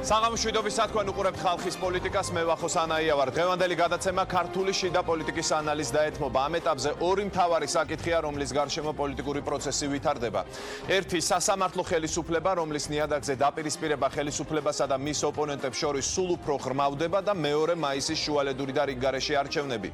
საღამოშვიდობისა თქვენ უყურებთ ხალხის პოლიტიკას, მე ვახოს ანაია ვარ. დღევანდელი გადაცემა ქართული შიდა პოლიტიკის ანალიზს დაეთმობა. ამ ეტაპზე ორი მთავარი საკითხია, რომლის გარშემო პოლიტიკური პროცესი ვითარდება. ერთი სასამართლო ხელისუფლება, რომლის ნიადაგზე დაპირისპირება ხელისუფლებასა და მის ოპონენტებს შორის სულ უფრო ღრმავდება და მეორე მაისის შუალედური და რიგგარეშე არჩევნები.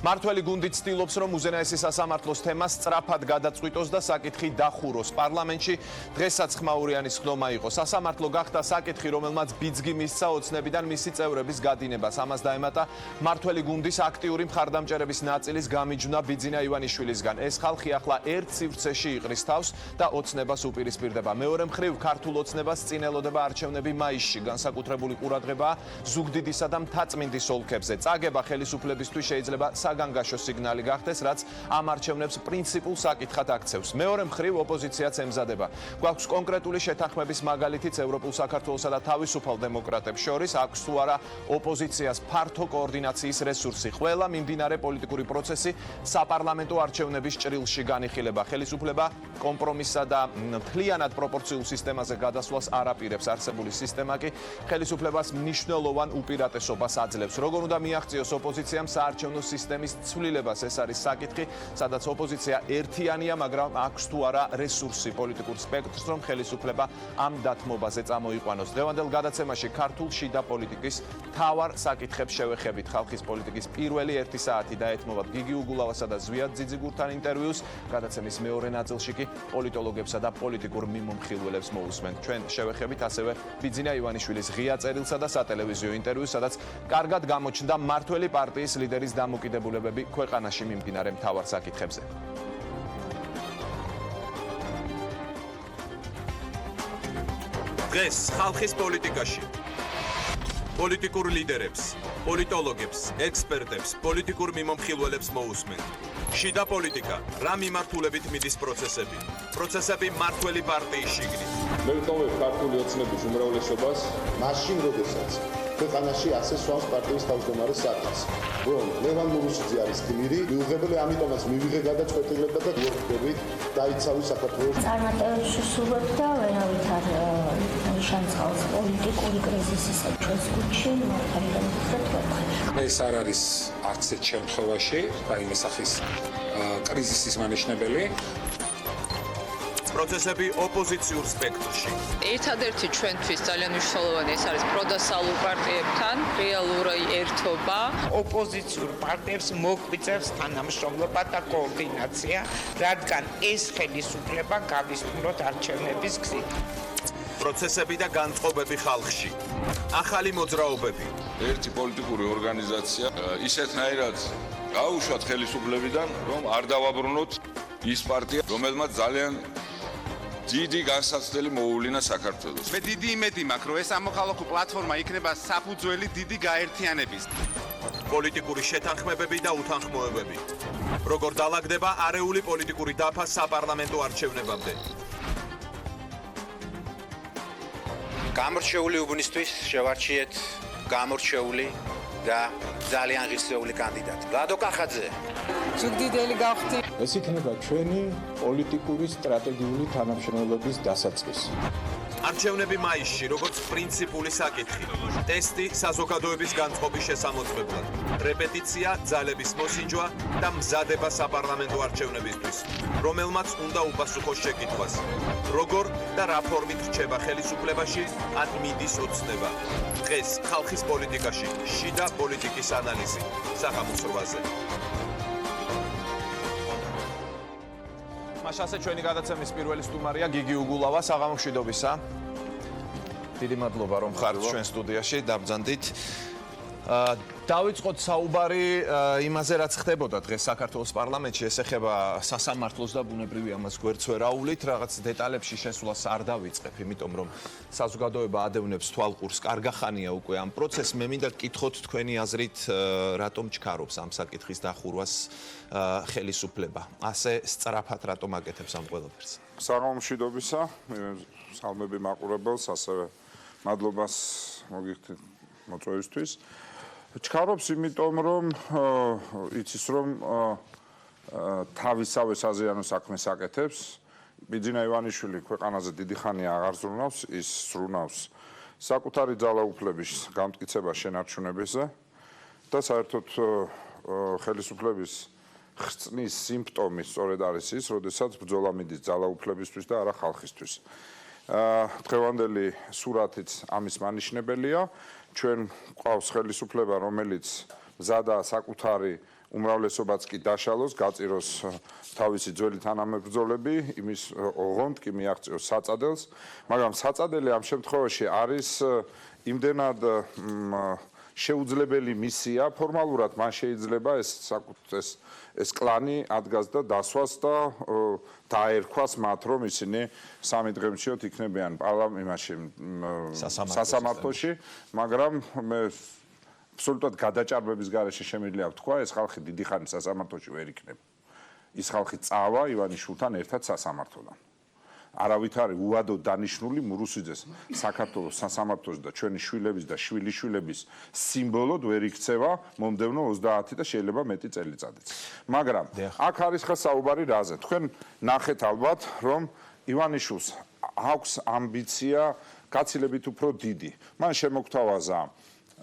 მართველი გუნდი ცდილობს, რომ უზენაესი სასამართლოს თემა სწრაფად გადაწყვიტოს და საკითხი დახუროს. პარლამენტში დღესაც ხმაურიანის ხდომა იყო. სასამართლო გახდა საკითხი, რომელმაც ბიძგი მისცა ოცნებიდან მისი წევრების გადინებას. ამას დაემატა მართველი გუნდის აქტიური მხარდამჭერების ნაწილის გამიჯვნა ბიძინა ივანიშვილისგან. ეს ხალხი ახლა ერთ სივრცეში იყრის თავს და ოცნებას უპირისპირდება. მეორე მხრივ ქართულ ოცნებას წინელოდება არჩევნები მაისში. განსაკუთრებული ყურადღებაა ზუგდიდისა და მთაწმინდის ოლქებზე. წაგება ხელისუფლებისთვის შეიძლება საგანგაშო სიგნალი გახდეს, რაც ამ არჩევნებს პრინციპულ საკითხად აქცევს. მეორე მხრივ ოპოზიციაც ემზადება. გვაქვს კონკრეტული შეთანხმების მაგალითიც ევროპულ საქართველოსა და თავისუფალ დემოკრატებს შორის, აქვს თუ არა opozicias ფართო კოორდინაციის რესურსი. ყველა მიმდინარე პოლიტიკური პროცესი საპარლამენტო არჩევნების ჭრილში განიხილება. ხელისუფლება კომპრომისსა და მთლიანად პროპორციულ სისტემაზე გადასვლას არ აპირებს. არსებული სისტემა კი ხელისუფლებას მნიშვნელოვან უპირატესობას აძლევს. როგორ უნდა მიაღწიოს ოპოზიციამ საარჩევნო სისტემის ცვლილებას? ეს არის საკითხი, სადაც ოპოზიცია ერთიანია, მაგრამ აქვს თუ არა რესურსი პოლიტიკურ სპექტრს, რომ ხელისუფლება ამ დათმობაზე წამოიყვანოს. დღევანდელ გადაცემაში ქართულ შიდა პოლიტიკის მთავარ საკითხებს შევეხებით. ხალხის პოლიტიკის პირველი 1 საათი დაეთმობათ გიგი უგულავასა და ზვიად ძიძიგურთან ინტერვიუს. გადაცემის მეორე ნაწილში კი პოლიტოლოგებსა და პოლიტიკურ მიმომხილველებს მოусმენთ. ჩვენ შევეხებით ასევე ბიძინა ივანიშვილის ღია წერილსა და სატელევიზიო ინტერვიუს, სადაც კარგად გამოჩნდა მართველი პარტიის ლიდერის დამოკიდებულებები ქვეყანაში მიმდინარე მთავარ საკითხებზე. დღეს ხალხის პოლიტიკაში პოლიტიკურ ლიდერებს, პოლიტოლოგებს, ექსპერტებს, პოლიტიკურ მიმომხილველებს მოусმენთ. შიდა პოლიტიკა, რა მიმართულებით მიდის პროცესები? პროცესები მართველი პარტიის შიგნით. მე ვტოვებ ქართული ოცნების უმრავლესობას, მაშინ როდესაც ქვეყანაში ასე სვამს პარტიის თავმჯდომარის საკითხს, რომ ლევან მურუსიძე არის გმირი, მიუღებელი ამიტომაც მივიღე გადაწყვეტილება და ვერდებით დაიცავი საქართველოს. წარმატებებში სულობ და ვერავით არ შანწყავს პოლიტიკური კრიზისის ჩვენს გუნდში, მართალი დამხმარება. ეს არ არის არც ერთ შემთხვევაში რაიმე სახის კრიზისის მანიშნებელი. პროცესები ოპოზიციურ სპექტრში. ერთადერთი ჩვენთვის ძალიან მნიშვნელოვანი ეს არის პროდასალურ პარტიებთან რეალური ერთობა. ოპოზიციურ პარტიებს მოგვიწევს თანამშრომლობა და კოორდინაცია, რადგან ეს ხელისუფლება გავისწროთ არჩევნების გზით. პროცესები და განწყობები ხალხში. ახალი მოძრაობები. ერთი პოლიტიკური ორგანიზაცია ისეთნაირად გაუშვათ ხელისუფლებიდან, რომ არ დავაბრუნოთ ის პარტია, რომელმაც ძალიან დიდი განსაცდელი მოუვლინა საქართველოს. მე დიდი იმედი მაქვს, რომ ეს ამოხალხო პლატფორმა იქნება საფუძველი დიდი გაერთიანების. პოლიტიკური შეთანხმებები და უთანხმოებები. როგორ დაალაგდება არეული პოლიტიკური დაფა საპარლამენტო არჩევნებამდე. გამორჩეული უბნისთვის შევარჩიეთ გამორჩეული და ძალიან ღირსეული კანდიდატი. ლადო კახაძე. ზუგდიდელი გავხდი. ეს იქნება ჩვენი პოლიტიკური სტრატეგიული თანამშრომლობის დასაწყისი. არჩევნები მაისში, როგორც პრინციპული საკითხი. ტესტი საზოგადოების განწყობის შესამოწმებლად. რეპეტიცია, ძალების მოსინჯვა და მზადება საპარლამენტო არჩევნებისთვის, რომელმაც უნდა უპასუხოს შეკითხვას. როგორ და რა ფორმით რჩება ხელისუფლებაში ან მიდის ოცნება. დღეს ხალხის პოლიტიკაში შიდა პოლიტიკის ანალიზი საღამოს 8-ზე. მაშასე ჩვენი გადაცემის პირველი სტუმარია გიგი უგულავა. საღამოშვიდობისა. დიდი მადლობა რომ ხართ ჩვენ სტუდიაში, დაბრძანდით. დავიწყოთ საუბარი იმაზე, რაც ხდებოდა დღეს საქართველოს პარლამენტში. ეს ეხება სასამართლოს და ბუნებრივი ამას გვერდს ვერ აუვლით. რაღაც დეტალებში შესვლას არ დავიწყებ, იმიტომ რომ საზოგადოება ადევნებს თვალყურს. კარგახანია უკვე ამ პროცესს. მე მინდა გკითხოთ თქვენი აზრით, რატომ ჩქარობს ამ საკითხის დახურვას ხელისუფლება. ასე სწრაფად რატომ აკეთებს ამ ყველაფერს? საღამოშვიდობისა, სალმები მაყურებელს, ასევე მადლობას მოგიხდით მოწვევისთვის. ჩქარობს იმიტომ, რომ იცის რომ თავისავე საზიანო საქმეს აკეთებს. ბიძინა ივანიშვილი ქვეყანაზე დიდი ხანია აღარ ზრუნავს, ის ზრუნავს საკუთარი ძალაუფლების გამტკიცება შენარჩუნებაზე და საერთოდ ხელისუფლების ხრწნის სიმპტომი სწორედ არის ის, როდესაც ბრძოლა მიდის ძალაუფლებისთვის და არა ხალხისთვის. დღევანდელი სურათიც ამის მანიშნებელია. ჩვენ გვყავს ხელისუფლება, რომელიც მზადაა საკუთარი უმრავლესობაც კი დაშალოს, გაწიროს თავისი ძველი თანამებრძოლები, იმის ოღონდ კი მიაღწიოს საწადელს, მაგრამ საწადელი ამ შემთხვევაში არის იმდენად შეუძლებელი მისია, ფორმალურად მან შეიძლება ეს კლანი ადგას და დასვას და დაერქვას მათ, რომ ისინი 3 დღემდე იქნებიან სასამართლოში, მაგრამ მე აბსოლუტურად გადაჭარბების გარეშე შემიძლია ვთქვა, ეს ხალხი დიდი ხანი სასამართლოში ვერ იქნება. ის ხალხი წავა ივანიშვილთან ერთად სასამართლოდან. არავით არის უადოდ დანიშნული მურუსიძეს საქართველოს სასამართლოს და ჩვენი შვილების და შვილიშვილების სიმბოლოდ ვერ იქცევა მომდევნო 30 და შეიძლება მეტი წელიწადიც. მაგრამ აქ არის ხა საუბარი რაზე? თქვენ ნახეთ ალბათ, რომ ივანიშვილს აქვს ამბიცია გაცილებით უფრო დიდი. მან შემოგთავაზა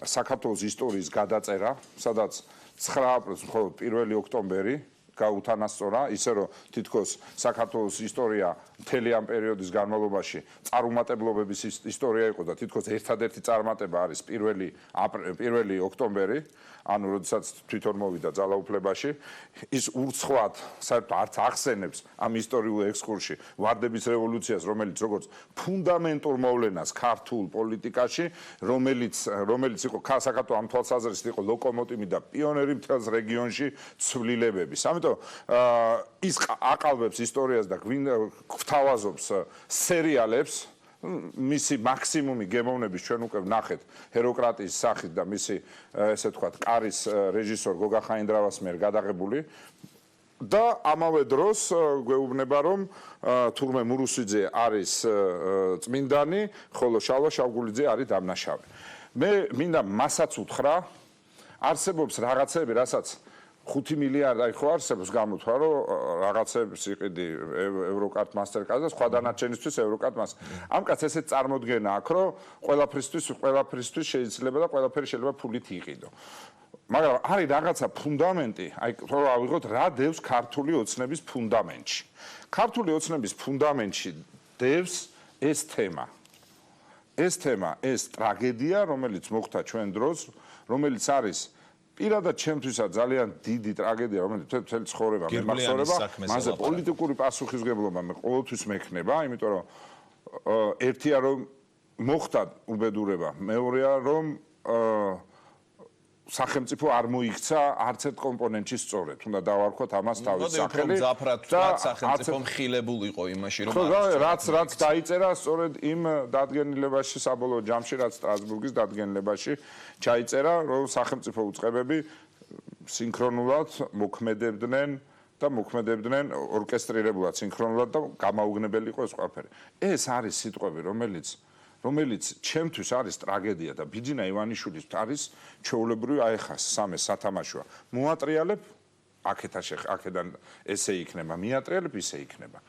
საქართველოს ისტორიის გადაწერა, სადაც 9 აპრილს მხოლოდ 1 ოქტომბერი გაუთანასწორა, ისე რომ თითქოს საქართველოს ისტორია მთელი ამ პერიოდის განმავლობაში წარუმატებლობების ისტორია იყო და თითქოს ერთადერთი წარმატება არის 1 ოქტომბერი, ანუ როდესაც თვითონ მოვიდა ძალაუფლებაში, ის ურცხვად საერთოდ არც ახსენებს ამ ისტორიულ ექსკურსში ვარდების რევოლუციას, რომელიც როგორც ფუნდამენტურ მოვლენას ქართულ პოლიტიკაში, რომელიც იყო საქართველოს ამ თვალსაზრისით იყო ლოკომოტივი და პიონერი მთელს რეგიონში ცვლილებების. ამიტომ ის აყალბებს ისტორიას და გვთავაზობს სერიალებს, მისი მაქსიმუმი გემოვნების ჩვენ უკვე ვნახეთ ჰეროკრატიის სახით და მისი ესე ვთქვათ კარის რეჟისორ გოგა ხაინდრავას მიერ გადაღებული და ამავე დროს გვეუბნება რომ თურმე მურუსიძე არის წმინდანი, ხოლო შალვა შავგულიძე არის დამნაშავე. მე მინდა მასაც უთხრა, არსებობს რაღაცები, რასაც 5 მილიარდი აი ხო არსებობს გამოთქვა რომ რაღაცებს იყიდი ევროკარტ მასტერკარდს და სხვა დანარჩენისთვის ევროკარტ მას. ამ კაცს ესეც წარმოდგენა აქვს რომ ყველაფრისთვის შეიძლება და ყველაფერი შეიძლება ფულით იყიდო. მაგრამ არის რაღაცა ფუნდამენტი, აი თორე ავიღოთ რა დევს ქართული ოცნების ფუნდამენტში. ქართული ოცნების ფუნდამენტში დევს ეს თემა. ეს თემა, ეს ტრაგედია, რომელიც მოხდა ჩვენ დროს, რომელიც არის პირადად ჩემთვისაც ძალიან დიდი ტრაგედია, რომელიც მთელი ცხოვრება მემახსოვრება, მასზე პოლიტიკური პასუხისმგებლობა მე ყოველთვის მექნება, იმიტომ რომ ერთია რომ მოხდა უბედურება, მეორეა რომ სახელმწიფო არ მოიქცა არც ერთ კომპონენტში სწორედ. უნდა დავარქვათ ამას თავის სახელი. და სახელმწიფო მხილებულ იყო იმაში, რომ რაც დაიწერა სწორედ იმ დადგენილებაში, საბოლოო ჯამში, რაც სტრასბურგის დადგენილებაში ჩაიწერა, რომ სახელმწიფო უწყებები სინქრონულად მოქმედებდნენ და მოქმედებდნენ ორკესტრირებულად სინქრონულად და გამაუგნებელი იყო ეს ყველაფერი. ეს არის სიტყვები, რომელიც ჩემთვის არის ტრაგედია და ბიძინა ივანიშვილის არის ჩვეულებრივი აი ხა სამე სათამაშოა. მოატრიალებ აქედან ესე იქნება, მიატრიალებ ისე იქნება.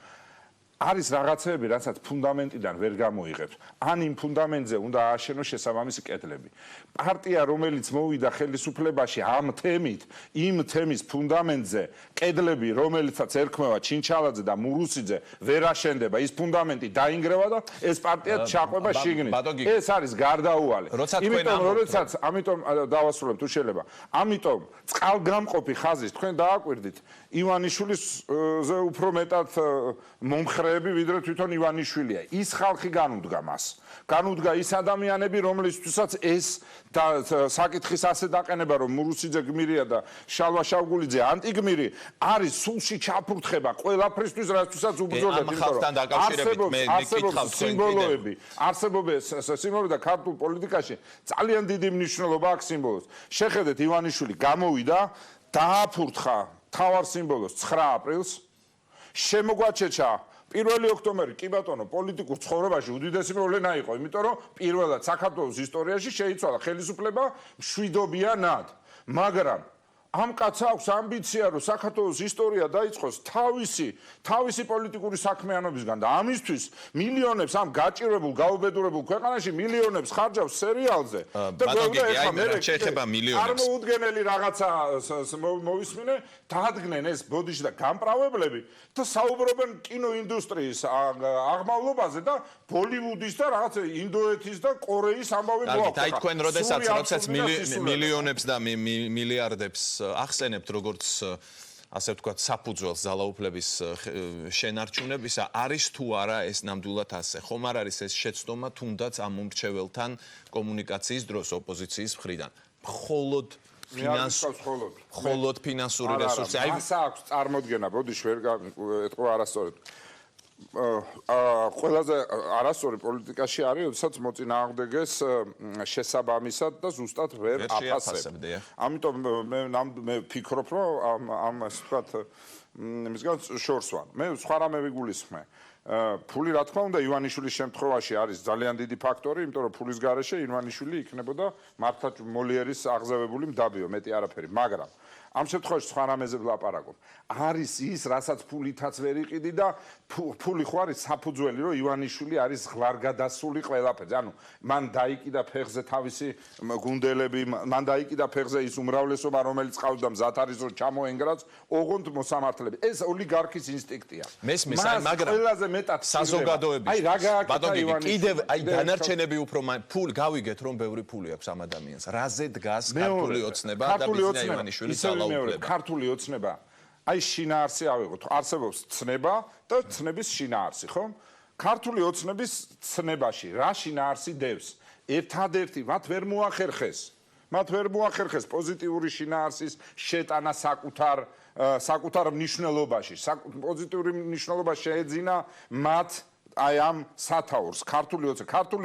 არის რაღაცები, რასაც ფუნდამენტიდან ვერ გამოიღებთ. ან იმ ფუნდამენტზე უნდა ააშენოს შესაბამისი კედლები. პარტია, რომელიც მოვიდა ხელისუფლებაში ამ თემით, იმ თემის ფუნდამენტზე კედლები, რომელიცაც ერქმევა ჩინჩალაძე და მურუსიძე, ვერ აშენდება. ის ფუნდამენტი დაინგრევა და ეს პარტია ჩაყვება შიგნით. ეს არის გარდაუვალი. ამიტომ დავასრულებ თუ შეიძლება. ამიტომ წყალგამყოფი ხაზის თქვენ დააკვირდით ივანიშვილისზე უფრო მეტად მომხრეები ვიდრე თვითონ ივანიშვილია. ის ხალხი განუდგა მას. განუდგა ის ადამიანები, რომლისთვისაც ეს საკითხის ასე დაყენება, რომ მურუსიძე გმირია და შალვა შავგულიძე ანტიგმირი არის სულში ჩაფურთხება ყველაფრისთვის, რაცთვისაც უბრძოლეთ, არსებობს სიმბოლოები და ქართულ პოლიტიკაში ძალიან დიდი მნიშვნელობა აქვს სიმბოლოს. შეხედეთ ივანიშვილი გამოვიდა, დააფურთხა თავარ სიმბოლოს 9 აპრილს, შემოგვაჩეჩა 1 ოქტომბერი, კი ბატონო, პოლიტიკურ ცხოვრებაში უდიდესი მოვლენა იყო, იმიტომ რომ პირველად საქართველოს ისტორიაში შეიცვალა ხელისუფლება მშვიდობიანად, მაგრამ ამ კაცს აქვს ამბიცია, რომ საქართველოს ისტორია დაიწყოს თავისი პოლიტიკური საქმიანობისგან და ამისთვის მილიონებს ამ გაჭირებულ, გაუბედურებულ ქვეყანაში მილიონებს ხარჯავს სერიალზე. და შეეხება მილიონებს. წარმოუდგენელი რაღაცა მოვისმინე, დაადგნენ ეს ბოდიში და გამპრავებლები და საუბრობენ კინოინდუსტრიის აღმავლობაზე და ბოლივუდის და რაღაც ინდოეთის და კორეის ამბავი მოაქვს. აი თქვენ როდესაც მილიონებს და მილიარდებს ახსენებთ როგორც ასე ვთქვათ საფუძველს ძალაუფლების შენარჩუნებისა, არის თუ არა ეს ნამდვილად ასე? ხომ არ არის ეს შეცდომა თუნდაც ამ მომრჩეველთან კომუნიკაციის დროს ოპოზიციის მხრიდან? მხოლოდ ფინანსური რესურსი. აი მას აქვს წარმოდგენა, ბოდიში ვერ ეთყვა არასწორად. ყველაზე არასწორი პოლიტიკაში არის, როდესაც მოწინააღმდეგეს შესაბამისად და ზუსტად ვერ აფასებ. ამიტომ მე ვფიქრობ, რომ ამ ასე ვთქვათ მისგან შორს ვარ. მე სხვა რამე ვიგულისხმე. ფული რა თქმა უნდა ივანიშვილის შემთხვევაში არის ძალიან დიდი ფაქტორი, იმიტომ რომ ფულის გარეშე ივანიშვილი იქნებოდა მართლაც მოლიერის აღზევებული მდაბიო, მეტი არაფერი, მაგრამ ამ შემთხვევაში სხვა რამეზე ვლაპარაკობ. არის ის, რასაც ფულითაც ვერ იყიდი და ფული ხო არის საფუძველი, რომ ივანიშვილი არის ღლარგადასული ყველაფერზე. ანუ მან დაიკიდა ფეხზე თავისი გუნდელები, მან დაიკიდა ფეხზე ის უმრავლესობა, რომელიც ყავდა მზად არის, რომ ჩამოენგრაც ოღონდ მოსამართლეები. ეს ოლიგარქის ინსტინქტია. მესმის, მაგრამ ყველაზე მეტად საზოგადოების. აი რა გააკეთა ივანიშვილი. კიდევ აი დანარჩენები უფრო ფული გავიგეთ, რომ ბევრი ფული აქვს ამ ადამიანს. რაზე დგას ქართული ოცნება და ბიზნეს ივანიშვილის ძალაუფლება? ქართული ოცნება აი შინაარსი ავიღოთ. არსებობს ცნება და ცნების შინაარსი, ხო? ქართული ოცნების ცნებაში რა შინაარსი დევს? ერთადერთი მათ ვერ მოახერხეს პოზიტიური შინაარსის შეტანა საკუთარ მნიშვნელობაში. პოზიტიური მნიშვნელობა შეეძინა მათ აი ამ სათაურს ქართული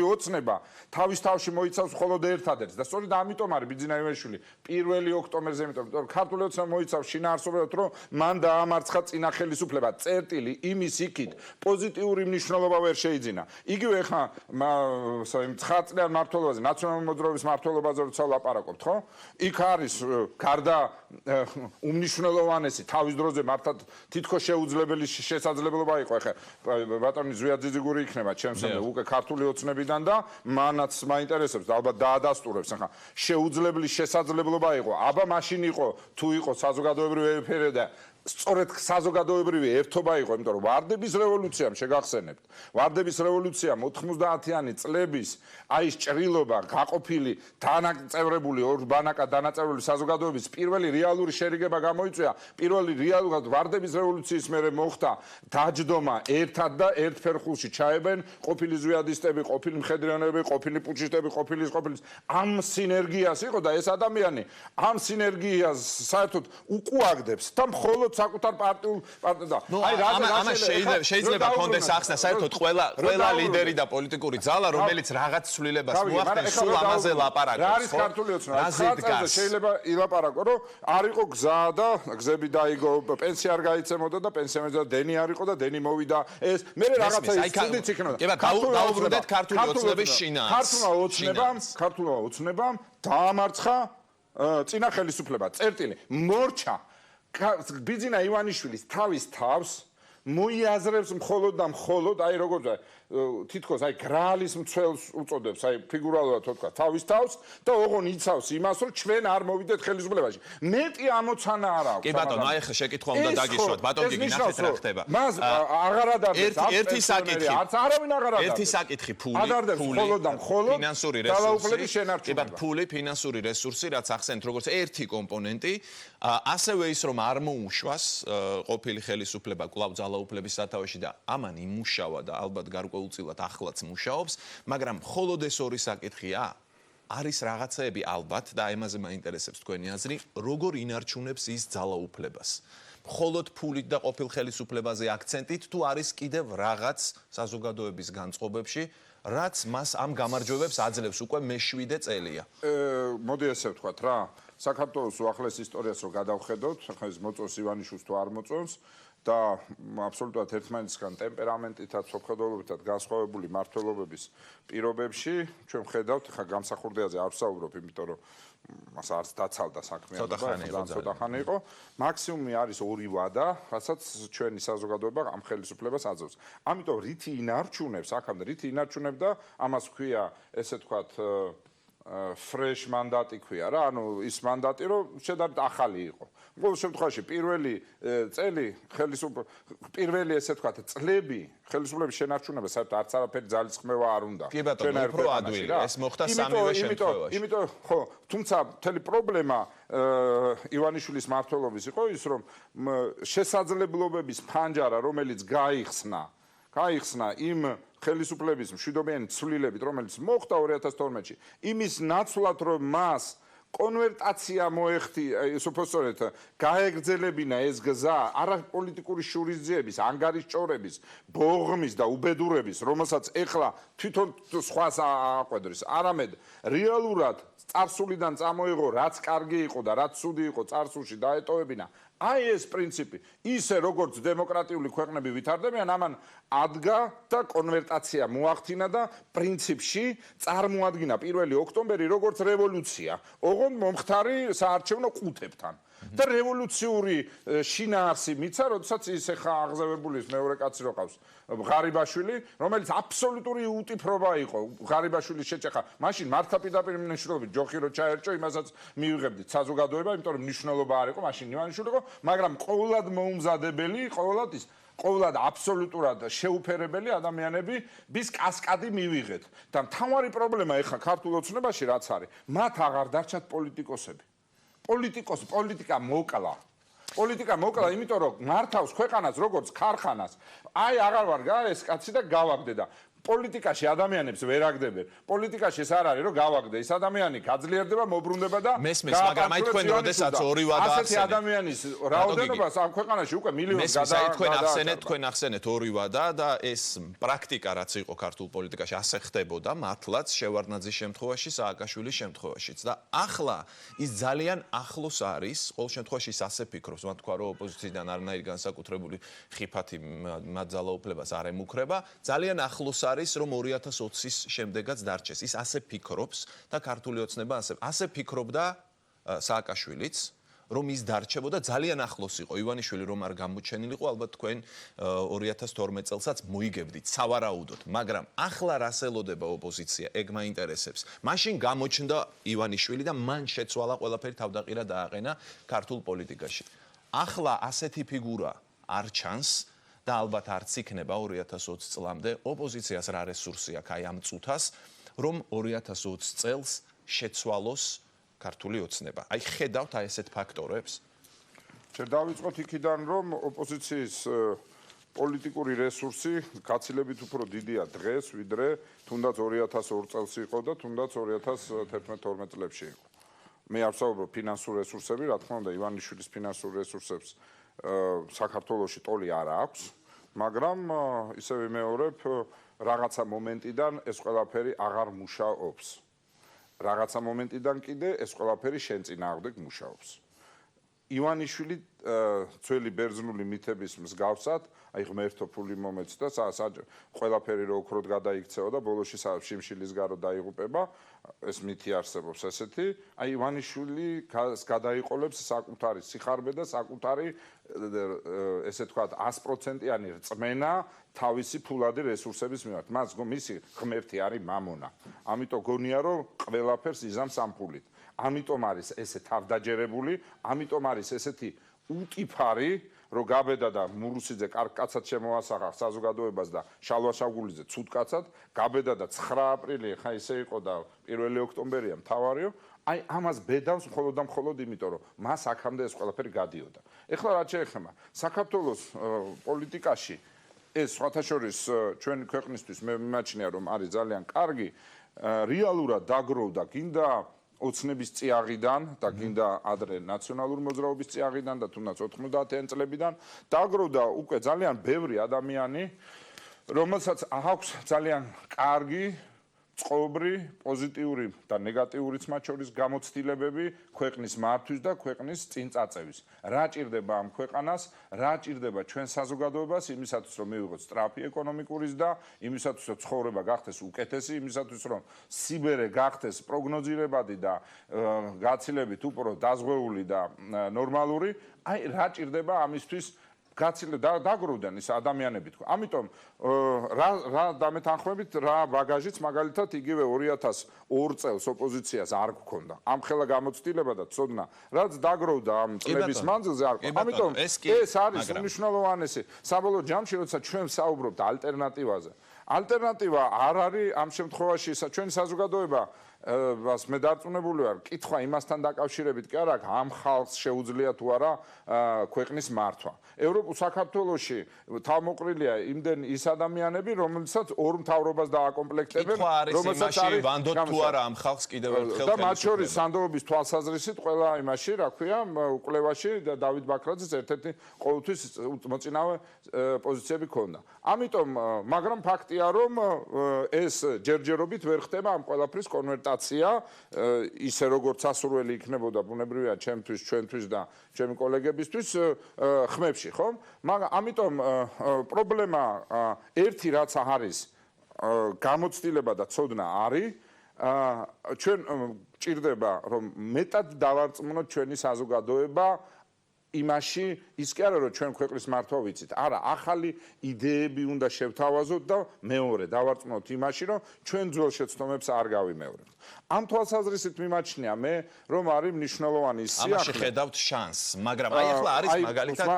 ოცნება თავის თავში მოიცავს მხოლოდ ერთადერთს და სწორედ ამიტომ არის ბიძინა ივანიშვილი 1 ოქტომბერზე, იმიტომ რომ ქართული ოცნება მოიცავს შინაარსობრივად, რომ მან დაამარცხა წინა ხელისუფლება, წერტილი იმის იქით პოზიტიური მნიშვნელობა ვერ შეიძინა. იგივე ხა იმ 9 წლიან მმართველობაზე, ნაციონალური მოძრაობის მმართველობაზე როცა ვლაპარაკობთ, ხო? იქ არის გარდა უმნიშვნელოვანესი თავის დროზე მართლაც თითქოს შეუძლებელი შესაძლებლობა იყო ხა ბატონი ძვიაძიძიგური იქნება ჩემს ამბავ უკვე ქართული ოცნებიდან და მანაც მაინტერესებს და ალბათ დაადასტურებს ახლა შეუძლებელი შესაძლებლობა იყო აბა მაშინ იყო თუ იყო საზოგადოებრივი ეფერი და სწორედ საზოგადოებრივი ერთობა იყო, იმიტომ რომ ვარდების რევოლუციამ შეგახსენებთ. ვარდების რევოლუციამ 90-იანი წლების აი ეს ჭრილობა, გაყოფილი, დანაწევრებული ორ ბანაკად დანაწევრებული საზოგადოების პირველი რეალური შერიგება გამოიწვია. პირველი რეალურად ვარდების რევოლუციის მერე მოხდა დაჯდომა ერთად და ერთ ფერხულში ჩაებენ ყოფილი ზვიადისტები, ყოფილი მხედრიანები, ყოფილი პუჩისტები, ყოფილის ამ სინერგიას იყო და ეს ადამიანი ამ სინერგიას საერთოდ უკუაგდებს და მხოლოდ საკუთარ პარტიულ და აი რა შეიძლება კონდეს ახსნა საერთოდ ყველა ლიდერი და პოლიტიკური ძალა რომელიც რაღაც ცვლილებას მოახდენს სულ ამაზე ლაპარაკობს რა არის ქართული ოცნება შეიძლება ილაპარაკო რომ არ იყო გზა და გზები დაიგო პენსია არ გაიცემოდა და პენსიამეზე დენი არ იყო და დენი მოვიდა ეს მე რაღაცა ისიც იქნება დაუბრუნდეთ ქართული ოცნების შინაარსს ქართული ოცნებამ დაამარცხა წინა ხელისუფლება წერტილი მორჩა ბიძინა ივანიშვილის თავის თავს მოიაზრებს მხოლოდ და მხოლოდ აი როგორც თითქოს აი გრაალის მცველს უწოდებს აი ფიგურალურად თქვა თავის თავს და ოღონ იცავს იმას რომ ჩვენ არ მოვიდეთ ხელისუფლებაში მეტი ამოცანა არ აქვს კი ბატონო აი ახლა შეკითხვა უნდა დაგიშვათ ბატონო გიგი ნახეთ რა ხდება მას აღარ ადარდეს ერთი საკითხი არც არავინ აღარ ადარდეს ერთი საკითხი ფული მხოლოდ და მხოლოდ ფინანსური რესურსი კი ბატონო ფული ფინანსური რესურსი რაც ახსენეთ როგორც ერთი კომპონენტი ასევე ის რომ არ მოუშვას ყოფილი ხელისუფლება კვლავ ძალაუფლების სათავეში და ამან იმუშავა და ალბათ გარკვეულწილად ახლაც მუშაობს, მაგრამ მხოლოდ ეს ორი საკითხია. არის რაღაცეები ალბათ და ამაზე მაინტერესებს თქვენი აზრი, როგორ ინარჩუნებს ის ძალაუფლებას. მხოლოდ ფულით და ყოფილ ხელისუფლებაზე აქცენტით თუ არის კიდევ რაღაც საზოგადოების განწყობებში, რაც მას ამ გამარჯვებებს აძლევს უკვე მე-7 წელია. მოდი ესე ვთქვათ რა. საქართველოს უახლეს ისტორიას რო გადავხედოთ, ახლა ეს მოწონს ივანიშვილს თუ არ მოწონს, და აბსოლუტურად ერთმანეთისგან ტემპერამენტითაც, სოფხედელობითაც განსხვავებული მმართველობების პირობებში ჩვენ ვხედავთ, ხა გამსახურდიაზე არ ვსაუბრობ, იმიტომ რომ მას არც დაცალდა საქმიანობა, ცოტა ხანი იყო. მაქსიმუმი არის 2 ვადა, რასაც ჩვენი საზოგადოება ამ ხელისუფლებას აძლევს. ამიტომ რითი ინარჩუნებს, აქამდე რითი ინარჩუნებდა, ამას ვქვია, ესე თქვათ, fresh მანდატი ქვია რა, ანუ ის მანდატი, რომ შედარებით ახალი იყო. ყოველ შემთხვევაში პირველი წელი პირველი ესე ვთქვათ წლები ხელისუფლების შენარჩუნება საერთოდ არც არაფერი ძალისხმევა არ უნდა. კი ბატონო, უფრო ადვილი, ეს მოხდა სამივე შემთხვევაში. იმიტომ ხო, თუმცა მთელი პრობლემა ივანიშვილის მმართველობის იყო ის, რომ შესაძლებლობების ფანჯარა, რომელიც გაიხსნა იმ ხელისუფლების მშვიდობიანი ცვლილებით, რომელიც მოხდა 2012-ში, იმის ნაცვლად, რომ მას კონვერტაცია მოეხდი, სოფოსორეთ, გაეგრძელებინა ეს გზა არაპოლიტიკური შურისძიების, ანგარიშჭორების, ბოღმის და უბედურების, რომელსაც ეხლა თვითონ სხვას აყვედრის, არამედ რეალურად წარსულიდან წამოიღო, რაც კარგი იყო და რაც ცუდი იყო წარსულში დაეტოვებინა. აი ეს პრინციპი, ისე როგორც დემოკრატიული ქვეყნები ვითარდებიან, ამან ადგა და კონვერტაცია მოახდინა და პრინციპში წარმოადგინა 1 ოქტომბერი როგორც რევოლუცია, ოღონდ მომხდარი საარჩევნო ყუთებთან. და რევოლუციური შინაარსი მიცა, როდესაც ის ეხა აღზევებული მეორე კაცი რო ყავს, ღარიბაშვილი, რომელიც აბსოლუტური უტიფრობა იყო, ღარიბაშვილის შეჭეხა. მაშინ მართლმადიდებლური მნიშვნელობით ჯოხი რო ჩაერჭო, იმასაც მივიღებდით საზოგადოება, იმიტომ რომ მნიშვნელობა არ იყო, მაშინ ივანიშვილი იყო, მაგრამ ყოველად მოუმზადებელი, ყოველად აბსოლუტურად შეუფერებელი ადამიანების კასკადი მივიღეთ. და მთავარი პრობლემა ეხა ქართულ ოცნებაში რაც არის, მათ აღარ დარჩათ პოლიტიკოსები. პოლიტიკა მოკლა, იმიტომ რომ მართავს ქვეყანას როგორც ქარხანას. აი აღარ ვარ ეს კაცი და გავაგდე და პოლიტიკაში ადამიანებს ვერ აგდებენ. პოლიტიკაში ეს არ არის რომ გავაგდე, ეს ადამიანი გაძლიერდება, მობრუნდება და მესმის, მაგრამ აი თქვენ როდესაც 2 ვადა ასეთი ადამიანის რაოდენობას ამ ქვეყანაში უკვე მილიონს თქვენ ახსენეთ 2 ვადა და ეს პრაქტიკა რაც იყო ქართულ პოლიტიკაში ასე ხდებოდა მართლაც შევარდნაძის შემთხვევაში, სააკაშვილის შემთხვევაშიც და ახლა ის ძალიან ახლოს არის, ყოველ შემთხვევაში ის ასე ფიქრობს, მათ თქვა რომ ოპოზიციიდან არანაირი განსაკუთრებული ხიფათი მათ ძალაუფლებას არ ემუქრება, ძალიან ახლოს არის რომ 2020-ის შემდეგაც დარჩეს. ის ასე ფიქრობს და ქართული ოცნება ასე ფიქრობდა სააკაშვილიც, რომ ის დარჩებოდა ძალიან ახლოს იყო ივანიშვილი რომ არ გამოჩენილიყო, ალბათ თქვენ 2012 წელსაც მოიგებდით სავარაუდოდ, მაგრამ ახლა რას ელოდება ოპოზიცია, ეგ მაინტერესებს. მაშინ გამოჩნდა ივანიშვილი და მან შეცვალა ყველაფერი თავდაყირა დააყენა ქართულ პოლიტიკაში. ახლა ასეთი ფიგურა არ ჩანს და ალბათ არც იქნება 2020 წლამდე ოპოზიციას რა რესურსი აქვს აი ამ წუთას, რომ 2020 წელს შეცვალოს ქართული ოცნება. აი ხედავთ აი ესეთ ფაქტორებს. ჯერ დავიწყოთ იქიდან, რომ ოპოზიციის პოლიტიკური რესურსი გაცილებით უფრო დიდია დღეს, ვიდრე თუნდაც 2002 წელს იყო და თუნდაც 2011-12 წლებში იყო. მე არ ვსაუბრობ ფინანსურ რესურსები, რა თქმა უნდა, ივანიშვილის ფინანსურ რესურსებს საქართველოში ტოლი არ აქვს, მაგრამ ისე ვიმეორებ, რაღაცა მომენტიდან ეს ყველაფერი აღარ მუშაობს. რაღაცა მომენტიდან კიდე ეს ყველაფერი შენ წინააღმდეგ მუშაობს. ივანიშვილი ძველი ბერძნული მითების მსგავსად, აი ღმერთო ფული მომეცდა, ყველაფერი რო ოქროდ გადაიქცევა და ბოლოში შიმშილის გარო დაიღუპება, ეს მითი არსებობს ესეთი, აი ივანიშვილი გადაიყოლებს საკუთარი სიხარბე და საკუთარი ესე თქვათ 100%-იანი რწმენა თავისი ფულადი რესურსების მიმართ. მისი ღმერთი არის მამონა. ამიტომ გონია რომ ყველაფერს იზამს ამ ფულით. ამიტომ არის ესე თავდაჯერებული, ამიტომ არის ესეთი უტიფარი, რომ გაბედა და მურუსიძე კარგ კაცად შემოასახა საზოგადოებას და შალვა შაგულიძე ცუდ კაცად, გაბედა და 9 აპრილი ხა ისე იყო და 1 ოქტომბერია მთავარიო, აი ამას ბედავს მხოლოდ და მხოლოდ იმიტომ, რომ მას აქამდე ეს ყველაფერი გადიოდა. ეხლა რაც შეეხება საქართველოს პოლიტიკაში ეს სხვათა შორის ჩვენი ქვეყნისთვის მე მიმაჩნია რომ არის ძალიან კარგი, რეალურად დაგროვდა გინდა ოცნების წიაღიდან და გინდა ადრე ნაციონალური მოძრაობის წიაღიდან და თუნდაც 90-იან წლებიდან დაგროვდა უკვე ძალიან ბევრი ადამიანი, რომელსაც აქვს ძალიან კარგი წყობრი, პოზიტიური და ნეგატიურიც მათ შორის გამოცდილებები ქვეყნის მართვის და ქვეყნის წინ წაწევის. რა ჭირდება ამ ქვეყანას, რა ჭირდება ჩვენ საზოგადოებას იმისათვის, რომ მივიღოთ სწრაფი ეკონომიკური ზრდა, იმისათვის, რომ ცხოვრება გახდეს უკეთესი, იმისათვის, რომ სიბერე გახდეს პროგნოზირებადი და გაცილებით უფრო დაზღვეული და ნორმალური, აი რა ჭირდება ამისთვის დაგროვდნენ ის ადამიანები თქვა. ამიტომ რა დამეთანხმებით, რა ბაგაჟიც მაგალითად იგივე 2002 წელს ოპოზიციას არ გქონდა. ამ ხელა გამოცდილება და ცოდნა, რაც დაგროვდა ამ წლების მანძილზე არ გქონდა. ამიტომ ეს არის უმნიშვნელოვანესი. საბოლოო ჯამში, როცა ჩვენ საუბრობთ ალტერნატივაზე, ალტერნატივა არ არის ამ შემთხვევაში ჩვენი საზოგადოება მე დარწმუნებული ვარ, კითხვა იმასთან დაკავშირებით კი არა, ამ ხალხს შეუძლია თუ არა ქვეყნის მართვა. ევროპულ საქართველოში თავმოყრილია იმდენ ის ადამიანები, რომელსაც ორ მთავრობას დააკომპლექტებენ, რომელსაც არის ვანდოთ თუ არა ამ ხალხს კიდევ ერთხელ და მათ შორის სანდოობის თვალსაზრისით ყველა იმაში, რა ქვია, კვლევაში და დავით ბაქრაძეს ერთ-ერთი ყოველთვის მოწინავე პოზიციები ქონდა. ამიტომ, მაგრამ ფაქტია, რომ ეს ჯერჯერობით ვერ ხდება ამ ყველაფრის კონვერტაცია ისე როგორც ასურველი იქნებოდა ბუნებრივია ჩემთვის, ჩვენთვის და ჩემი კოლეგებისთვის ხმებში, ხო? მაგრამ ამიტომ პრობლემა ერთი რაც არის გამოცდილება და ცოდნა არის ჩვენ ჭირდება რომ მეტად დავარწმუნოთ ჩვენი საზოგადოება იმაში ის კი არა რომ ჩვენ ქვეყნის მართვა ვიცით. არა, ახალი იდეები უნდა შევთავაზოთ და მეორე დავარწმუნოთ იმაში, რომ ჩვენ ძველ შეცდომებს არ გავიმეორებთ. ამ თვალსაზრისით მიმაჩნია მე, რომ არის მნიშვნელოვანი სიახლე. ამაში ხედავთ შანსს, მაგრამ აი ახლა არის მაგალითად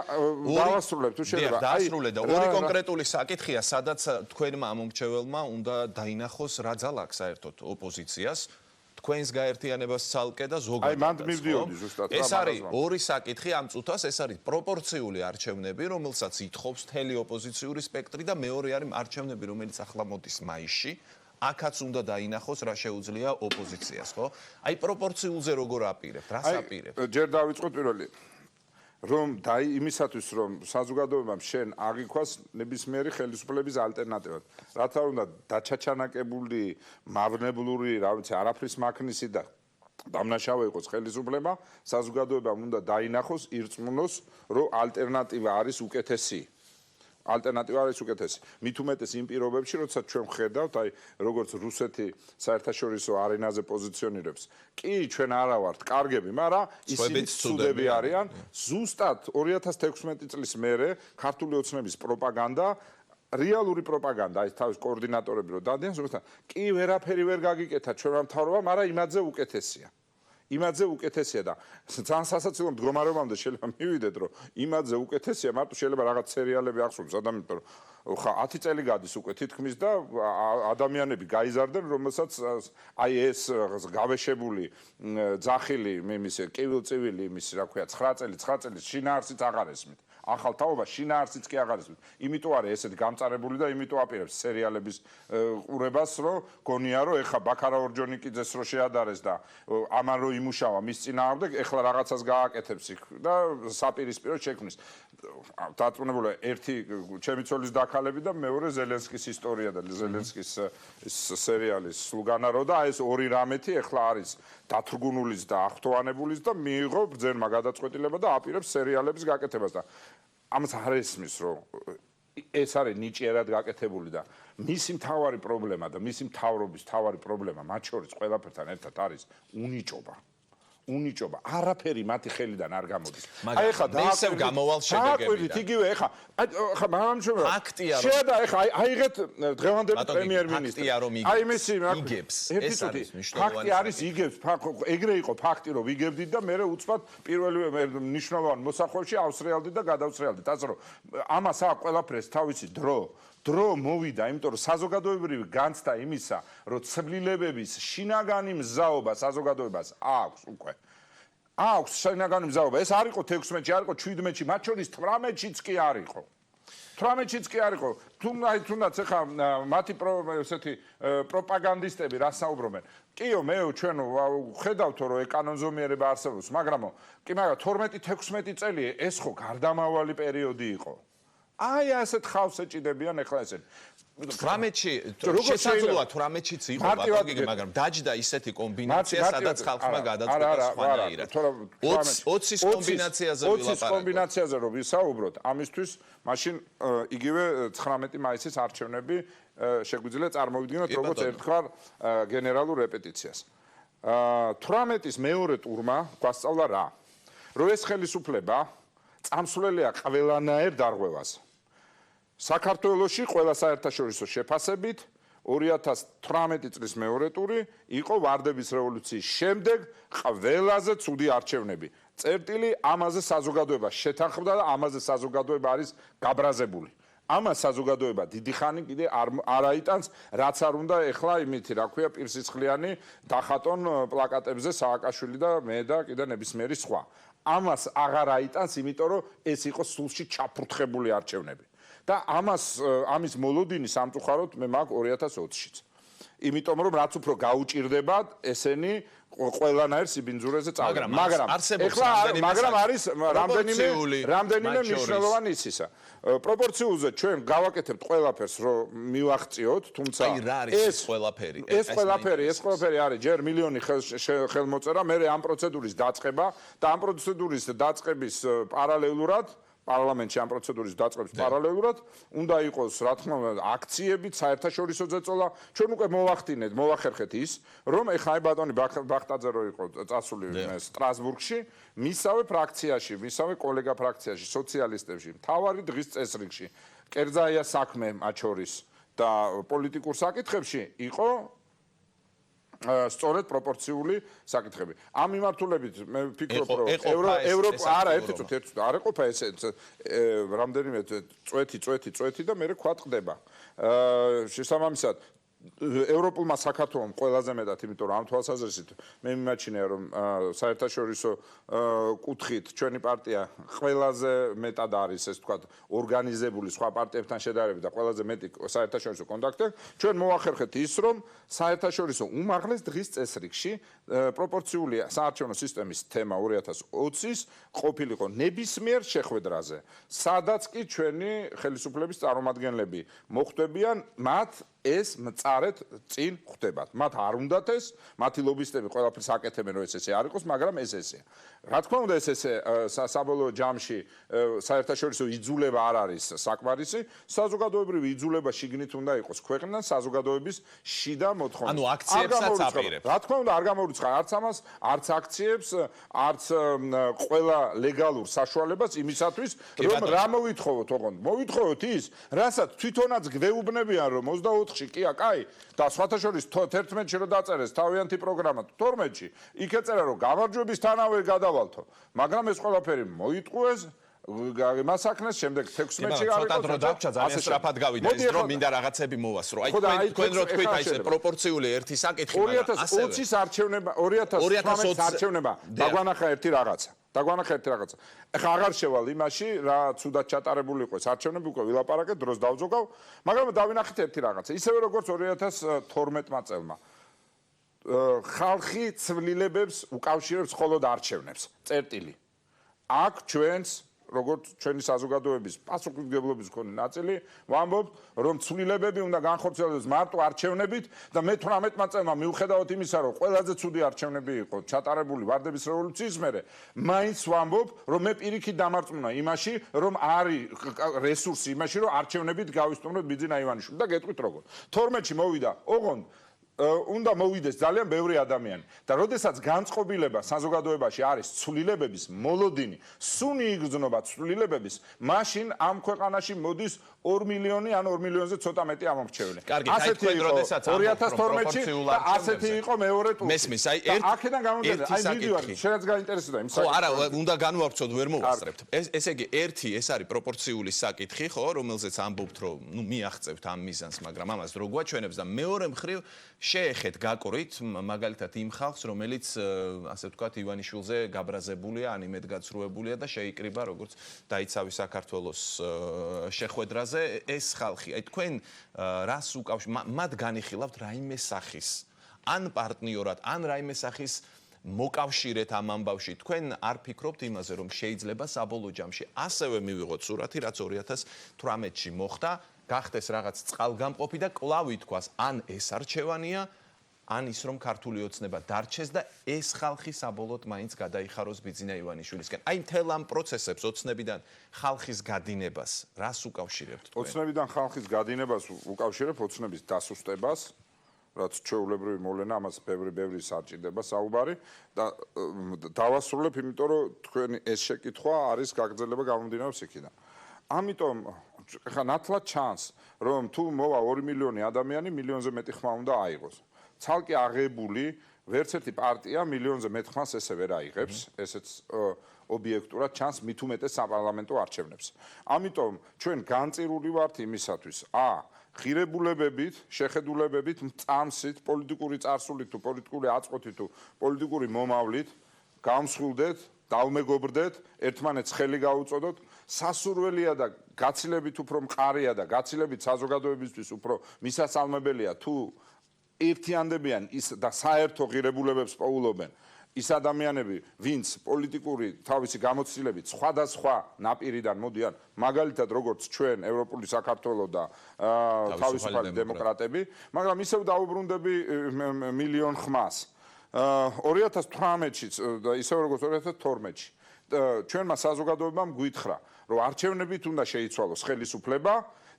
დავასრულებ თუ შეიძლება. დაასრულე და ორი კონკრეტული საკითხია, სადაც თქვენმა მომრჩეველმა უნდა დაინახოს რა ძალაკ საერთოდ ოპოზიციას. თქვენს გაერთიანებას ცალკე და ზოგადად. აი მანდ მივდიოდი ზუსტად. ეს არის ორი საკითხი ამ წუთას, ეს არის პროპორციული არჩევნები, რომელსაც ითხოვს მთელი ოპოზიციური სპექტრი და მეორე არის არჩევნები, რომელიც ახლა მოდის მაისში. აქაც უნდა დაინახოს რა შეუძლია ოპოზიციას, ხო? აი პროპორციულზე როგორ აპირებთ, რას აპირებთ? ჯერ დავიწყოთ პირველი რომ იმისათვის რომ საზოგადოებამ შენ აღიქვას ნებისმიერი ხელისუფლების ალტერნატივა. რათა უნდა დაჩაჩანაკებული, მავნებლური, რა ვიცი, არაფრის მაქნისი და დამნაშავე იყოს ხელისუფლება, საზოგადოებამ უნდა დაინახოს, ირწმუნოს, რომ ალტერნატივა არის უკეთესი. ალტერნატივა არის უკეთესი. მით უმეტეს იმ პირობებში, როცა ჩვენ ვხედავთ, აი როგორც რუსეთი საერთაშორისო არენაზე პოზიციონირებს. კი, ჩვენ არა ვართ კარგები, მაგრამ ისინი ცუდები არიან. ზუსტად 2016 წლის მერე ქართული ოცნების პროპაგანდა რეალური პროპაგანდა, აი თავის კოორდინატორები რო დადიან, ზუსტად კი ვერაფერი ვერ გაგიკეთა ჩვენმა მთავრობამ, მაგრამ იმაზე უკეთესია. იმაზე უკეთესია და ძალიან სასაცილო მდგომარეობამდე შეიძლება მივიდეთ, რომ იმაზე უკეთესია, მარტო შეიძლება რაღაც სერიალები ახსოვს ადამიანებს, რომ ხა 10 წელი გადის უკვე თითქმის და ადამიანები გაიზარდნენ, რომელსაც აი ეს გავეშებული ძახილი იმის კივილწივილი იმის რა ქვია 9 წელი შინაარსიც აღარ ესმით. ახალ თაობა შინაარსიც კი აღარ ესმით. იმიტომ არის ესეთი გამწარებული და იმიტომ აპირებს სერიალების ყურებას, რომ გონია რომ ეხა ბაქარა ორჯონიკიძეს რო შეადარეს და ამან რო იმუშავა მის წინააღმდეგ, ეხლა რაღაცას გააკეთებს იქ და საპირისპირო შექმნის. დარწმუნებული ერთი ჩემი ცოლის დაქალები და მეორე ზელენსკის ისტორია და ზელენსკის სერიალის სულგანარო და ეს ორი რამეთი ეხლა არის დათრგუნულის და ახტოვანებულის და მიიღო ბრძენმა გადაწყვეტილება და აპირებს სერიალების გაკეთებას და ამას არ ესმის რომ ეს არის ნიჭიერად გაკეთებული და მისი მთავარი პრობლემა და მისი მთავრობის მთავარი პრობლემა მათ შორის ყველაფერთან ერთად არის უნიჭობა. უნიჭობა. არაფერი მათი ხელიდან არ გამოდის. აი ეხლა ისევ გამოვალ შედეგებიდან. იგივე ეხლა ხა მაგრამ ფაქტია რომ შედა ეხლა აიღეთ დღევანდელი პრემიერ-მინისტრი. აი მესი იგებს. ეს არის მნიშვნელოვანი. ფაქტი არის იგებს. ეგრე იყო ფაქტი რომ იგებდით და მე უცბად პირველი მნიშვნელოვანი მოსახვევში ავსრიალდით და გადავსრიალდით. ასე რომ ამას აქვს ყველაფერს თავისი დრო მოვიდა, იმიტომ რომ საზოგადოებრივი განცდა იმისა, რომ ცვლილებების შინაგანი მზაობა საზოგადოებას აქვს უკვე. აქვს შინაგანი მზაობა. ეს არ იყო 16-ში, არ იყო 17-ში, მათ შორის 18-შიც კი არ იყო. 18-შიც კი არ იყო. თუნდაც ეხა მათი ესეთი პროპაგანდისტები რა საუბრობენ. კიო, მე ჩვენ ხედავთო რომ ეკანონზომიერება არსებობს, მაგრამ 12-16 წელი ეს ხო გარდამავალი პერიოდი იყო. აი ასეთ ხავს ეჭიდებიან ეხლა ესენ. 18-ში შესაძლოა 18-შიც იყო ბატონი, მაგრამ დაჯდა ისეთი კომბინაცია, სადაც ხალხმა გადაწყვიტა სხვანაირად. 20-ის კომბინაციაზე ვილაპარაკოთ. 20-ის კომბინაციაზე რო ვისაუბროთ, ამისთვის მაშინ იგივე 19 მაისის არჩევნები შეგვიძლია წარმოვიდგინოთ როგორც ერთხელ გენერალურ რეპეტიციას. 18-ის მეორე ტურმა გვასწავლა რა? რომ ეს ხელისუფლება წამსვლელია ყველანაირ დარღვევაზე. საქართველოში ყველა საერთაშორისო შეფასებით 2018 წლის მეორე ტური იყო ვარდების რევოლუციის შემდეგ ყველაზე ცუდი არჩევნები. წერტილი ამაზე საზოგადოება შეთანხმდა და ამაზე საზოგადოება არის გაბრაზებული. ამას საზოგადოება დიდი ხანი კიდე არ აიტანს, რაც არ უნდა ეხლა იმითი, რა ქვია, პირსიცხლიანი დახატონ პლაკატებზე სააკაშვილი და მე და კიდე ნებისმიერი სხვა. ამას აღარ აიტანს, იმიტომ რომ ეს იყო სულში ჩაფურთხებული არჩევნები. და ამის მოლოდინი სამწუხაროდ მე მაქვს 2020-შიც. იმიტომ რომ რაც უფრო გაუჭირდებათ, ესენი ყველანაირ სიბინძურეზე წავიდნენ. მაგრამ არის რამდენიმე მნიშვნელოვანი ისისა. პროპორციულზე ჩვენ გავაკეთებთ ყველაფერს, რომ მივახციოთ, თუმცა ეს ყველაფერი არის ჯერ მილიონი ხელმოწერა, მე ამ პროცედურის დაწყება და ამ პროცედურის დაწყების პარალელურად პარლამენტში ამ პროცედურის დაწყების პარალელურად უნდა იყოს, რა თქმა უნდა, აქციებით, საერთაშორისო ზეწოლა. ჩვენ უკვე მოვახერხეთ ის, რომ ეხლა აი ბატონი ბახტაძე რო იყო წასული სტრასბურგში, მისავე ფრაქციაში, მისავე კოლეგა ფრაქციაში, სოციალისტებში, მთავარი დღის წესრიგში, კერძაია საქმე მათ შორის და პოლიტიკურ საკითხებში იყო სწორედ პროპორციული საკითხები. ამ მიმართულებით მე ვფიქრობ, რომ ევროპა არა ერთი წუთი არ ეყოფა ესე რამდენიმე წვეთი და მე თქვა ტყდება. შესაბამისად ევროპულმა საქართველომ ყველაზე მეტად, იმიტომ რომ ამ თვალსაზრისით მე მიმაჩნია, რომ საერთაშორისო კუთხით ჩვენი პარტია ყველაზე მეტად არის, ეს თქვა, ორგანიზებული სხვა პარტიებთან შედარებით და ყველაზე მეტი საერთაშორისო კონტაქტები. ჩვენ მოვახერხეთ ის, რომ საერთაშორისო უმაღლეს დღის წესრიგში პროპორციული საარჩევნო სისტემის თემა 2020-ის ყოფილიყო ნებისმიერ შეხვედრაზე, სადაც კი ჩვენი ხელისუფლების წარმომადგენლები მოხვდებიან, მათ ეს მწარედ წინ ხვდებათ. მათ არ უნდათ ეს, მათი ლობისტები ყველაფერს აკეთებენ, რომ ეს არ იყოს, მაგრამ ეს ესეა. რა თქმა უნდა, ეს საბოლოო ჯამში საერთაშორისო იძულება არ არის საკმარისი, საზოგადოებრივი იძულება შიგნით უნდა იყოს ქვეყნიდან საზოგადოების შიდა მოთხოვნა. ანუ აქციებსაც აპირებთ. რა თქმა უნდა, არ გამორიცხავ არც ამას, არც აქციებს, არც ყველა ლეგალურ საშუალებას იმისათვის, რომ რა მოვითხოვოთ, ოღონდ მოვითხოვოთ ის, რასაც თვითონაც გვეუბნებიან, რომ 24-ში კია, კაი, და სხვათა შორის 11-ში რომ დაწერეს თავიანთი პროგრამა, 12-ში იქ ეწერა, რომ გამარჯვებისთანავე გადავალთო, მაგრამ ეს ყველაფერი მოიტყუეს, მასაკნეს შემდეგ 16-ში არა ცოტა დრო დაგვჭა, ძალიან სწრაფად გავიდა ეს დრო, მინდა რაღაცები მოვასრო. აი თქვენ რო თქვით, აი ეს პროპორციული ერთი საკითხი, მაგრამ ასევე 2020-ის არჩევნება, 2018-ის არჩევნება დაგვანახა ერთი რაღაცა. ეხლა აღარ შევალ იმაში, რა ცუდად ჩატარებული იყო ეს არჩევნები, უკვე ვილაპარაკეთ, დროს დავზოგავ, მაგრამ დავინახეთ ერთი რაღაცა. ისევე როგორც 2012 წელმა. ხალხი ცვლილებებს უკავშირებს მხოლოდ არჩევნებს. წერტილი. აქ ჩვენს როგორც ჩვენი საზოგადოების პასუხისმგებლობის მქონე ნაწილი ვამბობთ, რომ ცვლილებები უნდა განხორციელდეს მარტო არჩევნებით და მე 18 წელმა მიუხედავად იმისა, რომ ყველაზე ცუდი არჩევნები იყო ჩატარებული ვარდების რევოლუციის მერე, მაინც ვამბობ, რომ მე პირიქით დამარწმუნა იმაში, რომ არის რესურსი იმაში, რომ არჩევნებით გავისტუმროთ ბიძინა ივანიშვილი და გეტყვით როგორ. 12-ში მოვიდა, ოღონდ უნდა მოვიდეს ძალიან ბევრი ადამიანი და როდესაც განწყობილება საზოგადოებაში არის ცვლილებების მოლოდინი, სუნი იგრძნობა ცვლილებების, მაშინ ამ ქვეყანაში მოდის 2 მილიონი ან 2 მილიონზე ცოტა მეტი ამომრჩეველი. ასეთი იყო 2012-ში და ასეთი იყო მეორე ტური. მესმის, აი აქედან გამომდინარე, აი მივიდივარ, შენაც გაინტერესდა იმ საკითხი. ხო, არა, უნდა განვავრცოთ, ვერ მოვასწრებთ. ესე იგი, ერთი ეს არის პროპორციული საკითხი, ხო, რომელზეც ამბობთ, რომ ნუ მიაღწევთ ამ მიზანს, მაგრამ ამას რო გვაჩვენებს და მეორე მხრივ შეეხეთ გაკვრით მაგალითად იმ ხალხს, რომელიც ასე ვთქვათ ივანიშვილზე გაბრაზებულია, ან იმედგაცრუებულია და შეიკრიბა როგორც დაიცავი საქართველოს შეხვედრაზე ეს ხალხი. აი თქვენ რას მათ განიხილავთ რაიმე სახის ან პარტნიორად, ან რაიმე სახის მოკავშირეთ ამ ამბავში. თქვენ არ ფიქრობთ იმაზე, რომ შეიძლება საბოლოო ჯამში ასევე მივიღოთ სურათი, რაც 2018-ში მოხდა, გახდეს რაღაც წყალგამყოფი და კვლავ ითქვას, ან ეს არჩევანია, ან ის რომ ქართული ოცნება დარჩეს და ეს ხალხი საბოლოოდ მაინც გადაიხაროს ბიძინა ივანიშვილისკენ. აი მთელ ამ პროცესებს ოცნებიდან ხალხის გადინებას რას უკავშირებთ თქვენ? ოცნებიდან ხალხის გადინებას უკავშირებ ოცნების დასუსტებას, რაც ჩვეულებრივი მოვლენა, ამას ბევრი სარჭირდება საუბარი და დავასრულებ, იმიტომ რომ თქვენი ეს შეკითხვა არის გაგრძელება გამომდინარეობს იქიდან. ამიტომ ხა ნათლად ჩანს, რომ თუ მოვა 2 მილიონი ადამიანი, მილიონზე მეტი ხმა უნდა აიღოს. ცალკე აღებული ვერც ერთი პარტია მილიონზე მეტ ხმას ესე ვერ აიღებს, ესეც ობიექტურად ჩანს მით უმეტეს საპარლამენტო არჩევნებს. ამიტომ ჩვენ განწირული ვართ იმისათვის, ღირებულებებით, შეხედულებებით, მწამსით, პოლიტიკური წარსულით თუ პოლიტიკური აწყვეტით თუ პოლიტიკური მომავლით გამსხვილდეთ, დავმეგობრდეთ, ერთმანეთს ხელი გაუწოდოთ, სასურველია და გაცილებით უფრო მყარია და გაცილებით საზოგადოებისთვის უფრო მისასალმებელია თუ ერთიანდებიან ის და საერთო ღირებულებებს პოულობენ ის ადამიანები, ვინც პოლიტიკური თავისი გამოცდილებით სხვადასხვა ნაპირიდან მოდიან, მაგალითად როგორც ჩვენ ევროპული საქართველო და თავისუფალი დემოკრატები, მაგრამ ისევ დაუბრუნდები მილიონ ხმას. 2018-ში და ისევ როგორც 2012-ში ჩვენმა საზოგადოებამ გვითხრა, რომ არჩევნებით უნდა შეიცვალოს ხელისუფლება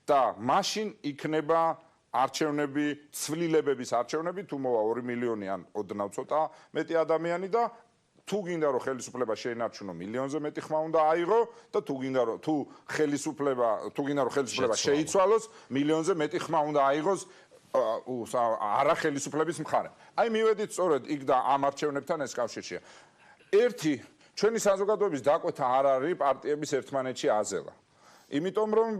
და მაშინ იქნება არჩევნები, ცვლილებების არჩევნები, თუ მოვა 2 მილიონი ან ოდნავ ცოტა მეტი ადამიანი და თუ გინდა რომ ხელისუფლება შეინარჩუნო მილიონზე მეტი ხმა უნდა აიღო და თუ გინდა რომ ხელისუფლება შეიცვალოს მილიონზე მეტი ხმა უნდა აიღოს არა ხელისუფლების მხარემ. აი მივედით სწორედ იქ და ამ არჩევნებთან ეს კავშირშია. ერთი ჩვენი საზოგადოების დაკვეთა არ არის პარტიების ერთმანეთში აზელა. იმიტომ რომ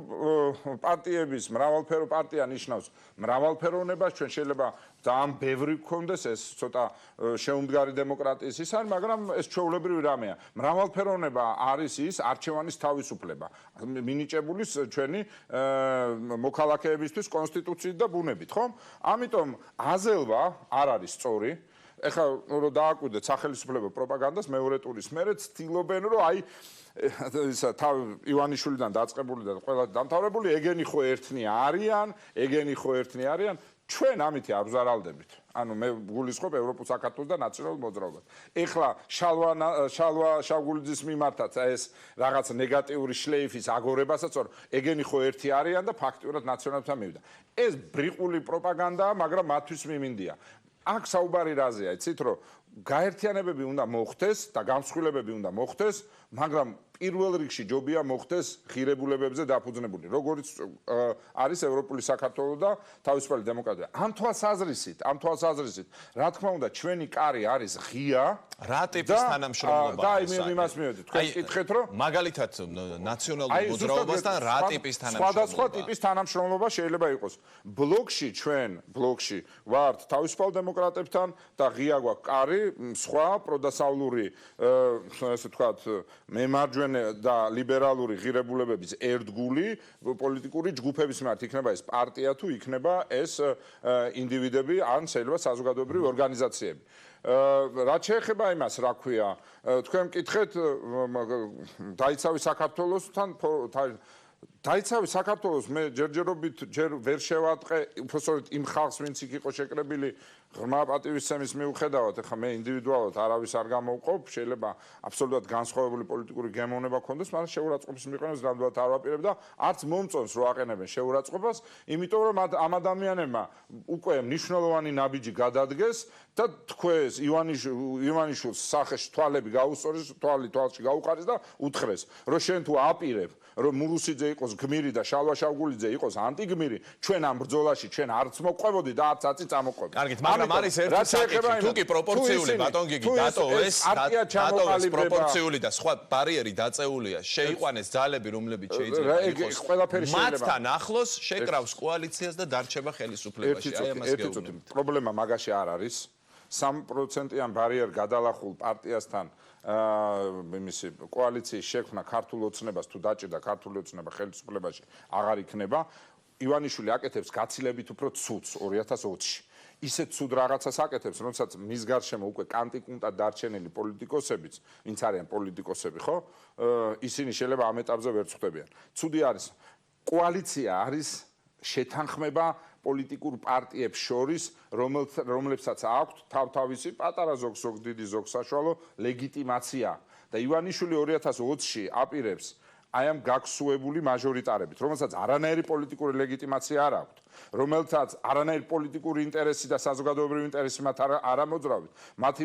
პარტიების მრავალფერო პარტია ნიშნავს მრავალფეროვნებას, ჩვენ შეიძლება ძალიან ბევრი გქონდეს ეს ცოტა შეუმდგარი დემოკრატიის ის არის, მაგრამ ეს ჩვეულებრივი რამეა. მრავალფეროვნება არის ის არჩევანის თავისუფლება, მინიჭებული ჩვენი მოქალაქეებისთვის კონსტიტუციით და ბუნებით, ხო? ამიტომ აზელვა არ არის სწორი. ეხლა რომ დააკვირდეთ სახელმწიფო პროპაგანდას მეორე ტურის მერე ცდილობენ რომ აი ისა ივანიშვილიდან დაწყებული და ყველა დამთავრებული ეგენი ხო ერთნი არიან ჩვენ ამითი არ ვზარალდებით ანუ მე გულისხმობ ევროპულ საქართველოს და ნაციონალურ მოძრაობას ეხლა შავგულიძის მიმართაც ეს რაღაც ნეგატიური შლეიფის აგორებასაც რომ ეგენი ხო ერთი არიან და ფაქტიურად ნაციონალთან მივიდა ეს ბრიყული პროპაგანდაა მაგრამ მათთვის მიმინდია აქ საუბარი რაზეა იცით რომ გაერთიანებები უნდა მოხდეს და გამსხვილებები უნდა მოხდეს მაგრამ პირველ რიგში ჯობია მოხდეს ღირებულებებზე დაფუძნებული როგორც არის ევროპული საქართველო და თავისუფალი დემოკრატია ამ თვალსაზრისით რა თქმა უნდა ჩვენი კარი არის ღია რა ტიპის თანამშრომლობა და იმას მივედით თქვენ კითხეთ რომ მაგალითად ნაციონალურ მოძრაობასთან რა ტიპის თანამშრომლობა სხვადასხვა ტიპის თანამშრომლობა შეიძლება იყოს ბლოკში ვართ თავისუფალ დემოკრატებთან და ღია გვაქვს კარი სხვა პროდასავლური ესე ვთქვათ მემარჯვენე და ლიბერალური ღირებულებების ერთგული პოლიტიკური ჯგუფების მიმართ იქნება ეს პარტია თუ იქნება ეს ინდივიდები ან შეიძლება საზოგადოებრივი ორგანიზაციები რაც შეეხება იმას რა ქვია თქვენ მკითხეთ დაიცავი საქართველოსთან დაიცავი საქართველოს მე ჯერჯერობით ჯერ ვერ შევატყე უბრალოდ იმ ხალხს ვინც იქ იყო შეკრებილი ღრმა პატივისცემის მიუხედავად ეხლა მე ინდივიდუალურად არავის არ გამოვყოფ შეიძლება აბსოლუტურად განსხვავებული პოლიტიკური გემოვნება ქონდეს მაგრამ შეურაცხყოფის მიყენებს ნამდვილად არ ვაპირებ და არც მომწონს რომ აყენებენ შეურაცხყოფას იმიტომ რომ ამ ადამიანებმა უკვე მნიშვნელოვანი ნაბიჯი გადადგეს და თქვეს ივანიშვილს სახეში თვალები გაუსწორეს თვალში გაუყარეს და უთხრეს რომ შენ თუ აპირებ რომ მურუსიძე იყოს გმირი და შავგულიძე იყოს ანტიგმირი ჩვენ ამ ბრძოლაში ჩვენ არც მოყვებოდი და არც აწი წამოყვები კარგით მაგრამ არის ერთი საკითხი თუ კი პროპორციული ბატონ გიგი დატოვეს პროპორციული და სხვა ბარიერი დაწეულია შეიყვანეს ძალები რომლებიც შეიძლება იყოს მათთან ახლოს შეკრავს კოალიციას და დარჩება ხელისუფლებაში აი ამას გეუბნებით პრობლემა მაგაში არ არის 3%-იან ბარიერს გადალახულ პარტიასთან იმისი კოალიციის შექმნა ქართულ ოცნებას თუ დაჭირდა ქართული ოცნება ხელისუფლებაში აღარ იქნება ივანიშვილი აკეთებს გაცილებით უფრო ცუდს 2020-ში ისეთ ცუდ რაღაცას აკეთებს როდესაც მის გარშემო უკვე კანტიკუნტად დარჩენილი პოლიტიკოსებიც ვინც არიან პოლიტიკოსები ხო ისინი შეიძლება ამ ეტაპზე ვერ წხვდებიან ცუდი არის კოალიცია არის შეთანხმება პოლიტიკურ პარტიებს შორის, რომლებსაც აქვთ თავთავისი პატარა ზოგ დიდი ზოგ საშუალო ლეგიტიმაცია და ივანიშვილი 2020-ში აპირებს აი ამ გაქსუებული მაჟორიტარებით, რომელსაც არანაირი პოლიტიკური ლეგიტიმაცია არ აქვთ, რომელსაც არანაირი პოლიტიკური ინტერესი და საზოგადოებრივი ინტერესი მათ არ ამოძრავით, მათი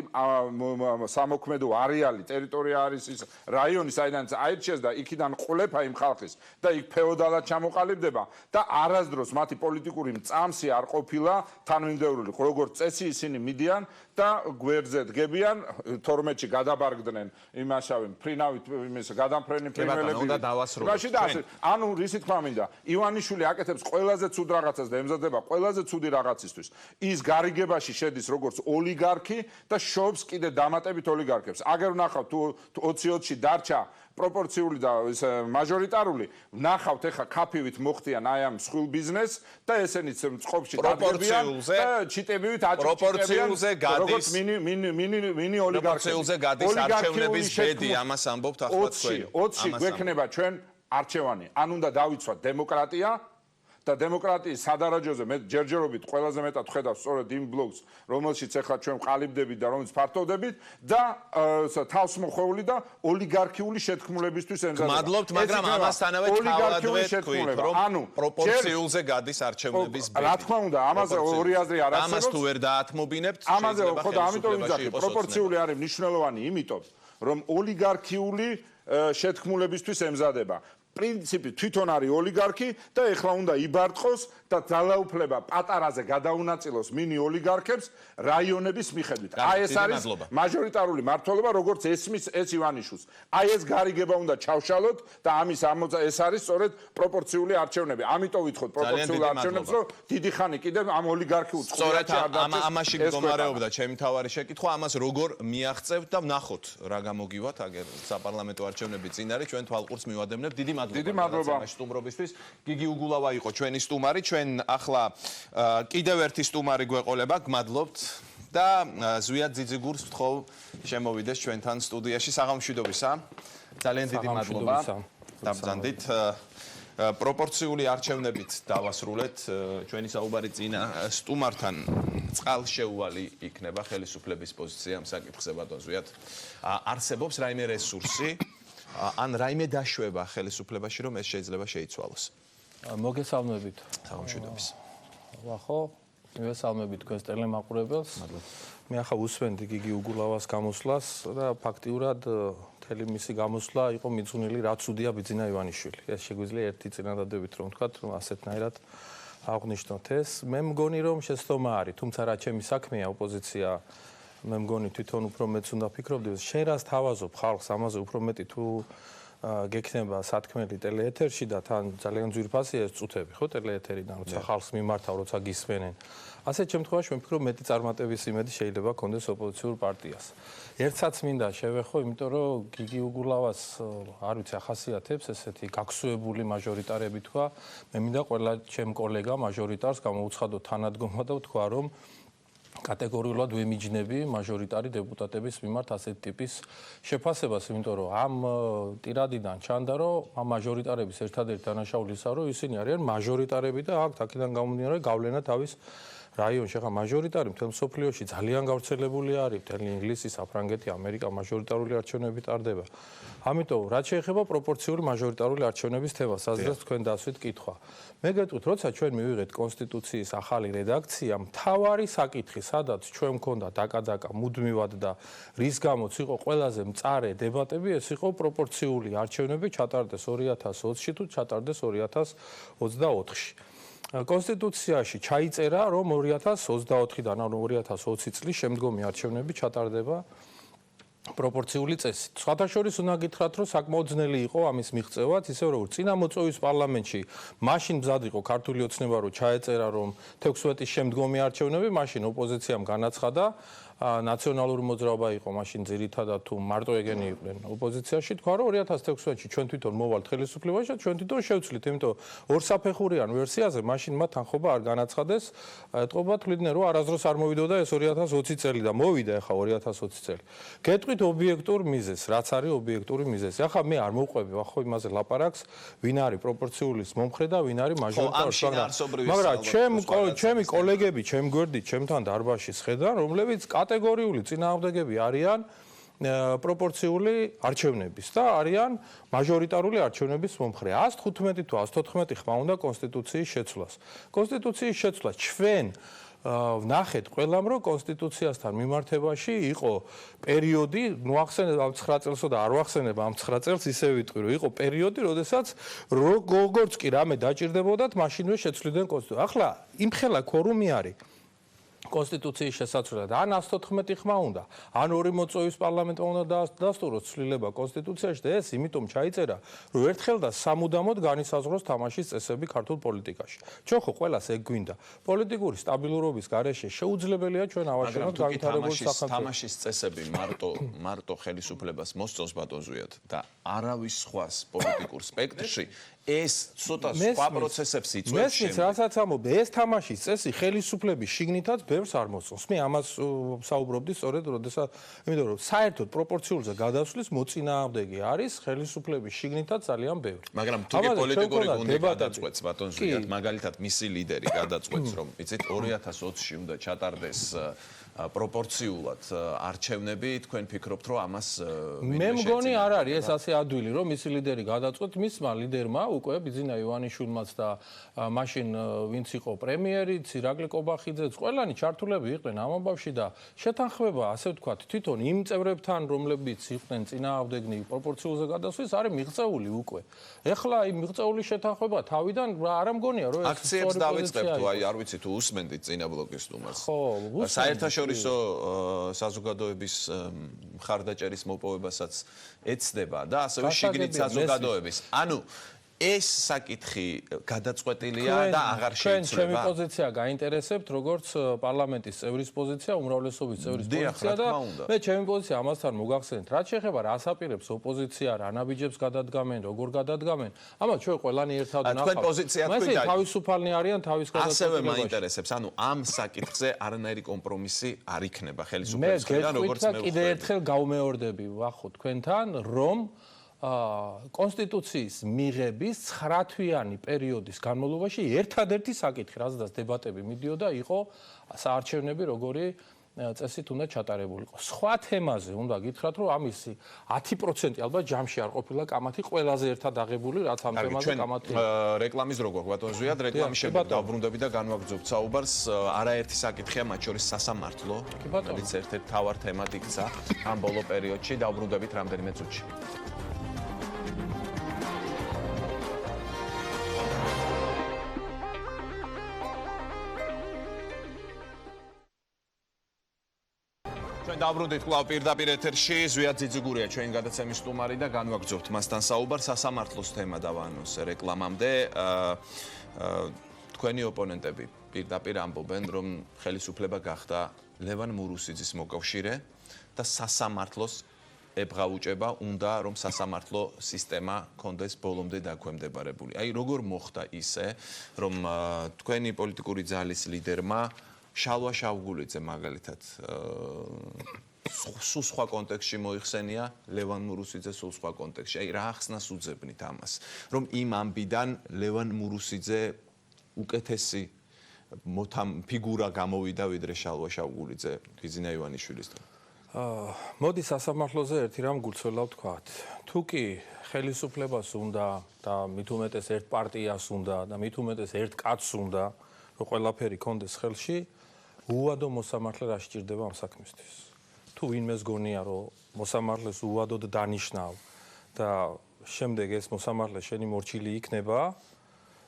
სამოქმედო არეალი, ტერიტორია არის ის რაიონი, საიდანაც აირჩიეს და იქიდან ყოლება იმ ხალხის და იქ ფეოდალად ჩამოყალიბდება და არასდროს მათი პოლიტიკური მწამსი არ ყოფილა თანმიმდევრული, როგორც წესი ისინი მიდიან და გვერდზე დგებიან 12-ში გადაბარგდნენ იმაშავე ფრინავით იმის გადამფრენი ფრინველები. მაშინ და ასე, ანუ რისი თქმა მინდა, ივანიშვილი აკეთებს ყველაზე ცუდ რაღაცას და ემზადება ყველაზე ცუდი რაღაცისთვის. ის გარიგებაში შედის როგორც ოლიგარქი და შობს კიდე დამატებით ოლიგარქებს. აგერ ვნახავთ თუ 20-ში დარჩა პროპორციული და მაჟორიტარული, ვნახავთ ეხა კაფივით მოხდიან აი ამ მსხვილ ბიზნესს და ესენიც წყობში დადგებიან და ჩიტებივით აჭრჩიტებიან როგორც მინი ოლიგარქები. პროპორციულზე გადის არჩევნების ბედი, ამას ამბობთ ახლა თქვენ. 20-ში გვექნება ჩვენ არჩევანი. ან უნდა დავიცვათ დემოკრატია და დემოკრატიის სადარაჯოზე მე ჯერჯერობით ყველაზე მეტად ხედავს სწორედ იმ ბლოკს, რომელშიც ახლა ჩვენ ყალიბდებით და რომელიც ფართოვდებით და თავსმოხვეული და ოლიგარქიული შეთქმულებისთვის ემზადება. მადლობთ, მაგრამ ამასთანავე თავადვე თქვით, რომ პროპორციულზე გადის არჩევნების ბედი. რა თქმა უნდა, ამაზე ორი აზრი არ არსებობს. ამას თუ ვერ დაათმობინებთ, ამაზე ხო და ამიტომ ვიძახი, პროპორციული არის მნიშვნელოვანი, იმიტომ რომ ოლიგარქიული შეთქმულებისთვის ემზადება. პრინციპი თვითონ არის ოლიგარქი და ეხლა უნდა იბარტყოს და ძალაუფლება პატარაზე გადაუნაწილოს მინი ოლიგარქებს რაიონების მიხედვით. აი ეს არის მაჟორიტარული მართლობა, როგორც ესმის ეს ივანიშვილს. აი ეს გარიგება უნდა ჩავშალოთ და ამის ეს არის სწორედ პროპორციული არჩევნები. ამიტომ ვითხოვთ პროპორციულ არჩევნებს, რომ დიდი ხანი კიდევ ამ ოლიგარქიულ წყურვაში არ დარჩეს. ამაში მდგომარეობდა ჩემი თავარი შეკითხვა, ამას როგორ მიაღწევთ და ვნახოთ რა გამოგივათ აგერ საპარლამენტო არჩევნები წინ არის, ჩვენ თვალყურს მივადევნებთ. დიდი მადლობა სტუმრობისთვის. გიგი უგულავა იყო ჩვენი სტუმარი. ჩვენ ახლა კიდევ ერთი სტუმარი გვეყოლება, გმადლობთ და ზვიად ძიძიგურს ვთხოვ შემოვიდეს ჩვენთან სტუდიაში. საღამოშვიდობისა. ძალიან დიდი მადლობა. დაბრძანდით. პროპორციული არჩევნებით დავასრულეთ ჩვენი საუბარი წინა სტუმართან. წყალშეუვალი იქნება ხელისუფლების პოზიცია ამ საკითხზე, ბატონ ზვიად. არსებობს რაიმე რესურსი ან რაიმე დაშვება ხელისუფლებაში, რომ ეს შეიძლება შეიცვალოს. მოგესალმებით. საღამოშვიდობის. ვახო, მოგესალმებით თქვენს ტელემაყურებელს. მე ახლა უსვენდი გიგი უგულავას გამოსვლას და ფაქტიურად მთელი მისი გამოსვლა იყო მიძღვნილი, რაც უდია ბიძინა ივანიშვილი. ეს შეგვიძლია ერთი წინადადებით რომ ვთქვათ, რომ ასეთნაირად აღვნიშნოთ ეს. მე მგონი რომ შეცდომა არის, თუმცა რა ჩემი საქმეა ოპოზიცია მე მგონი თვითონ უფრო მეც უნდა ფიქრობდეს, შენ რას თავაზობ ხალხს, ამაზე უფრო მეტი თუ გექნება სათქმელი ტელეეთერში და თან ძალიან ძვირფასია ეს წუთები, ხო, ტელეეთერიდან, როცა ხალხს მიმართავ, როცა გისმენენ. ასეთ შემთხვევაში მე ვფიქრობ, მეტი წარმატების იმედი შეიძლება გქონდეს ოპოზიციურ პარტიას. ერთსაც მინდა შევეხო, იმიტომ რომ გიგი უგულავას არ ვიცი ახასიათებს ესეთი გაქსუებული მაჟორიტარები თქვა. მე მინდა ყველა ჩემ კოლეგა მაჟორიტარს გამოუცხადო თანადგომა და ვთქვა, რომ კატეგორიულად ვემიჯნები მაჟორიტარი დეპუტატების მიმართ ასეთ ტიპის შეფასებას, იმიტომ რომ ამ ტირადიდან ჩანდა, რომ ამ მაჟორიტარების ერთადერთი დანაშაული ისაა, რომ ისინი არიან მაჟორიტარები და აქედან გამომდინარე გავლენა თავის რაიონში. ახლა მაჟორიტარი მთელ მსოფლიოში ძალიან გავრცელებული არის, მთელი ინგლისი, საფრანგეთი, ამერიკა მაჟორიტარული არჩევნები ტარდება. ამიტომ რაც შეეხება პროპორციული მაჟორიტარული არჩევნების თემას, აზრს თქვენ დასვით კითხვა. მე გეტყვით, როცა ჩვენ მივიღეთ კონსტიტუციის ახალი რედაქცია, მთავარი საკითხი, სადაც ჩვენ მქონდა დაკადაკა მუდმივად და რის გამოც იყო ყველაზე მწარე დებატები, ეს იყო პროპორციული არჩევნები ჩატარდეს 2020-ში თუ ჩატარდეს 2024-ში. კონსტიტუციაში ჩაიწერა, რომ 2024-დან ან 2020 წლის შემდგომი არჩევნები ჩატარდება პროპორციული წესით. სხვათა შორის უნდა გითხრათ, რომ საკმაოდ ძნელი იყო ამის მიღწევაც, ისე როგორც წინა მოწვევის პარლამენტში მაშინ მზად იყო ქართული ოცნება, რომ ჩაეწერა, რომ 16-ის შემდგომი არჩევნები, მაშინ ოპოზიციამ განაცხადა, ნაციონალური მოძრაობა იყო მაშინ ძირითადად თუ მარტო ეგენი იყვნენ ოპოზიციაში, თქვა რომ 2016 წლში ჩვენ თვითონ მოვალთ ხელისუფლებაში და ჩვენ თვითონ შევცვლით, იმიტომ ორსაფეხურიან ვერსიაზე მაშინ მათ თანხობა არ განაცხადეს, ეთყობა თვლიდნენ რომ არასდროს არ მოვიდოდა ეს 2020 წელი და მოვიდა ახლა 2020 წელი. გეტყვით ობიექტურ მიზეზს, რაც არის ობიექტური მიზეზი. ახლა მე არ მოვყვები ახლა იმაზე ლაპარაკს, ვინ არის პროპორციულის მომხრე და ვინ არის მაჟორიტარი. მაგრამ ჩემი კოლეგები, ჩემ გვერდით, ჩემთან დარბაზში ხედან, რომლებიც კატეგორიული წინააღმდეგები არიან პროპორციული არჩევნების და არიან მაჟორიტარული არჩევნების მომხრე. 115 თუ 114 ხმა უნდა კონსტიტუციის შეცვლას. კონსტიტუციის შეცვლა ჩვენ ვნახეთ ყველამ რომ კონსტიტუციასთან მიმართებაში იყო პერიოდი, ნუ ახსენებ ამ 9 წელსო და არ ვახსენებ ამ 9 წელს ისე ვიტყვი რომ იყო პერიოდი, როდესაც როგორც კი რამე დაჭირდებოდათ, მაშინვე შეცვლიდნენ კონსტიტუცია. ახლა იმხელა ქორუმი არის კონსტიტუციის შესაცვლელად ან 114 ხმა უნდა, ან 2 მოწვევის პარლამენტმა უნდა დასტუროს ცვლილება კონსტიტუციაში და ეს იმიტომ ჩაიწერა, რომ ერთხელ და სამუდამოდ განისაზღვროს თამაშის წესები ქართულ პოლიტიკაში. ჩვენ ხო ყველას ეგ გვინდა. პოლიტიკური სტაბილურობის გარეშე შეუძლებელია ჩვენ ავაშენოთ განვითარებულ სახელმწიფოს. თამაშის წესები მარტო ხელისუფლებას მოსწონს ბატონზვიად და არავის სხვას პოლიტიკურ სპექტრში ეს ცოტა სხვა პროცესებს იწვევს. მესმის, რასაც ამობ, ეს თამაშის წესი ხელისუფლების შიგნითაც ბევრს არ მოსწონს. მე ამას საუბრობდი სწორედ, როდესაც, იმიტომ რომ საერთოდ პროპორციულზე გადასვლის მოწინააღმდეგე არის ხელისუფლების შიგნითაც ძალიან ბევრი. მაგრამ თუ კი პოლიტიკური გუნდი გადაწყვეტს ბატონზვიად, მაგალითად მისი ლიდერი გადაწყვეტს, რომ იცით 2020-ში უნდა ჩატარდეს პროპორციულად არჩევნები, თქვენ ფიქრობთ, რომ ამას მე მგონი არ არის ეს ასე ადვილი, რომ მისი ლიდერი გადაწყვეტ, მისმა ლიდერმა უკვე ბიძინა ივანიშვილმაც და მაშინ ვინც იყო პრემიერიც, ირაკლი კობახიძეც, ყველანი ჩართულები იყვნენ ამ ამბავში და შეთანხმება, ასე ვთქვათ, თვითონ იმ წევრებთან, რომლებიც იყვნენ წინააღმდეგნი პროპორციულზე გადასვლის, არის მიღწეული უკვე. ეხლა იმ მიღწეული შეთანხმება თავიდან არ მგონია, რომ ეს აქციებს დავიწყებთ, აი არ ვიცი თუ უსმენდით წინა ბლოკის სტუმარს. ხო, საერთაშორისო საზოგადოების მხარდაჭერის მოპოვებასაც ეცდება და ასევე შიგნით საზოგადოების. ანუ ეს საკითხი გადაწყვეტილია და აღარ შეიძლება. ჩემი პოზიცია გაინტერესებთ, როგორც პარლამენტის წევრის პოზიცია, უმრავლესობის წევრის პოზიცია და მე ჩემი პოზიცია ამასთან მოგახსენეთ, რაც შეეხება რას აპირებს ოპოზიცია, რა ნაბიჯებს გადადგამენ, როგორ გადადგამენ. ამათ ჩვენ ყველანი ერთად ვნახავთ. თქვენ პოზიცია თქვით და თავისუფალნი არიან თავის გადაწყვეტილებაში. ასევე მაინტერესებს, ანუ ამ საკითხზე არანაირი კომპრომისი არ იქნება ხელისუფლების მხრიდან, როგორც მე კიდე ერთხელ გავმეორდები ვახო თქვენთან, რომ კონსტიტუციის მიღების 9 თვიანი პერიოდის განმავლობაში ერთადერთი საკითხი, რაზედაც დებატები მიდიოდა, იყო საარჩევნები, როგორი წესით უნდა ჩატარებულიყო. სხვა თემაზე უნდა გითხრათ, რომ ამისი 10% ალბათ ჯამში არ ყოფილა კამათი ყველაზე ერთად აღებული, რაც ამ თემაზე კამათი. რეკლამის როგორ ბატონზვიად, რეკლამის შემდეგ დავბრუნდები და განვაგრძობთ საუბარს. არაერთი საკითხია, მათ შორის სასამართლო, რომელიც ერთ-ერთ მთავარ თემად იქცა ამ ბოლო პერიოდში. დავბრუნდებით რამდენიმე წუთში. ჩვენ დავბრუნდით კვლავ პირდაპირ ეთერში, ზვიად ძიძიგურია ჩვენი გადაცემის სტუმარი და განვაგრძობთ მასთან საუბარს სასამართლოს თემა დავანონსე რეკლამამდე. თქვენი ოპონენტები პირდაპირ ამბობენ, რომ ხელისუფლება გახდა ლევან მურუსიძის მოკავშირე და სასამართლოს ებღაუჭება უნდა, რომ სასამართლო სისტემა კონდეს ბოლომდე დაქვემდებარებული. აი, როგორ მოხდა ისე, რომ თქვენი პოლიტიკური ძალის ლიდერმა შალვა შავგულიძე მაგალითად სულ სხვა კონტექსტში მოიხსენია ლევან მურუსიძე სულ სხვა კონტექსტში. აი რა ახსნას უძებნით ამას, რომ იმ ამბიდან ლევან მურუსიძე უკეთესი ფიგურა გამოვიდა ვიდრე შალვა შავგულიძე ბიძინა ივანიშვილისთან. მოდი სასამართლოზე ერთი რამ გულწრფელად ვთქვათ. თუ კი ხელისუფლებას უნდა და მით უმეტეს ერთ პარტიას უნდა და მით უმეტეს ერთ კაცს უნდა, რომ ყველაფერი კონდეს ხელში, უვადო მოსამართლე რა სჭირდება ამ საქმისთვის. თუ ვინმეს გონია, რომ მოსამართლეს უვადოდ დანიშნავ და შემდეგ ეს მოსამართლე შენი მორჩილი იქნება,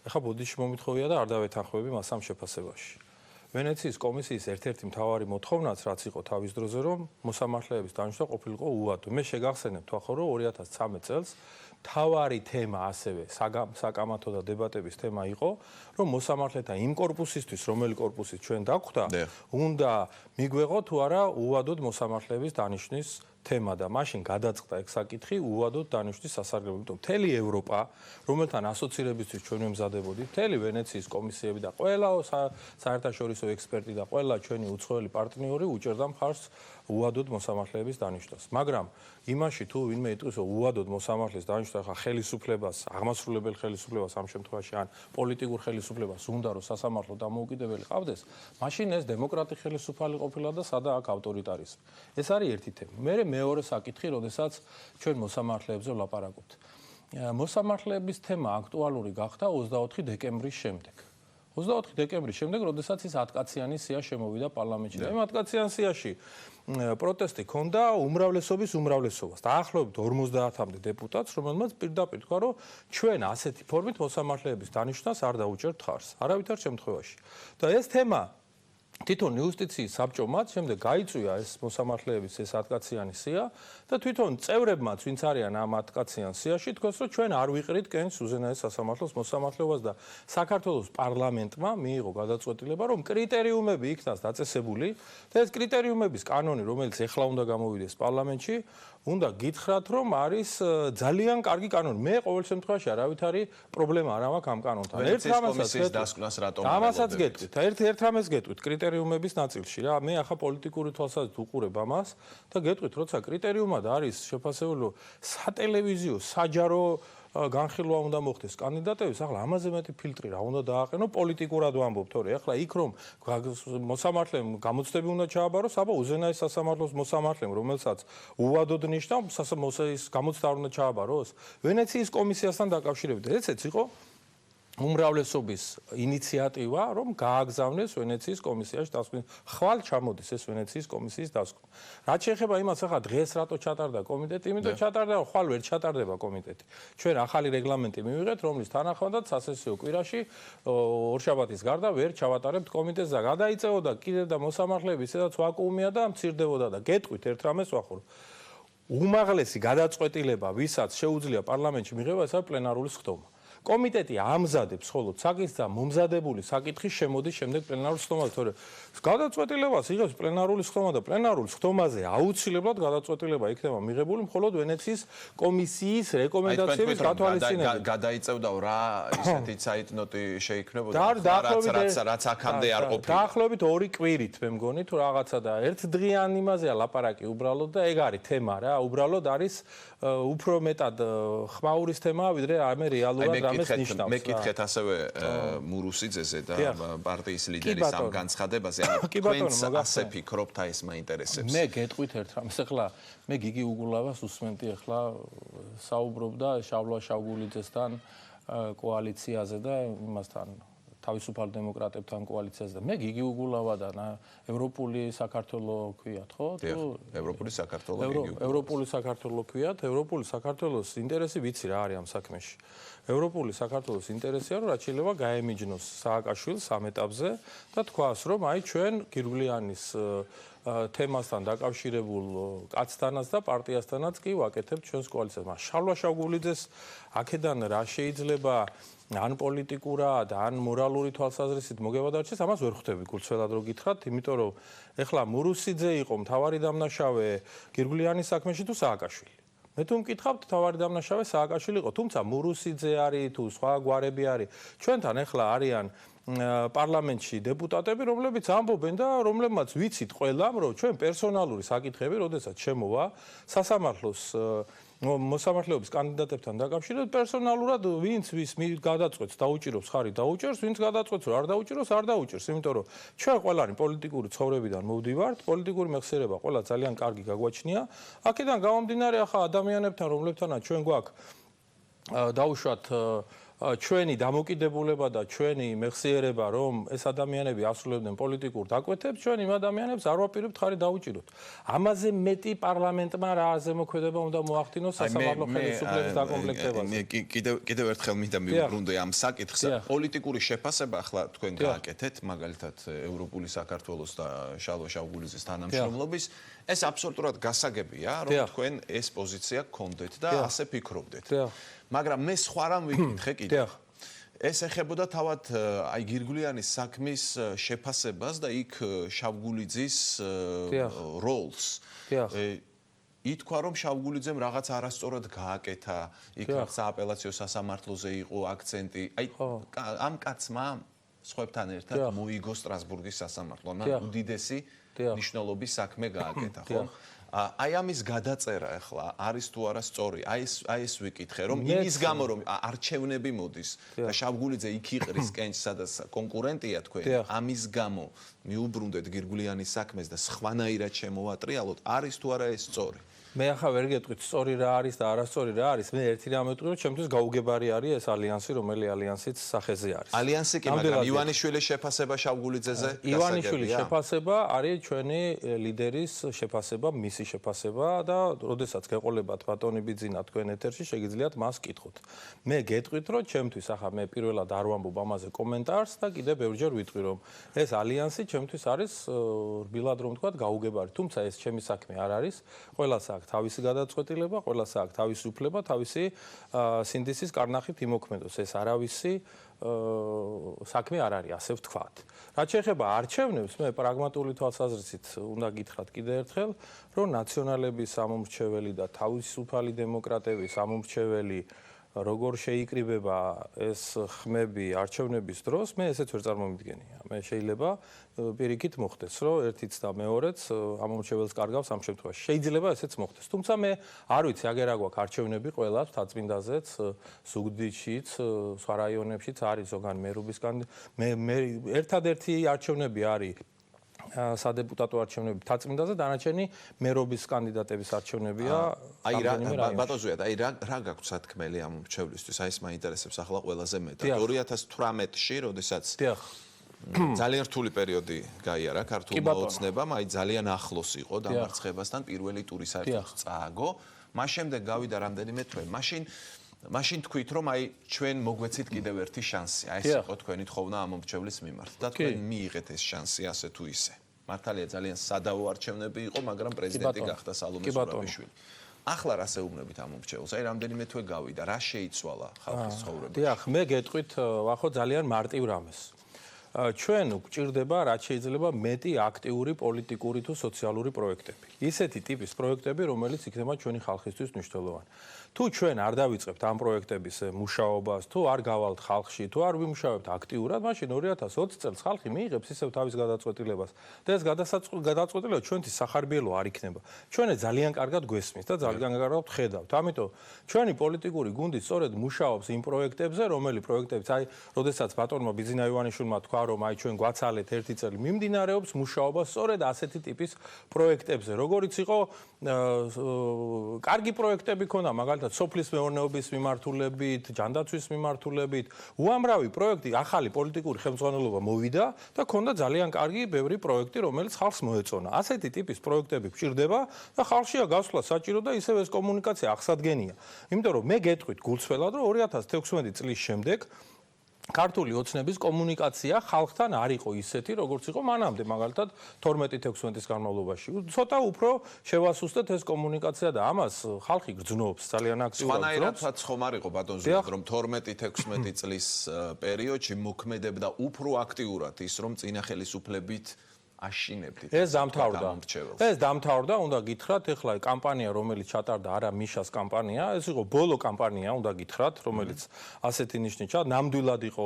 ეხლა ბოდიში მომითხოვია და არ დავეთანხმები მას ამ შეფასებაში. ვენეციის კომისიის ერთ-ერთი მთავარი მოთხოვნაც რაც იყო თავის დროზე, რომ მოსამართლეების დანიშნა ყოფილიყო უვადო. მე შეგახსენებთ ახლა რომ 2013 წელს თავარი თემა ასევე საკამათო და დებატების თემა იყო, რომ მოსამართლეთა იმ კორპუსისთვის, რომელი კორპუსით ჩვენ დაგვხვდა, უნდა მიგვეღო თუ არა უვადოდ მოსამართლეების დანიშნის თემა და მაშინ გადაწყდა ეგ საკითხი უვადოდ დანიშნის სასარგებლო. იმიტომ მთელი ევროპა, რომელთან ასოცირებისთვის ჩვენ ვემზადებოდით, მთელი ვენეციის კომისიები და ყველა საერთაშორისო ექსპერტი და ყველა ჩვენი უცხოელი პარტნიორი უჭერდა მხარს უვადოდ მოსამართლეების დანიშნას. მაგრამ იმაში თუ ვინმე იტყვის, რომ უვადოდ მოსამართლეს დანიშნა ხა ხელისუფლებას, აღმასრულებელ ხელისუფლებას ამ შემთხვევაში ან პოლიტიკურ ხელისუფლებას უნდა რომ სასამართლო დამოუკიდებელი ყავდეს, მაშინ ეს დემოკრატი ხელისუფალი ყოფილა და სადა აქ ავტორიტარიზმი. ეს არის ერთი თემა. მეორე საკითხი, როდესაც ჩვენ მოსამართლეებზე ვლაპარაკობთ. მოსამართლეების თემა აქტუალური გახდა 24 დეკემბრის შემდეგ. 24 დეკემბრის შემდეგ, როდესაც ის 10 კაციანი სია შემოვიდა პარლამენტში. და იმ 10 კაციან სიაში პროტესტი ჰქონდა უმრავლესობის უმრავლესობას. დაახლოებით 50-მდე დეპუტატს, რომელმაც პირდაპირ თქვა, რომ ჩვენ ასეთი ფორმით მოსამართლეების დანიშნას არ დაუჭერთ ხარს. არავითარ შემთხვევაში. და ეს თემა თვითონ იუსტიციის საბჭომაც შემდეგ გაიწვია ეს მოსამართლეების ეს 10 კაციანი სია და თვითონ წევრებმაც ვინც არიან ამ 10 კაციან სიაში თქოს რომ ჩვენ არ ვიყრით კენს უზენაეს სასამართლოს მოსამართლეობას და საქართველოს პარლამენტმა მიიღო გადაწყვეტილება რომ კრიტერიუმები იქნას დაწესებული და ეს კრიტერიუმების კანონი რომელიც ეხლა უნდა გამოვიდეს პარლამენტში უნდა გითხრათ რომ არის ძალიან კარგი კანონი მე ყოველ შემთხვევაში არავითარი პრობლემა არ მაქვს ამ კანონთან ერთ რამასაც დასკვნას რატომ ამასაც გეტყვით ერთ რამეს გეტყვით კრიტერიუმების ნაწილში რა მე ახლა პოლიტიკური თვალსაზრისით უყურებ ამას და გეტყვით როცა კრიტერიუმად არის შეფასებული რომ სატელევიზიო საჯარო განხილვა უნდა მოხდეს კანდიდატების ახლა ამაზე მეტი ფილტრი რა უნდა დააყენო პოლიტიკურად ვამბობ თორე ახლა იქ რომ მოსამართლემ გამოცდები უნდა ჩააბაროს აბა უზენაეს სასამართლოს მოსამართლემ რომელსაც უვადოდ ნიშნავს ის გამოცდა არ უნდა ჩააბაროს ვენეციის კომისიასთან დაკავშირებით ესეც იყო უმრავლესობის ინიციატივა რომ გააგზავნეს ვენეციის კომისიაში დასკვნა. ხვალ ჩამოდის ეს ვენეციის კომისიის დასკვნა. რაც შეეხება იმას ახლა დღეს რატო ჩატარდა კომიტეტი, იმიტომ ჩატარდა ხვალ ვერ ჩატარდება კომიტეტი. ჩვენ ახალი რეგლამენტი მივიღეთ, რომლის თანახმადაც სასესიო კვირაში ორშაბათის გარდა ვერ ჩავატარებთ კომიტეტს და გადაიწევოდა კიდევ და მოსამართლეები სადაც ვაკუუმია და მცირდებოდა და გეტყვით ერთ რამეს ვახურ. უმაღლესი გადაწყვეტილება, ვისაც შეუძლია პარლამენტში მიღება, ეს არის პლენარული სხდომა. კომიტეტი ამზადებს ხოლო საკითხს და მომზადებული საკითხი შემოდის შემდეგ პლენარულ სხდომაზე, თორე გადაწყვეტილებას იღებს პლენარული სხდომა და პლენარული სხდომაზე აუცილებლად გადაწყვეტილება იქნება მიღებული მხოლოდ ვენეციის კომისიის რეკომენდაციების გათვალისწინებით. გადაიწევდაო რა ისეთი საიტნოტი შეიქმნებოდა რაც აქამდე არ ყოფილა. დაახლოებით 2 კვირით მე მგონი თუ რაღაცა და ერთ დღიან იმაზეა ლაპარაკი უბრალოდ და ეგ არის თემა რა, უბრალოდ არის უფრო მეტად ხმაურის თემაა ვიდრე ამე რეალურად მე კითხეთ ასევე მურუსიძეზე და პარტიის ლიდერის ამ განცხადებაზე თქვენც ასე ფიქრობთ აი ეს მაინტერესებს მე გეტყვით ერთ რამეს ახლა მე გიგი უგულავას უსმენდი ახლა საუბრობდა შავლვა შავგულიძესთან კოალიციაზე და იმასთან თავისუფალ დემოკრატებთან კოალიციაზე და მე გიგი უგულავა და ევროპული საქართველო ქვიათ ხო თუ ევროპული საქართველო ევროპული საქართველო ქვიათ ევროპული საქართველოს ინტერესი ვიცი რა არის ამ საქმეში ევროპული საქართველოს ინტერესია რომ რაც შეიძლება გაემიჯნოს სააკაშვილს ამ ეტაპზე და თქვას რომ აი ჩვენ გირგვლიანის თემასთან დაკავშირებულ კაცთანაც და პარტიასთანაც კი ვაკეთებთ ჩვენს კოალიციას მაგრამ შალვა შავგულიძეს აქედან რა შეიძლება ან პოლიტიკურად, ან მორალური თვალსაზრისით მოგევადარჩეს, ამას ვერ ხვდები გულწრფელად რო გითხრათ, იმიტომ რომ ეხლა მურუსიძე იყო მთავარი დამნაშავე გირგვლიანის საქმეში თუ სააკაშვილი. მე თუ მკითხავთ მთავარი დამნაშავე სააკაშვილი იყო, თუმცა მურუსიძე არის თუ სხვა გვარები არის. ჩვენთან ეხლა არიან პარლამენტში დეპუტატები, რომლებიც ამბობენ და რომლებმაც ვიცით ყველამ, რომ ჩვენ პერსონალური საკითხები, როდესაც შემოვა სასამართლოს მოსამართლეობის კანდიდატებთან დაკავშირებით პერსონალურად ვინც ვის გადაწყვეტს დაუჭიროს ხარი დაუჭერს, ვინც გადაწყვეტს რომ არ დაუჭიროს, არ დაუჭერს, იმიტომ რომ ჩვენ ყველანი პოლიტიკური ცხოვრებიდან მოვდივართ, პოლიტიკური მეხსიერება ყველა ძალიან კარგი გაგვაჩნია. აქედან გამომდინარე ახლა ადამიანებთან, რომლებთანაც ჩვენ გვაქვს დაუშვათ ჩვენი დამოკიდებულება და ჩვენი მეხსიერება, რომ ეს ადამიანები ასრულებდნენ პოლიტიკურ დაკვეთებს, ჩვენ იმ ადამიანებს არ ვაპირებთ ხარი დაუჭიროთ. ამაზე მეტი პარლამენტმა რა ზემოქმედება უნდა მოახდინოს სასამართლო ხელისუფლების დაკომპლექტებაზე. კიდევ ერთხელ მინდა მივუბრუნდე ამ საკითხს. პოლიტიკური შეფასება ახლა თქვენ გააკეთეთ, მაგალითად ევროპული საქართველოს და შალვა შავგულიძის თანამშრომლობის, ეს აბსოლუტურად გასაგებია, რომ თქვენ ეს პოზიცია გქონდეთ და ასე ფიქრობდეთ. მაგრამ მე სხვა რამ ვიკითხე კიდევ. ეს ეხებოდა თავად აი გირგვლიანის საქმის შეფასებას და იქ შავგულიძის როლს. ითქვა რომ შავგულიძემ რაღაც არასწორად გააკეთა, იქ სააპელაციო სასამართლოზე იყო აქცენტი. აი ამ კაცმა სხვებთან ერთად მოიგო სტრასბურგის სასამართლო. მან უდიდესი მნიშვნელობის საქმე გააკეთა, ხო? აი ამის გადაწერა ახლა არის თუ არა სწორი? აი ეს ვიკითხე, რომ იმის გამო რომ არჩევნები მოდის და შავგულიძე იქ იყრის კენჭს, სადაც კონკურენტია თქვენ, ამის გამო მიუბრუნდეთ გირგვლიანის საქმეს და სხვანაირად შემოვატრიალოთ, არის თუ არა ეს სწორი? მე ახლა ვერ გეტყვით სწორი რა არის და არასწორი რა არის. მე ერთი რამ ვიტყვი, რომ ჩემთვის გაუგებარი არის ეს ალიანსი, რომელი ალიანსიც სახეზე არის. ალიანსი კი, მაგრამ ივანიშვილის შეფასება შავგულიძეზე გასაგებია. ივანიშვილის შეფასება არის ჩვენი ლიდერის შეფასება, მისი შეფასება და როდესაც გეყოლებათ ბატონი ბიძინა თქვენ ეთერში, შეგიძლიათ მას კითხოთ. მე გეტყვით, რომ ჩემთვის ახლა მე პირველად არ ვამბობ ამაზე კომენტარს და კიდევ ბევრჯერ ვიტყვი, რომ ეს ალიანსი ჩემთვის არის რბილად რომ ვთქვათ გაუგებარი. თუმცა ეს ჩემი საქმე არ არის. ყველას თავისი გადაწყვეტილება, ყველას აქვს თავისი უფლება, თავისი სინდისის კარნახით იმოქმედოს. ეს არავისი საქმე არ არის, ასე ვთქვათ. რაც შეეხება არჩევნებს, მე პრაგმატული თვალსაზრისით უნდა გითხრათ კიდევ ერთხელ, რომ ნაციონალების სამომრჩეველი და თავისუფალი დემოკრატების სამომრჩეველი როგორ შეიკრიბება ეს ხმები არჩევნების დროს, მე ესეც ვერ წარმომიდგენია. მე შეიძლება პირიქით მოხდეს, რომ ერთიც და მეორეც ამომრჩეველს კარგავს ამ შემთხვევაში. შეიძლება ესეც მოხდეს. თუმცა მე არ ვიცი, აგერ რა გვაქვს არჩევნები ყველას, მთაწმინდაზეც, ზუგდიდშიც, სხვა რაიონებშიც არის ზოგან მერობის მე ერთადერთი არჩევნები არის სადეპუტატო არჩევნები მთაწმინდაზე, დანარჩენი მერობის კანდიდატების არჩევნებია. აი ბატონ ზუიად, აი რა გაქვთ სათქმელი ამ მრჩევლისთვის? აი ეს მაინტერესებს ახლა ყველაზე მეტად. 2018-ში, როდესაც ძალიან რთული პერიოდი გაიარა ქართულმა ოცნებამ, აი ძალიან ახლოს იყო დამარცხებასთან, პირველი ტური საერთოდ წააგო. მას შემდეგ გავიდა რამდენიმე თვე. მაშინ თქვით, რომ აი ჩვენ მოგვეცით კიდევ ერთი შანსი. აი ეს იყო თქვენი თხოვნა ამ მომრჩევლის მიმართ. და თქვენ მიიღეთ ეს შანსი ასე თუ ისე. მართალია ძალიან სადავო არჩევნები იყო, მაგრამ პრეზიდენტი გახდა სალომე ზურაბიშვილი. ახლა რა შეუმნებით ამ მომრჩეველს? აი რამდენიმე თვე გავიდა, რა შეიცვალა ხალხის ცხოვრებაში? დიახ, მე გეტყვით, ვახო ძალიან მარტივ რამეს. ჩვენ გვჭირდება რაც შეიძლება მეტი აქტიური პოლიტიკური თუ სოციალური პროექტები. ისეთი ტიპის პროექტები, რომელიც იქნება ჩვენი ხალხისთვის მნიშვნელოვანი. თუ ჩვენ არ დავიწყებთ ამ პროექტების მუშაობას, თუ არ გავალთ ხალხში, თუ არ ვიმუშავებთ აქტიურად, მაშინ 2020 წელს ხალხი მიიღებს ისევ თავის გადაწყვეტილებას. და ეს გადაწყვეტილება ჩვენთვის სახარბიელო არ იქნება. ჩვენ ძალიან კარგად გვესმის და ძალიან კარგად ხედავთ. ამიტომ ჩვენი პოლიტიკური გუნდი სწორედ მუშაობს იმ პროექტებზე, რომელი პროექტებიც აი, როდესაც ბატონმა ბიძინა ივანიშვილმა თქვა, რომ აი ჩვენ გვაცალეთ ერთი წელი მიმდინარეობს მუშაობა სწორედ ასეთი ტიპის პროექტებზე. როგორიც იყო კარგი პროექტები ქონდა, მაგალითად სოფლის მეურნეობის მიმართულებით, ჯანდაცვის მიმართულებით, უამრავი პროექტი, ახალი პოლიტიკური ხელმძღვანელობა მოვიდა და ქონდა ძალიან კარგი ბევრი პროექტი, რომელიც ხალხს მოეწონა. ასეთი ტიპის პროექტები გვჭირდება და ხალხშია გასვლა საჭირო და ისევ ეს კომუნიკაცია აღსადგენია. იმიტომ რომ მე გეტყვით გულწრფელად, რომ 2016 წლის შემდეგ ქართული ოცნების კომუნიკაცია ხალხთან არ იყო ისეთი, როგორც იყო მანამდე, მაგალითად 12-16-ის განმავლობაში. ცოტა უფრო შევასუსტეთ ეს კომუნიკაცია და ამას ხალხი გრძნობს, ძალიან აქტიურად გრძნობს. სხვანაირადაც ხომ არ იყო ბატონ ზუიად, რომ 12-16 წლის პერიოდში მოქმედებდა უფრო აქტიურად ის, რომ წინა ხელისუფლებით აშინებდით. ეს დამთავრდა, უნდა გითხრათ, ეხლა კამპანია, რომელიც ჩატარდა, არა მიშას კამპანია, ეს იყო ბოლო კამპანია, უნდა გითხრათ, რომელიც ასეთი ნიშნით ჩატარდა. ნამდვილად იყო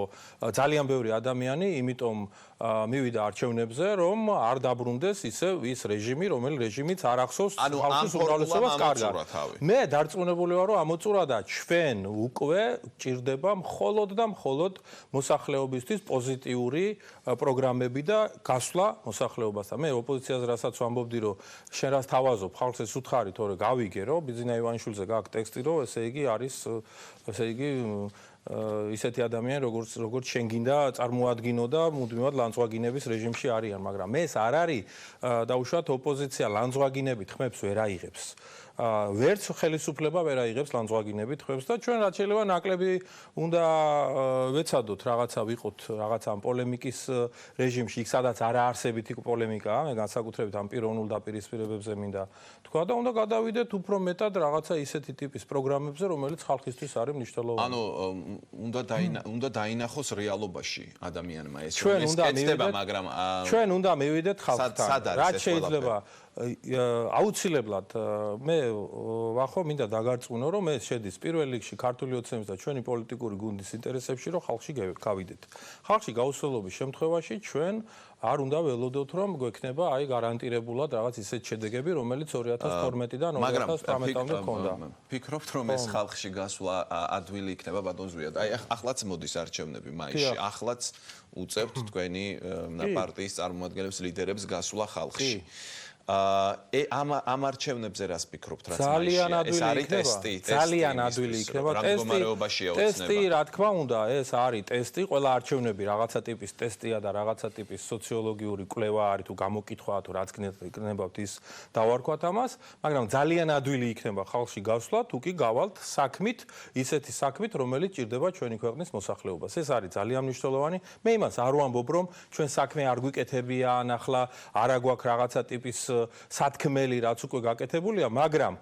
ძალიან ბევრი ადამიანი, იმიტომ მივიდა არჩევნებზე, რომ არ დაბრუნდეს ისევ ის რეჟიმი, რომელი რეჟიმიც არ ახსოვს ხალხის უმრავლესობას კარგად. მე დარწმუნებული ვარ, რომ ამოწურა და ჩვენ უკვე ჭირდება მხოლოდ და მხოლოდ მოსახლეობისთვის პოზიტიური პროგრამები და გასვლა მოსახლეობასთან. მე ოპოზიციაზე რასაც ვამბობდი, რომ შენ რას თავაზობ, ხალხს ეს უთხარი, თორე გავიგე, რომ ბიძინა ივანიშვილზე გაქვს ტექსტი, რომ ესე იგი არის, ესე იგი ისეთი ადამიანი, როგორც შენ გინდა წარმოადგინო და მუდმივად ლანძღვაგინების რეჟიმში არიან, მაგრამ ეს არ არის დაუშვათ ოპოზიცია ლანძღვაგინებით ხმებს ვერ აიღებს. ვერც ხელისუფლება ვერ აიღებს ლანძღვაგინებით ხმებს და ჩვენ რაც შეიძლება ნაკლები უნდა ვეცადოთ რაღაცა ვიყოთ რაღაცა პოლემიკის რეჟიმში, იქ სადაც არაარსებითი პოლემიკაა, მე განსაკუთრებით ამ პიროვნულ დაპირისპირებებზე მინდა თქვა და უნდა გადავიდეთ უფრო მეტად რაღაცა ისეთი ტიპის პროგრამებზე, რომელიც ხალხისთვის არის მნიშვნელოვანი. ანუ უნდა დაინახოს რეალობაში ადამიანმა ეს ჩვენ უნდა მივიდეთ, მაგრამ ჩვენ უნდა მივიდეთ ხალხთან. რაც შეიძლება აუცილებლად მე ვახო მინდა დაგარწმუნო რომ ეს შედის პირველ რიგში ქართული ოცნების და ჩვენი პოლიტიკური გუნდის ინტერესებში რომ ხალხში გავიდეთ. ხალხში გაუსვლელობის შემთხვევაში ჩვენ არ უნდა ველოდოთ რომ გვექნება აი გარანტირებულად რაღაც ისეთ შედეგები რომელიც 2012-დან 2018-მდე ჰქონდა. ფიქრობთ რომ ეს ხალხში გასვლა ადვილი იქნება ბატონ ზვიად? აი ახლაც მოდის არჩევნები მაისში, ახლაც უწევთ თქვენი პარტიის წარმომადგენლებს ლიდერებს გასვლა ხალხში. ამ არჩევნებზე რას ფიქრობთ, რაც ეს არის ტესტი, ძალიან ადვილი იქნება ტესტი, რა თქმა უნდა, ეს არის ტესტი, ყველა არჩევნები რაღაცა ტიპის ტესტია და რაღაცა ტიპის სოციოლოგიური კვლევა არის თუ გამოკითხვაა თუ რაც გნებავთ ის დავარქვათ ამას, მაგრამ ძალიან ადვილი იქნება ხალხში გასვლა, თუ კი გავალთ საქმით, ისეთი საქმით, რომელიც ჭირდება ჩვენი ქვეყნის მოსახლეობას. ეს არის ძალიან მნიშვნელოვანი. მე იმას არ ვამბობ, რომ ჩვენ საქმე არ გვიკეთებიან, ახლა არა გვაქვს რაღაცა ტიპის სათქმელი რაც უკვე გაკეთებულია, მაგრამ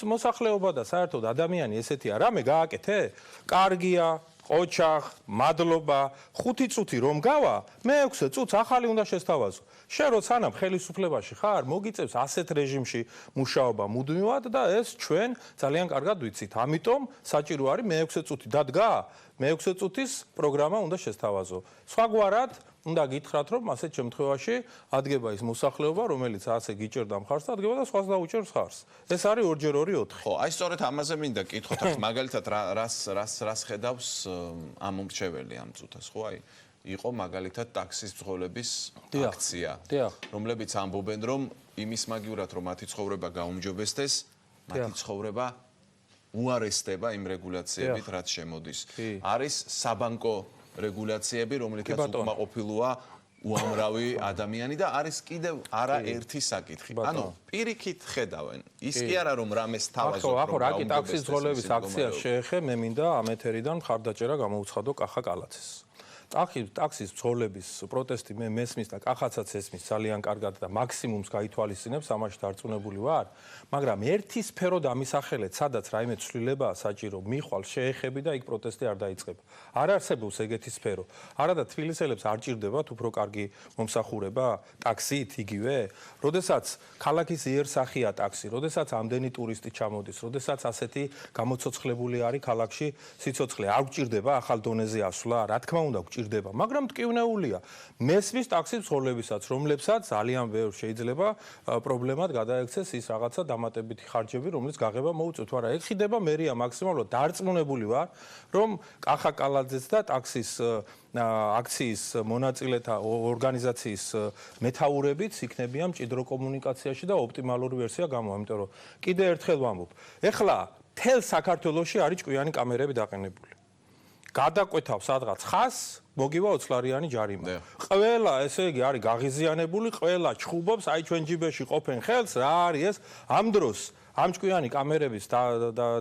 მოსახლეობა და საერთოდ ადამიანი ესეთია, რამე გააკეთე? კარგია, ოჩახ, მადლობა, 5 წუთი რომ გავა, მე 6 წუთს ახალი უნდა შესთავაზო. შენ რო სანამ ხელისუფლებაში ხარ, მოგიწევს ასეთ რეჟიმში მუშაობა მუდმივად და ეს ჩვენ ძალიან კარგად ვიცით. ამიტომ საჭირო არის მე 6 წუთი დადგა, მე 6 წუთის პროგრამა უნდა შესთავაზო. სხვაგვარად უნდა გითხრათ, რომ ასეთ შემთხვევაში ადგება ის მოსახლეობა, რომელიც ასე გიჭერდა მხარს და ადგება და სხვას დაუჭერს ხარს. ეს არის 2x2 4. ხო, აი სწორედ ამაზე მინდა კითხოთ, მაგალითად რას ხედავს ამ მომრჩეველი ამ წუთას, ხო, აი იყო მაგალითად ტაქსის ბრძოლების აქცია, რომლებიც ამბობენ, რომ იმის მაგივრად, რომ მათი ცხოვრება გაუმჯობესდეს, მათი ცხოვრება უარესდება იმ რეგულაციებით, რაც შემოდის. არის საბანკო რეგულაციები, რომლითაც უკმაყოფილოა უამრავი ადამიანი და არის კიდევ არაერთი საკითხი. ანუ პირიქით ხედავენ. ის კი არა რომ რამეს თავაზობ რომ გაუმჯობესდეს. ტაქსის ბრძოლების აქციას შეეხე, მე მინდა ამ ეთერიდან მხარდაჭერა გამოვუცხადო კახა კალათის. ტაქსის ბრძოლების პროტესტი მე მესმის და კახაცაც ესმის ძალიან კარგად და მაქსიმუმს გაითვალისწინებს, ამაში დარწმუნებული ვარ, მაგრამ ერთი სფერო დამისახელეთ, სადაც რაიმე ცვლილებაა საჭირო, მიხვალ შეეხები და იქ პროტესტი არ დაიწყება. არ არსებობს ეგეთი სფერო. არადა თბილისელებს არ ჭირდებათ უფრო კარგი მომსახურება ტაქსით იგივე? როდესაც ქალაქის იერსახია ტაქსი, როდესაც ამდენი ტურისტი ჩამოდის, როდესაც ასეთი გამოცოცხლებული არის ქალაქში სიცოცხლე, არ გჭირდება ახალ დონეზე ასვლა, რა თქმა უნდა გჭირდება, მაგრამ მტკივნეულია. მესმის ტაქსის ბრძოლებისაც, რომლებსაც ძალიან ბევრ შეიძლება პრობლემად გადაექცეს ის რაღაცა დამატებითი ხარჯები, რომელიც გაღება მოუწევთ. მაგრამ ეგ ხდება მერია მაქსიმალურად დარწმუნებული ვარ, რომ კახა კალაძეც და ტაქსის აქციის მონაწილეთა ორგანიზაციის მეთაურებიც იქნებიან მჭიდრო კომუნიკაციაში და ოპტიმალური ვერსია გამო, იმიტომ რომ კიდე ერთხელ ვამბობ. ეხლა თელ საქართველოში არის ჭკვიანი კამერები დაყენებული. გადაკვეთავ სადღაც ხას, მოგივა 20 ლარიანი ჯარიმა. ყველა ესე იგი არის გაღიზიანებული, ყველა ჩხუბობს, აი ჩვენ ჯიბეში ყოფენ ხელს, რა არის ეს? ამ დროს ამ ჭკვიანი კამერების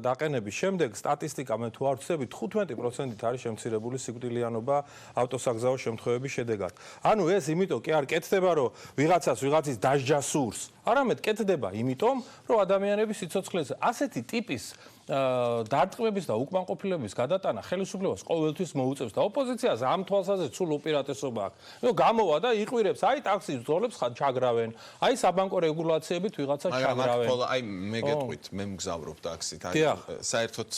დაყენების შემდეგ სტატისტიკა მე თუ არ ვცდები 15%-ით არის შემცირებული სიკვდილიანობა ავტოსაგზაო შემთხვევების შედეგად. ანუ ეს იმიტომ კი არ კეთდება, რომ ვიღაცის დასჯა სურს. არამედ კეთდება იმიტომ, რომ ადამიანების სიცოცხლეზე ასეთი ტიპის დარტყმების და უკმაყოფილების გადატანა ხელისუფლებას ყოველთვის მოუწევს და ოპოზიციას ამ თვალსაზრისით სულ უპირატესობა აქვს. ნუ გამოვა და იყვირებს, აი ტაქსის ბრძოლებს ჩაგრავენ, აი საბანკო რეგულაციებით ვიღაცა ჩაგრავენ. აი მე გეტყვით, მე მგზავრობ ტაქსით. აი საერთოდ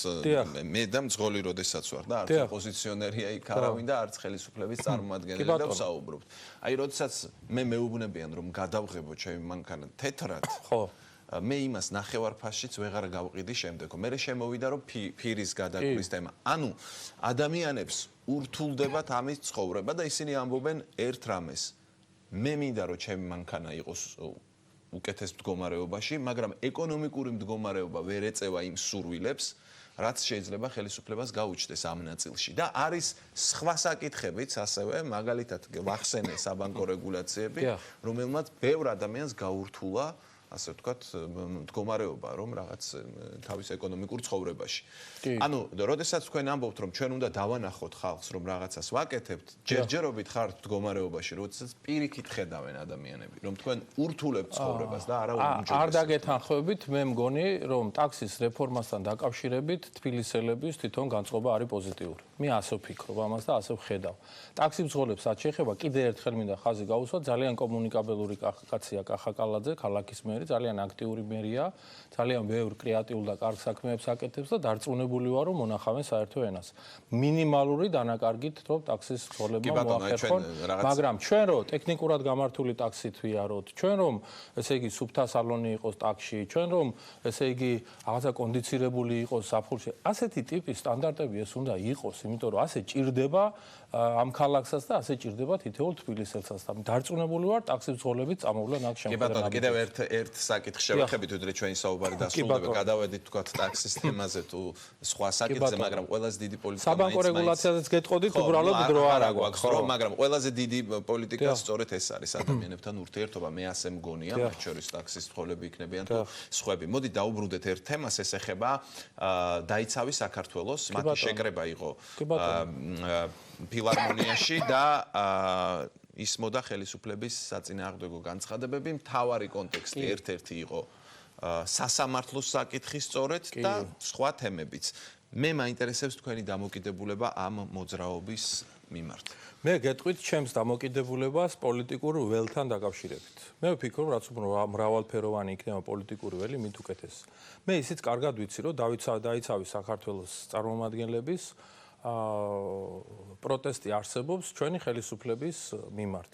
მე და მძღოლი როდესაც ვარ და არც ოპოზიციონერია იქ არავინ და არც ხელისუფლების წარმომადგენელი და ვსაუბრობთ. აი როდესაც მე მეუბნებიან რომ გადავღებო ჩემი მანქანა თეთრად, ხო მე იმას ნახევარფასშიც ვეღარ გავყიდი შემდეგო. მე შემოვიდა რომ ფირის გადაკვრის თემა. ანუ ადამიანებს ურთულდებათ ამის ცხოვრება და ისინი ამბობენ ერთ რამეს. მე მინდა რომ ჩემი მანქანა იყოს უკეთეს მდგომარეობაში, მაგრამ ეკონომიკური მდგომარეობა ვერ ეწევა იმ სურვილებს, რაც შეიძლება ხელისუფლებას გაუჩნდეს ამ ნაწილში და არის სხვა საკითხებიც ასევე, მაგალითად ვახსენე საბანკო რეგულაციები, რომელმაც ბევრ ადამიანს გაურთულა ასე ვთქვათ, მდგომარეობა, რომ რაღაც თავის ეკონომიკურ ცხოვრებაში. ანუ, როდესაც თქვენ ამბობთ, რომ ჩვენ უნდა დავანახოთ ხალხს, რომ რაღაცას ვაკეთებთ, ჯერჯერობით ხართ მდგომარეობაში, როდესაც პირიქით ხედავენ ადამიანები, რომ თქვენ ურთულებთ ცხოვრებას და არა უმჯობესებთ. არ დაგეთანხმებით, მე მგონი, რომ ტაქსის რეფორმასთან დაკავშირებით თბილისელების თვითონ განწყობა არის პოზიტიური. მე ასე ვფიქრობ ამას და ასე ვხედავ. ტაქსი მძღოლებს რაც შეეხება, კიდე ერთხელ მინდა ხაზი გაუსვა, ძალიან კომუნიკაბელური კაცია კახაკალაძე, ქალაქის მერი, ძალიან აქტიური მერია, ძალიან ბევრ კრეატიულ და კარგ საქმეებს აკეთებს და დარწმუნებული ვარ, რომ მონახავენ საერთო ენას. მინიმალური დანაკარგით, რომ ტაქსის მძღოლებმა მოახერხონ, მაგრამ ჩვენ რომ ტექნიკურად გამართული ტაქსით ვიაროთ, ჩვენ რომ ესე იგი სუფთა სალონი იყოს ტაქსში, ჩვენ რომ ესე იგი რაღაცა კონდიცირებული იყოს საფულში, ასეთი ტიპის სტანდარტები ეს უნდა იყოს, იმიტომ რომ ასე ჭირდება ამ ქალაქსაც და ასე ჭირდება თითოეულ თბილისელსაც და დარწმუნებული ვარ ტაქსის მძღოლებით წამოვლენ აქ შემდგომ. კი ბატონო, კიდევ ერთ საკითხს შევეხებით, ვიდრე ჩვენი საუბარი დასრულდება, გადავედით თქვათ ტაქსის თემაზე თუ სხვა საკითხზე, მაგრამ ყველაზე დიდი პოლიტიკა საბანკო რეგულაციაზეც გეტყოდით, უბრალოდ დრო არ აქვს, ხო, მაგრამ ყველაზე დიდი პოლიტიკა სწორედ ეს არის ადამიანებთან ურთიერთობა, მე ასე მგონია, მათ შორის ტაქსის მძღოლები იქნებიან თუ სხვები. მოდით დაუბრუნდეთ ერთ თემას, ეს ეხება დაიცავი საქართველოს, მათი შეკრება იყო ფილარმონიაში და ისმოდა ხელისუფლების საწინააღმდეგო განცხადებები, მთავარი კონტექსტი ერთ-ერთი იყო სასამართლოს საკითხი სწორედ და სხვა თემებიც. მე მაინტერესებს თქვენი დამოკიდებულება ამ მოძრაობის მიმართ. მე გეტყვით ჩემს დამოკიდებულებას პოლიტიკურ ველთან დაკავშირებით. მე ვფიქრობ, რაც მრავალფეროვანი იქნება პოლიტიკური ველი, მით უკეთეს. მე ისიც კარგად ვიცი, რომ დაიცავი საქართველოს წარმომადგენლების პროტესტი არსებობს ჩვენი ხელისუფლების მიმართ.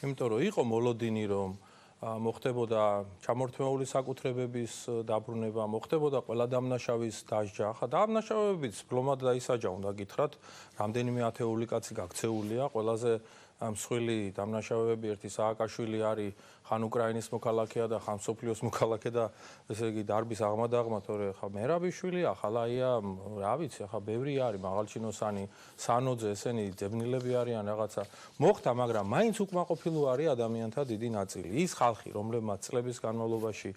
იმიტომ რომ იყო მოლოდინი, რომ მოხდებოდა ჩამორთმეული საკუთრებების დაბრუნება, მოხდებოდა ყველა დამნაშავის დასჯა. ხა დამნაშავეებიც ბლომად დაისაჯა, უნდა გითხრათ, რამდენიმე ათეული კაცი გაქცეულია, ყველაზე მსხვილი დამნაშავეები ერთი სააკაშვილი არის ხან უკრაინის მოქალაქეა და ხან სოფლიოს მოქალაქე და ესე იგი დარბის აღმადაღმა, თორე ხა მერაბიშვილი, ახალაია, რა ვიცი, ხა ბევრი არის, მაღალჩინოსანი, სანოძე, ესენი ძებნილები არიან რაღაცა. მოხდა, მაგრამ მაინც უკმაყოფილო არის ადამიანთა დიდი ნაწილი. ის ხალხი, რომლებმაც წლების განმავლობაში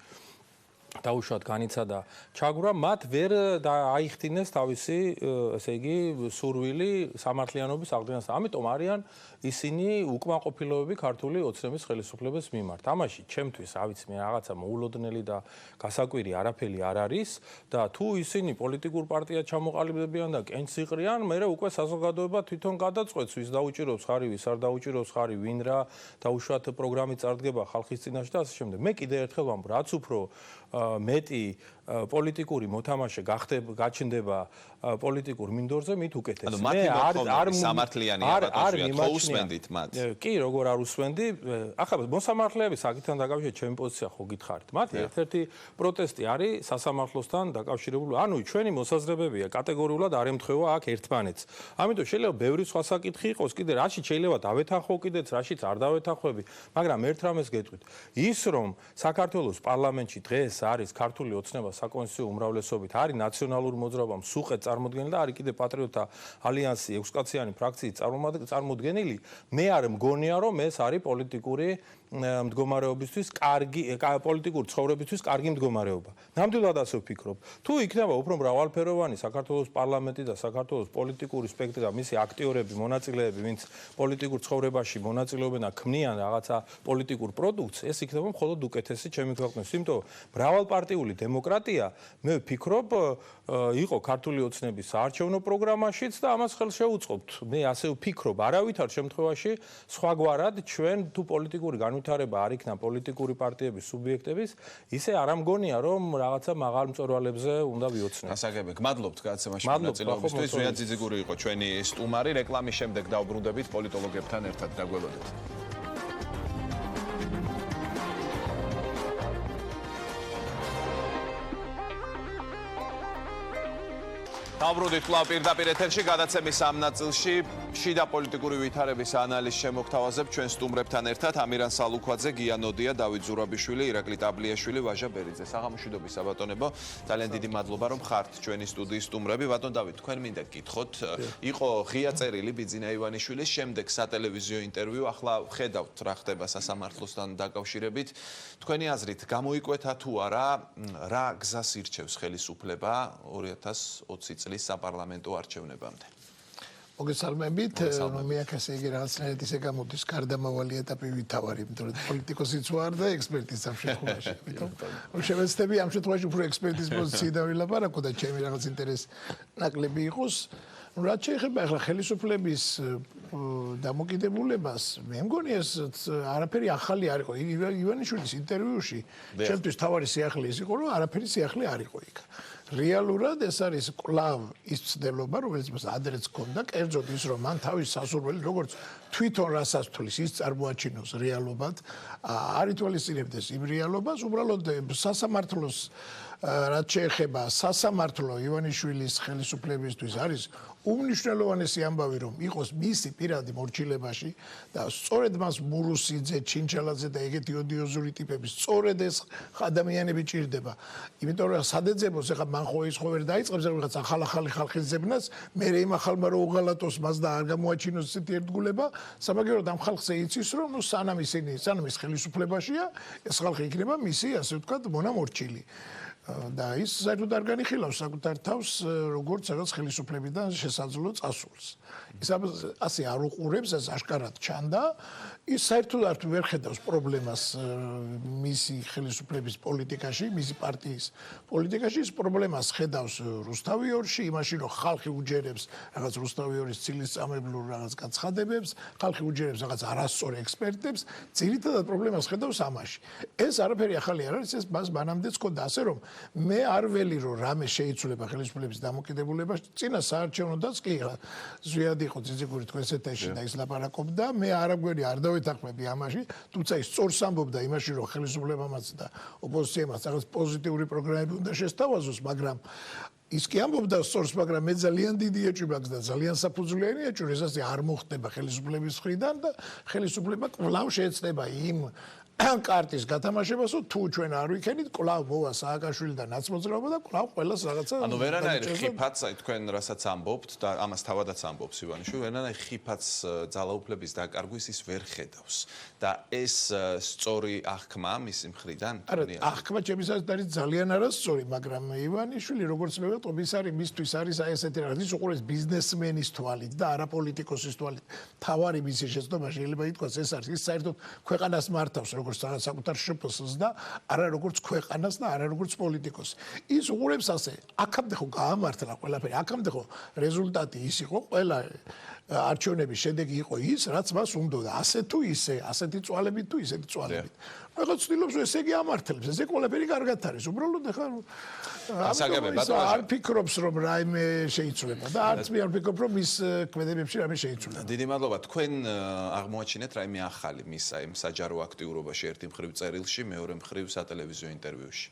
დაუშვათ განიცადა ჩაგვრა, მათ ვერ აიხთინეს თავისი, ესე იგი, სურვილი სამართლიანობის აღდგენასთან. ამიტომ არიან ისინი უკმაყოფილოები ქართული ოცნების ხელისუფლების მიმართ. ამაში ჩემთვის, რა ვიცი, მე რაღაცა მოულოდნელი და გასაკვირი არაფერი არ არის და თუ ისინი პოლიტიკურ პარტიად ჩამოყალიბდებიან და კენჭს იყრიან, მე უკვე საზოგადოება თვითონ გადაწყვეტს, ვის დაუჭიროს ხარი, ვის არ დაუჭიროს ხარი, ვინ რა დაუშვათ პროგრამით წარდგება ხალხის წინაშე და ასე შემდეგ. მე კიდევ ერთხელ ვამბობ, რაც უფრო მეტი პოლიტიკური მოთამაშე გაჩნდება პოლიტიკურ მინდორზე, მით უკეთეს. ანუ მათი მოთხოვნა სამართლიანი აბატონია, თუ უსმენდით მათ? კი, როგორ არ უსმენდი? ახლა მოსამართლეების საკითხთან დაკავშირებით ჩემი პოზიცია ხო გითხარით. მათი ერთ-ერთი პროტესტი არის სასამართლოსთან დაკავშირებული. ანუ ჩვენი მოსაზრებებია კატეგორიულად არ ემთხვევა აქ ერთმანეთს. ამიტომ შეიძლება ბევრი სხვა საკითხი იყოს, კიდე რაშიც შეიძლება დავეთანხმო, კიდეც რაშიც არ დავეთანხმები, მაგრამ ერთ რამეს გეტყვით. ის რომ საქართველოს პარლამენტში დღეს არის ქართული ოცნება საკონსტიტუციო უმრავლესობით, არის ნაციონალური მოძრაობა მსუყეთ წარმოდგენილი და არის კიდე პატრიოტთა ალიანსი 6-კაციანი ფრაქციის წარმოდგენილი, მე არ მგონია, რომ ეს არის პოლიტიკური მდგომარეობისთვის კარგი, პოლიტიკური ცხოვრებისთვის კარგი მდგომარეობა. ნამდვილად ასე ვფიქრობ. თუ იქნება უფრო მრავალფეროვანი საქართველოს პარლამენტი და საქართველოს პოლიტიკური სპექტრი და მისი აქტიორები, მონაწილეები, ვინც პოლიტიკურ ცხოვრებაში მონაწილეობენ და ქმნიან რაღაცა პოლიტიკურ პროდუქტს, ეს იქნება მხოლოდ უკეთესი ჩემი ქვეყნის. იმიტომ მრავალპარტიული დემოკრატია, მე ვფიქრობ, იყო ქართული ოცნების საარჩევნო პროგრამაშიც და ამას ხელს შეუწყობთ. მე ასე ვფიქრობ, არავითარ შემთხვევაში სხვაგვარად ჩვენ თუ პოლიტიკური განვითარება არ იქნა პოლიტიკური პარტიების სუბიექტების, ისე არ ამგონია, რომ რაღაცა მაღალ მწვერვალებზე უნდა ვიოცნებთ. გასაგებია, გმადლობთ გადაცემაში მონაწილეობისთვის. ზვია ძიძიგური იყო ჩვენი სტუმარი. რეკლამის შემდეგ დავბრუნდებით პოლიტოლოგებთან ერთად. დაგველოდეთ. დავბრუნდით კვლავ პირდაპირ ეთერში გადაცემის ამ ნაწილში. შიდა პოლიტიკური ვითარების ანალიზს შემოგთავაზებ ჩვენ სტუმრებთან ერთად ამირან სალუქვაძე, გია ნოდია, დავით ზურაბიშვილი, ირაკლი ტაბლიაშვილი, ვაჟა ბერიძე. საღამოშვიდობის საბატონებო, ძალიან დიდი მადლობა რომ ხართ ჩვენი სტუდიის სტუმრები. ბატონ დავით, თქვენ მინდა გკითხოთ, იყო ღია წერილი ბიძინა ივანიშვილის, შემდეგ სატელევიზიო ინტერვიუ, ახლა ხედავთ რა ხდება სასამართლოსთან დაკავშირებით. თქვენი აზრით, გამოიკვეთა თუ არა, რა გზას ირჩევს ხელისუფლება 2020 წლის საპარლამენტო არჩევნებამდე? მოგესალმებით, მე აქ ესე იგი რაღაცნაირად ისე გამოდის გარდამავალი ეტაპი ვითავარი, იმიტომ რომ პოლიტიკოსიც ვარ და ექსპერტიც ამ შემთხვევაში. რომ შევეცდები ამ შემთხვევაში უფრო ექსპერტის პოზიციიდან ვილაპარაკო და ჩემი რაღაც ინტერესი ნაკლები იყოს. რაც შეეხება ახლა ხელისუფლების დამოკიდებულებას, მე მგონი ეს არაფერი ახალი არ იყო. ივანიშვილის ინტერვიუში ჩემთვის თავარი სიახლე ის იყო, რომ არაფერი სიახლე არ იყო იქ. რეალურად ეს არის კვლავ ის ცდელობა, რომელიც მას ადრეც ჰქონდა, კერძოდ ის, რომ მან თავის სასურველი, როგორც თვითონ რასაც თulis, ის წარმოაჩინოს რეალობად, არ ითვალისწინებდეს იმ რეალობას, უბრალოდ სასამართლოს რაც შეეხება სასამართლო ივანიშვილის ხელისუფლებისთვის არის უმნიშვნელოვანესი ამბავი, რომ იყოს მისი პირადი მორჩილებაში და სწორედ მას მურუსიძე, ჩინჩალაძე და ეგეთი ოდიოზური ტიპები სწორედ ეს ადამიანები ჭირდება. იმიტომ რომ სადეძებოს ეხლა მან ხო ის ხო ვერ დაიწყებს რაღაც ახალ-ახალი ხალხის ძებნას, მე იმ ახალმა რო უღალატოს მას და არ გამოაჩინოს ესეთი ერთგულება, სამაგიეროდ ამ ხალხზე იცის, რომ სანამ ის ხელისუფლებაშია, ეს ხალხი იქნება მისი, ასე ვთქვათ, მონამორჩილი. და ის საერთოდ არ განიხილავს საკუთარ თავს როგორც რაღაც ხელისუფლებიდან შესაძლო წასულს. ის ასე არ უყურებს, ეს აშკარად ჩანდა. ის საერთოდ არ ვერ ხედავს პრობლემას მისი ხელისუფლების პოლიტიკაში, მისი პარტიის პოლიტიკაში, ის პრობლემას ხედავს რუსთავიორში, იმაში რომ ხალხი უჯერებს რაღაც რუსთავიორის ცილისწამებლურ რაღაც გაცხადებებს, ხალხი უჯერებს რაღაც არასწორ ექსპერტებს, ძირითადად პრობლემას ხედავს ამაში. ეს არაფერი ახალი არ არის, ეს მას მანამდეც ჰქონდა, ასე რომ მე არ ველი რომ რამე შეიცვლება ხელისუფლების დამოკიდებულებაში, წინა საარჩევნოდაც კი ზვიად იყო ძიძიგური თქვენს ეთერში და ის ლაპარაკობდა, მე არაგვერი არ დავეთანხმები ამაში, თუმცა ის სწორს ამბობდა იმაში, რომ ხელისუფლებამაც და ოპოზიციამაც რაღაც პოზიტიური პროგრამები უნდა შესთავაზოს, მაგრამ ის კი ამბობდა სწორს, მაგრამ მე ძალიან დიდი ეჭვი მაქვს და ძალიან საფუძვლიანი ეჭვი, ეს ასე არ მოხდება ხელისუფლების მხრიდან და ხელისუფლება კვლავ შეეცდება იმ კარტის გათამაშებას, თუ ჩვენ არ ვიქენით, კვლავ მოვა სააკაშვილი და ნაცმოძრაობა და კვლავ ყველას რაღაცა. ანუ ვერანაირ ხიფაც, თქვენ რასაც ამბობთ და ამას თავადაც ამბობს ივანიშვილი, ვერანაირ ხიფაც ძალაუფლების დაკარგვის ის ვერ ხედავს. და ეს სწორი აღქმა მისი მხრიდან? არა, აღქმა ჩემისას არის ძალიან არასწორი, მაგრამ ივანიშვილი როგორც მე ვეტყობ, ის არის მისთვის არის აი ესეთი რაღაც, ის უყურებს ბიზნესმენის თვალით და არა პოლიტიკოსის თვალით. თავარი მისი შეცდომა შეიძლება ითქვას ეს არის, ის საერთოდ ქვეყანას მართავს როგორც საკუთარ შპს-ს და არა როგორც ქვეყანას და არა როგორც პოლიტიკოსი. ის უყურებს ასე, აქამდე ხო გაამართლა ყველაფერი, აქამდე ხო რეზულტატი ის იყო, ყველა არჩევნების შედეგი იყო ის, რაც მას უნდოდა, ასე თუ ისე, ასეთი წვალებით თუ ისეთი წვალებით. ეხლა ცდილობს ესე იგი ამართლებს, ესე ყველაფერი კარგად არის, უბრალოდ ეხლა არ ფიქრობს რომ რაიმე შეიცვლება და არც მე არ ფიქრობ რომ ის ქმედებებში რაიმე შეიცვლება. დიდი მადლობა. თქვენ აღმოაჩინეთ რაიმე ახალი მისა იმ საჯარო აქტიურობაში ერთი მხრივ წერილში, მეორე მხრივ სატელევიზიო ინტერვიუში.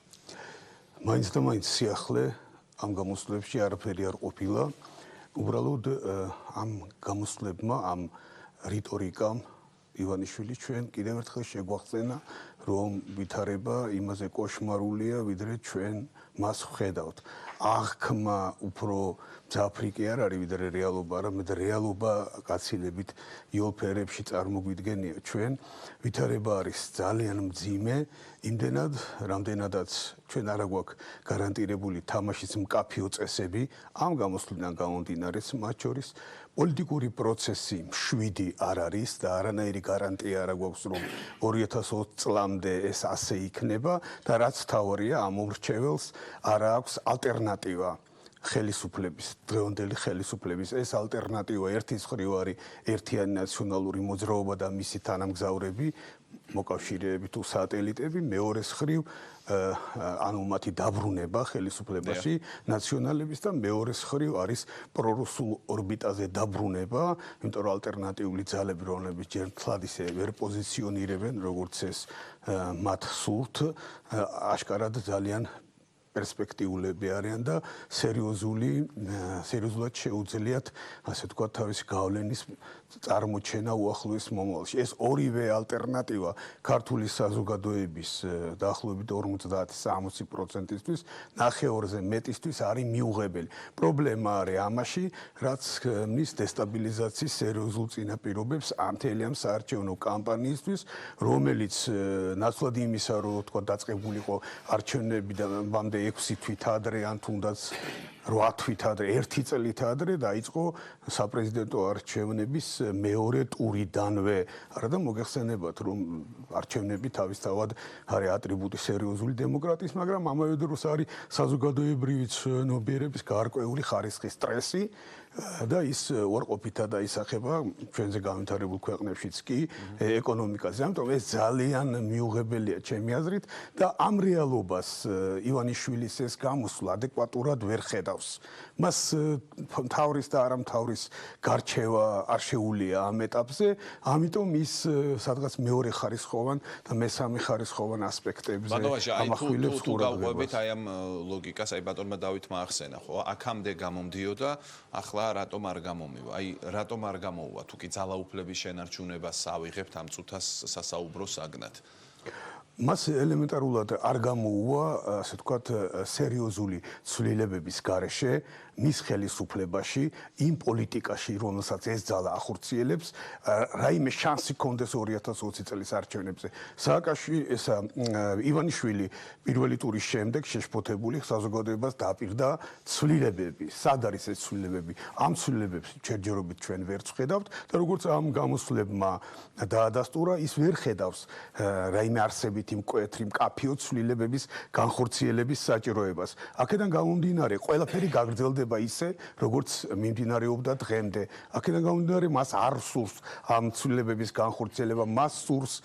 მაინც და მაინც სიახლე ამ გამოსვლებში არაფერი არ ყოფილა. უბრალოდ ამ გამოსვლებმა, ამ რიტორიკამ ივანიშვილი ჩვენ კიდევ ერთხელ შეგვახსენა, რომ ვითარება იმაზე კოშმარულია, ვიდრე ჩვენ მას ვხედავთ. აღქმა უფრო ძაფრიკი არ არის, ვიდრე რეალობა, არამედ რეალობა გაცილებით იოლფერებში წარმოგვიდგენია ჩვენ. ვითარება არის ძალიან მძიმე, იმდენად, რამდენადაც ჩვენ არა გვაქვს გარანტირებული თამაშის მკაფიო წესები, ამ გამოსვლიდან გამომდინარეც მათ შორის პოლიტიკური პროცესი მშვიდი არ არის და არანაირი გარანტია არ გვაქვს, რომ 2020 წლამდე ეს ასე იქნება და რაც თავარია, ამ მომრჩეველს არ აქვს ალტერნატივა. ხელისუფლების, დღევანდელი ხელისუფლების ეს ალტერნატივა ერთის მხრივ არის ერთიანი ნაციონალური მოძრაობა და მისი თანამგზავრები, მოკავშირეები თუ სატელიტები, მეორეს მხრივ ანუ მათი დაბრუნება ხელისუფლებაში ნაციონალების და მეორეს მხრივ არის პრორუსულ ორბიტაზე დაბრუნება, იმიტომ რომ ალტერნატიული ძალები, რომლებიც ჯერ მთლად ისე ვერ პოზიციონირებენ, როგორც ეს მათ სურთ, აშკარად ძალიან პერსპექტიულები არიან და სერიოზულად შეუძლიათ, ასე ვთქვათ, თავისი გავლენის წარმოჩენა უახლოეს მომავალში. ეს ორივე ალტერნატივა ქართული საზოგადოების დაახლოებით 50-60%-ისთვის, ნახევარზე მეტისთვის არის მიუღებელი. პრობლემა არის ამაში, რაც ქმნის დესტაბილიზაციის სერიოზულ წინაპირობებს მთელი ამ საარჩევნო კამპანიისთვის, რომელიც ნაცვლად იმისა, რომ თქვა დაწყებულიყო არჩევნები და ბამდე 6 თვით ადრე ან თუნდაც 8 თვით ადრე, 1 წლით ადრე დაიწყო საპრეზიდენტო არჩევნების მეორე ტურიდანვე. არა და მოგეხსენებათ, რომ არჩევნები თავისთავად არის ატრიბუტი სერიოზული დემოკრატიის, მაგრამ ამავე დროს არის საზოგადოებრივი ცნობიერების გარკვეული ხარისხის სტრესი და ის უარყოფითად დაისახება ჩვენზე განვითარებულ ქვეყნებშიც კი ეკონომიკაზე. ამიტომ ეს ძალიან მიუღებელია ჩემი აზრით და ამ რეალობას ივანიშვილის ეს გამოსვლა ადეკვატურად ვერ ხედავს. მას მთავრის და არამთავრის გარჩევა არ შეუძლია ამ ეტაპზე, ამიტომ ის სადღაც მეორე ხარისხოვან და მესამე ხარისხოვან ასპექტებზე ამახვილებს ყურადღებას. აი ამ ლოგიკას აი ბატონმა დავითმა ახსენა, ხო? აქამდე გამომდიოდა, ახლა რატომ არ გამომივა? აი რატომ არ გამოუვა? თუ კი ძალაუფლების შენარჩუნებას ავიღებთ ამ წუთას სასაუბრო საგნად. მას ელემენტარულად არ გამოუვა, ასე ვთქვათ, სერიოზული ცვლილებების გარეშე მის ხელისუფლებაში, იმ პოლიტიკაში, რომელსაც ეს ძალა ახორციელებს, რაიმე შანსი კონდეს 2020 წლის არჩევნებზე. ივანიშვილი პირველი ტურის შემდეგ შეშფოთებული საზოგადოებას დაპირდა ცვლილებები. სად არის ეს ცვლილებები? ამ ცვლილებებს ჯერჯერობით ჩვენ ვერ ვხედავთ და როგორც ამ გამოსვლებმა დაადასტურა, ის ვერ ხედავს რაიმე არსებითი მკვეთრი მკაფიო ცვლილებების განხორციელების საჭიროებას. აქედან გამომდინარე, ყველაფერი გაგრძელდება ისე, როგორც მიმდინარეობდა დღემდე. აქედან გამომდინარე, მას არ სურს ამ ცვლილებების განხორციელება, მას სურს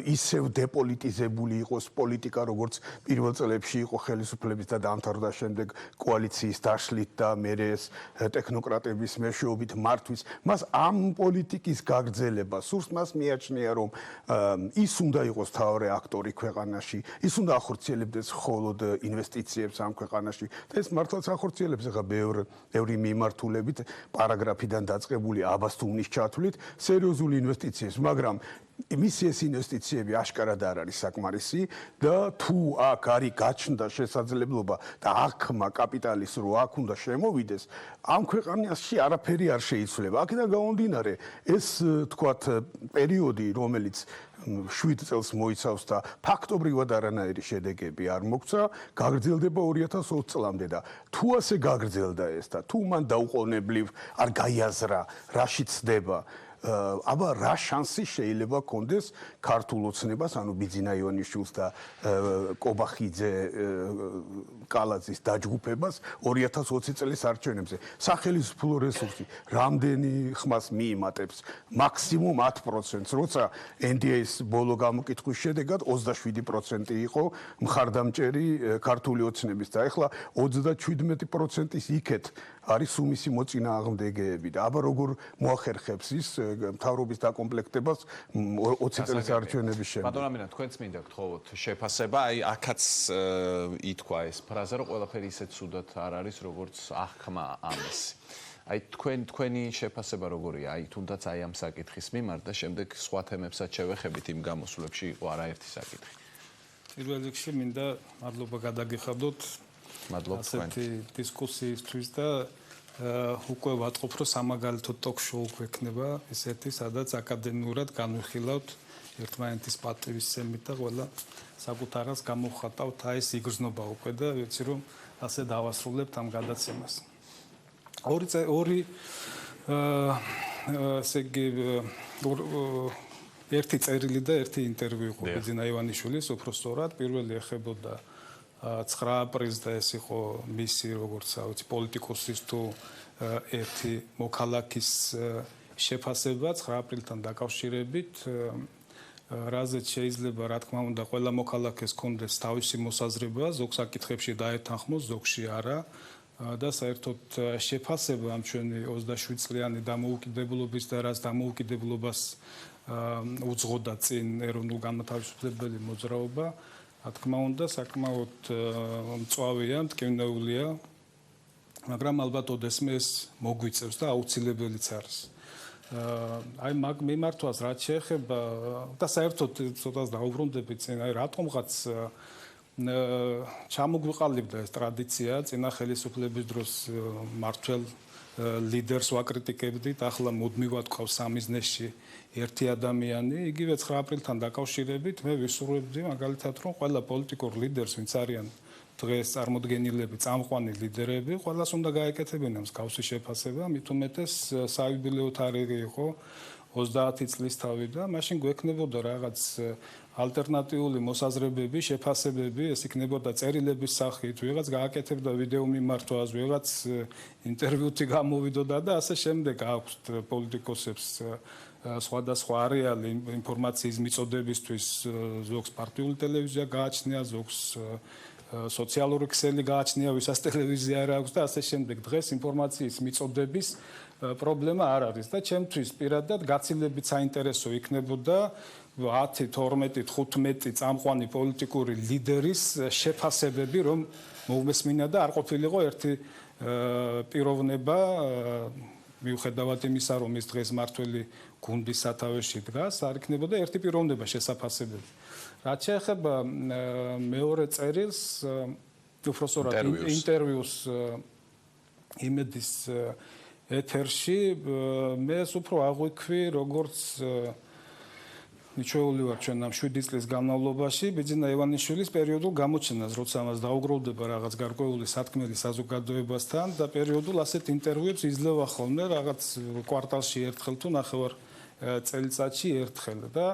ისევ დეპოლიტიზებული იყოს პოლიტიკა, როგორც პირველ წლებში იყო ხელისუფლების და დაამთავრდა შემდეგ კოალიციის დაშლით და მერე ეს ტექნოკრატების მეშვეობით მართვის. მას ამ პოლიტიკის გაგრძელება სურს, მას მიაჩნია, რომ ის უნდა იყოს მთავარი აქტორი ქვეყანაში, ის უნდა ახორციელებდეს მხოლოდ ინვესტიციებს ამ ქვეყანაში და ეს მართლაც ახორციელებს ახლა ბევრი მიმართულებით პარაგრაფიდან დაწყებული აბასთუმნის ჩათვლით სერიოზული ინვესტიციებს, მაგრამ მისი ეს ინვესტიციები აშკარად არ არის საკმარისი და თუ აქ არის გაჩნდა შესაძლებლობა და აქმა კაპიტალის რო აქ უნდა შემოვიდეს, ამ ქვეყანაში არაფერი არ შეიცვლება. აქედან გამომდინარე, ეს თქვათ პერიოდი, რომელიც 7 წელს მოიცავს და ფაქტობრივად არანაირი შედეგები არ მოგცა, გაგრძელდება 2020 წლამდე და თუ ასე გაგრძელდა ეს და თუ მან დაუყოვნებლივ არ გაიაზრა, რაში ცდება, აბა რა შანსი შეიძლება კონდეს ქართულ ოცნებას, ანუ ბიძინა ივანიშვილს და კობახიძე კალაძის დაჯგუფებას 2020 წლის არჩევნებზე. სახელმწიფო რესურსი რამდენი ხმას მიიმატებს? მაქსიმუმ 10%-ს, როცა NDA-ის ბოლო გამოკითხვის შედეგად 27% იყო მხარდამჭერი ქართული ოცნების და ეხლა 37%-ის იქეთ არის სუმისი მოწინააღმდეგეები და აბა როგორ მოახერხებს ის მთავრობის დაკომპლექტებას 20 წლის არჩევნების შემდეგ. ბატონ ამინა, თქვენც მინდა გთხოვოთ შეფასება, აი აქაც ითქვა ეს ფრაზა, რომ ყველაფერი ისე ცუდად არ არის, როგორც აღქმა ამისი. აი თქვენი შეფასება როგორია? აი თუნდაც აი ამ საკითხის მიმართ და შემდეგ სხვა თემებსაც შევეხებით, იმ გამოსვლებში იყო არაერთი საკითხი. პირველ რიგში მინდა მადლობა გადაგიხადოთ ასეთი დისკუსიისთვის და უკვე ვატყობ, რომ სამაგალითო ტოკ-შოუ გვექნება ესეთი, სადაც აკადემიურად განვიხილავთ ერთმანეთის პატივისცემით და ყველა საკუთარას გამოვხატავთ, აი ეს იგრძნობა უკვე და ვიცი რომ ასე დავასრულებთ ამ გადაცემას. ერთი წერილი და ერთი ინტერვიუ იყო ბიძინა ივანიშვილის, უფრო სწორად, პირველი ეხებოდა 9 აპრილს და ეს იყო მისი როგორც ვიცი პოლიტიკოსის თუ ერთი მოქალაქის შეფასება 9 აპრილთან დაკავშირებით, რაზეც შეიძლება რა თქმა უნდა ყველა მოქალაქეს კონდეს თავისი მოსაზრება, ზოგ საკითხებში დაეთანხმოს, ზოგში არა და საერთოდ შეფასება ამ ჩვენი 27 წლიანი დამოუკიდებლობის და რაც დამოუკიდებლობას უძღოდა წინ ეროვნულ განმათავისუფლებელი მოძრაობა რა თქმა უნდა, საკმაოდ მწვავეა, მტკივნეულია, მაგრამ ალბათ ოდესმე ეს მოგვიწევს და აუცილებელიც არის. აი მაგ მიმართვას რაც შეეხება და საერთოდ ცოტას დაუბრუნდებით წინ, აი რატომღაც ჩამოგვიყალიბდა ეს ტრადიცია, წინა ხელისუფლების დროს მართველ ლიდერს ვაკრიტიკებდით, ახლა მუდმივად ყავს სამიზნეში ერთი ადამიანი, იგივე 9 აპრილთან დაკავშირებით მე ვისურვებდი მაგალითად, რომ ყველა პოლიტიკურ ლიდერს, ვინც არიან დღეს წარმოდგენილები, წამყვანი ლიდერები, ყველას უნდა გაეკეთებინონ მსგავსი შეფასება, მით უმეტეს საიუბილეო თარიღი იყო 30 წლის თავი და მაშინ გვექნებოდა რაღაც ალტერნატიული მოსაზრებები, შეფასებები, ეს იქნებოდა წერილების სახით, ვიღაც გააკეთებდა ვიდეო მიმართვას, ვიღაც ინტერვიუთი გამოვიდოდა და ასე შემდეგ აქვს პოლიტიკოსებს სხვადასხვა არეალი ინფორმაციის მიწოდებისთვის, ზოგს პარტიული ტელევიზია გააჩნია, ზოგს სოციალური ქსელი გააჩნია, ვისაც ტელევიზია არ აქვს და ასე შემდეგ. დღეს ინფორმაციის მიწოდების პრობლემა არ არის და ჩემთვის პირადად გაცილებით საინტერესო იქნებოდა 10, 12, 15 წამყვანი პოლიტიკური ლიდერის შეფასებები, რომ მოусმინა და არ ყოფილიყო ერთი პიროვნება, მიუხედავად იმისა, რომ ის დღეს მართველი გუნდის სათავეში დგას, არ იქნებოდა ერთი პიროვნება შესაფასებელი. რაც შეეხება მეორე წერილს, უბრალოდ ინტერვიუს იმედის ეთერში, მე უფრო აღვიქვი, როგორც მიჩვეული ვარ ჩვენ ამ 7 წლის განმავლობაში ბიძინა ივანიშვილის პერიოდულ გამოჩენას, როცა მას დაუგროვდება რაღაც გარკვეული სათქმელი საზოგადოებასთან და პერიოდულ ასეთ ინტერვიუებს იძლევა ხოლმე რაღაც კვარტალში ერთხელ თუ ნახევარ წელიწადში ერთხელ და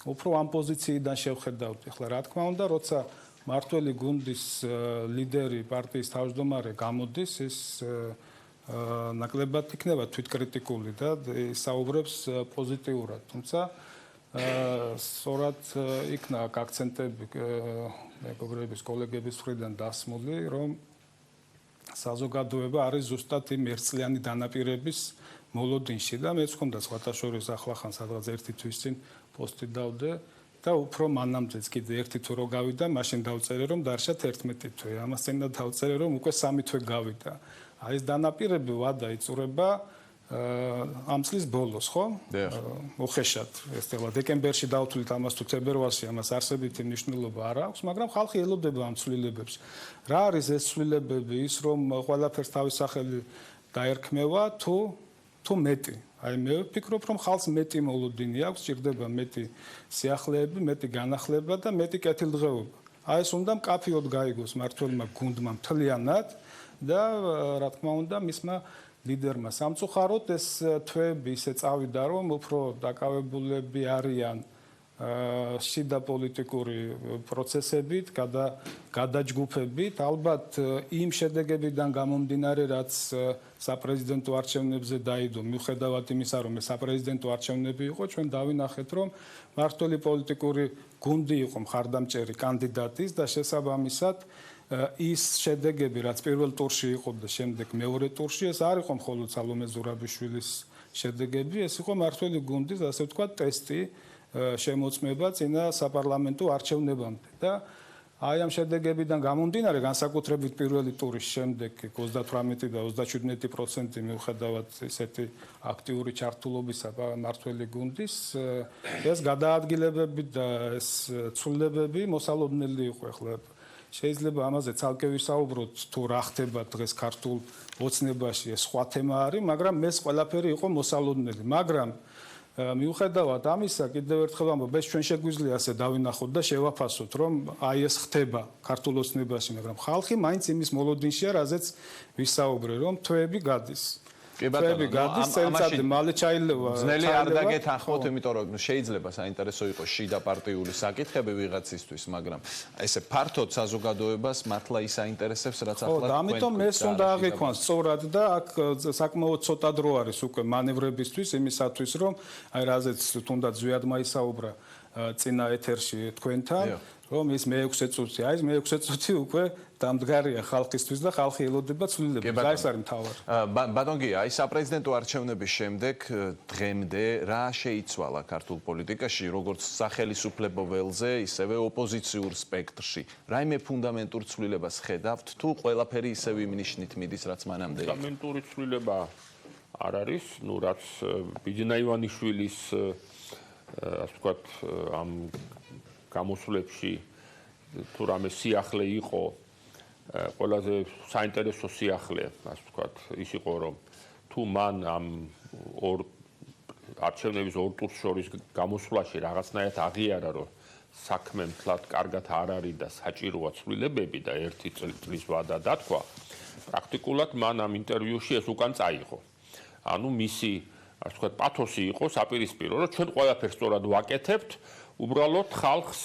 უფრო ამ პოზიციიდან შევხედავდი. ახლა რა თქმა უნდა, როცა მართველი გუნდის ლიდერი, პარტიის თავმჯდომარე გამოდის, ის ნაკლებად იქნება თვითკრიტიკული და საუბრებს პოზიტიურად. თუმცა სწორად იქნა აქცენტები მეგობრების, კოლეგების მხრიდან დასმული, რომ საზოგადოება არის ზუსტად იმ ერთწლიანი დანაპირების მოლოდინში და მეც ხონდა სხვათა შორის ახლახან სადღაც 1 თვის წინ პოსტი დავდე და უფრო მანამდეც კიდე 1 თვე რო გავიდა, მაშინ დავწერე რომ დარჩათ 11 თვე. ამას წინა დავწერე რომ უკვე 3 თვე გავიდა. აი ეს დანაპირები ვადა იწურება ამ წლის ბოლოს, ხო? უხეშად. ეს ახლა დეკემბერში დავთვლით ამას თუ თებერვალში ამას არსებითი მნიშვნელობა არ აქვს, მაგრამ ხალხი ელოდება ამ ცვლილებებს. რა არის ეს ცვლილებები? ის რომ ყველაფერს თავის სახელი დაერქმევა თუ მეტი. აი მე ვფიქრობ, რომ ხალხს მეტი მოლოდინი აქვს, ჭირდება მეტი სიახლეები, მეტი განახლება და მეტი კეთილდღეობა. აი ეს უნდა მკაფიოდ გაიგოს მართველმა გუნდმა მთლიანად და რა თქმა უნდა მისმა ლიდერმა. სამწუხაროდ ეს თვეები ისე წავიდა, რომ უფრო დაკავებულები არიან შიდა პოლიტიკური პროცესებით, გადაჯგუფებით, ალბათ იმ შედეგებიდან გამომდინარე, რაც საპრეზიდენტო არჩევნებზე დაიდო, მიუხედავად იმისა, რომ ეს საპრეზიდენტო არჩევნები იყო, ჩვენ დავინახეთ, რომ მართველი პოლიტიკური გუნდი იყო მხარდამჭერი კანდიდატის და შესაბამისად ის შედეგები, რაც პირველ ტურში იყო და შემდეგ მეორე ტურში, ეს არ იყო მხოლოდ სალომე ზურაბიშვილის შედეგები, ეს იყო მართველი გუნდის, ასე ვთქვათ, ტესტი შემოწმება წინა საპარლამენტო არჩევნებამდე და აი ამ შედეგებიდან გამომდინარე, განსაკუთრებით პირველი ტურის შემდეგ 38 და 37% მიუხედავად ესეთი აქტიური ჩართულობისა მართველი გუნდის, ეს გადაადგილებები და ეს ცვლილებები მოსალოდნელი იყო. ახლა შეიძლება ამაზე ცალკე ვისაუბროთ, თუ რა ხდება დღეს ქართულ ოცნებაში, ეს სხვა თემა არის, მაგრამ ეს ყველაფერი იყო მოსალოდნელი. მაგრამ მიუხედავად ამისა, კიდევ ერთხელ ამბობ, ეს ჩვენ შეგვიძლია ასე დავინახოთ და შევაფასოთ, რომ აი ეს ხდება ქართულ ოცნებაში, მაგრამ ხალხი მაინც იმის მოლოდინშია, რაზეც ვისაუბრე, რომ თვეები გადის. კი ბატონო, ამაში მალე ჩაილევა. ძნელი არ დაგეთანხმოთ, იმიტომ რომ შეიძლება საინტერესო იყოს შიდა პარტიული საკითხები ვიღაცისთვის, მაგრამ ესე ფართოდ საზოგადოებას მართლა ის აინტერესებს, რაც ახლა თქვენ. ხო, ამიტომ ეს უნდა აღიქვანს სწორად და აქ საკმაოდ ცოტა დრო არის უკვე მანევრებისთვის, იმისათვის, რომ აი რაზეც თუნდაც ზვიად მაისაუბრა წინა ეთერში თქვენთან, რომ ის მე-6 წუთი, აი ეს მე-6 წუთი უკვე დამდგარია ხალხისთვის და ხალხი ელოდება ცვლილებას. აი ეს არის მთავარი. ბატონ გია, აი საპრეზიდენტო არჩევნების შემდეგ დღემდე რა შეიცვალა ქართულ პოლიტიკაში, როგორც სახელისუფლებო ველზე, ისევე ოპოზიციურ სპექტრში. რაიმე ფუნდამენტურ ცვლილებას ხედავთ, თუ ყველაფერი ისევ იმ ნიშნით მიდის, რაც მანამდე იყო? ფუნდამენტური ცვლილება არ არის, ну რაც ბიძინა ივანიშვილის ასე ვთქვათ ამ გამოსვლებში თუ რამე სიახლე იყო ყველაზე საინტერესო სიახლე, ასე ვთქვათ, ის იყო რომ თუ მან ამ არჩევნების ორ ტურს შორის გამოსვლაში რაღაცნაირად აღიარა რომ საქმე მთლად კარგად არ არის და საჭიროა ცვლილებები და ერთი წლის ვადა დათქვა, პრაქტიკულად მან ამ ინტერვიუში ეს უკან წაიღო. ანუ მისი ასე ვთქვათ პათოსი იყო საპირისპირო, რომ ჩვენ ყველაფერს სწორად ვაკეთებთ, უბრალოდ ხალხს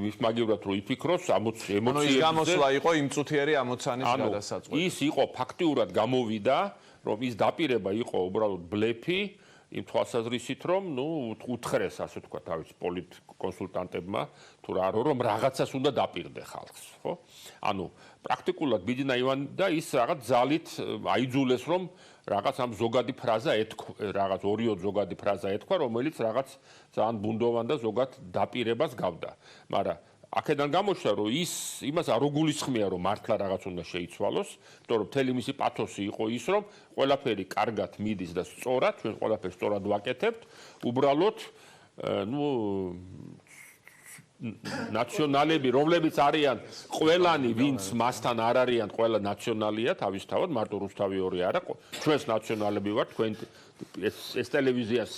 ის მაგივრად რო იფიქროს ემოციებზე. ანუ ის გამოსვლა იყო იმ წუთიერი ამოცანის გადასაწყვეტი. ის იყო ფაქტიურად გამოვიდა, რომ ის დაპირება იყო უბრალოდ ბლეფი, იმ თვალსაზრისით, რომ უთხრეს, ასე ვთქვათ, თავის პოლიტკონსულტანტებმა თუ რა რომ რაღაცას უნდა დაპირდე ხალხს, ხო? ანუ პრაქტიკულად ბიძინა ივანი და ის რაღაც ძალით აიძულეს, რომ რაღაც ამ ზოგადი ფრაზა ეთქვა, რაღაც ორიოდ ზოგადი ფრაზა ეთქვა, რომელიც რაღაც ძალიან ბუნდოვან და ზოგად დაპირებას გავდა. მაგრამ აქედან გამოჩნდა, რომ ის იმას არ გულისხმია, რომ მართლა რაღაც უნდა შეიცვალოს, იმიტომ რომ მთელი მისი პათოსი იყო ის, რომ ყველაფერი კარგად მიდის და სწორად, ჩვენ ყველაფერს სწორად ვაკეთებთ, უბრალოდ ნაციონალები, რომლებიც არიან ყველანი, ვინც მასთან არ არიან, ყველა ნაციონალია თავისთავად, მარტო რუსთავი ორი არა, ჩვენს ნაციონალები ვართ, თქვენ ეს ტელევიზიას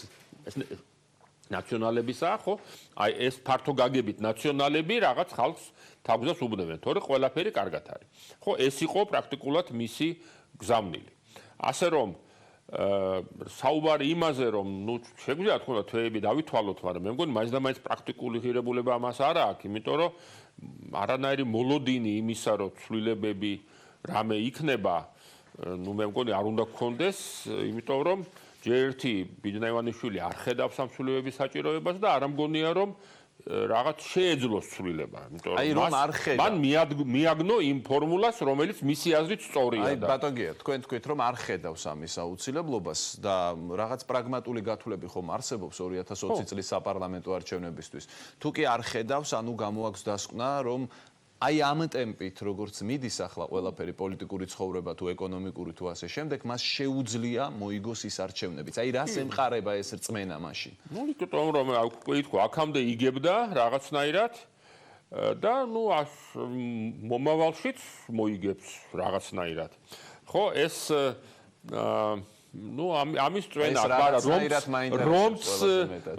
ნაციონალებისაა, ხო? აი ეს ფართო გაგებით ნაციონალები რაღაც ხალხს თაგვზას უბნებენ, თორე ყველაფერი კარგად არის. ხო, ეს იყო პრაქტიკულად მისი გზავნილი. ასე რომ საუბარი იმაზე, რომ შეგვიძლია თქვა თვეები დავითვალოთ, მაგრამ მე მგონი მაინც და მაინც პრაქტიკული ღირებულება ამას არ აქვს, იმიტომ რომ არანაირი მოლოდინი იმისა, რომ ცვლილებები რამე იქნება, მე მგონი არ უნდა გქონდეს, იმიტომ რომ ჯერ ერთი ბიძინა ივანიშვილი არ ხედავს ამ ცვლილებების საჭიროებას და არ ამგონია რომ რაღაც შეეძლოს ცვლილება, იმიტომ რომ მან მიაგნო იმ ფორმულას, რომელიც მისი აზრით სწორია. აი ბატონ გია, თქვენ თქვით რომ არ ხედავს ამის აუცილებლობას და რაღაც პრაგმატული გათვლები ხომ არსებობს 2020 წლის საპარლამენტო არჩევნებისთვის. თუ კი არ ხედავს, ანუ გამოაქვს დასკვნა, რომ აი ამ ტემპით, როგორც მიდის ახლა ყველაფერი პოლიტიკური ცხოვრება თუ ეკონომიკური თუ ასე შემდეგ, მას შეუძლია მოიგოს ის არჩევნებიც. აი რას ემყარება ეს რწმენა მაშინ? იმიტომ რომ აქამდე იგებდა რაღაცნაირად და მომავალშიც მოიგებს რაღაცნაირად. ხო, ეს ამის წვენა,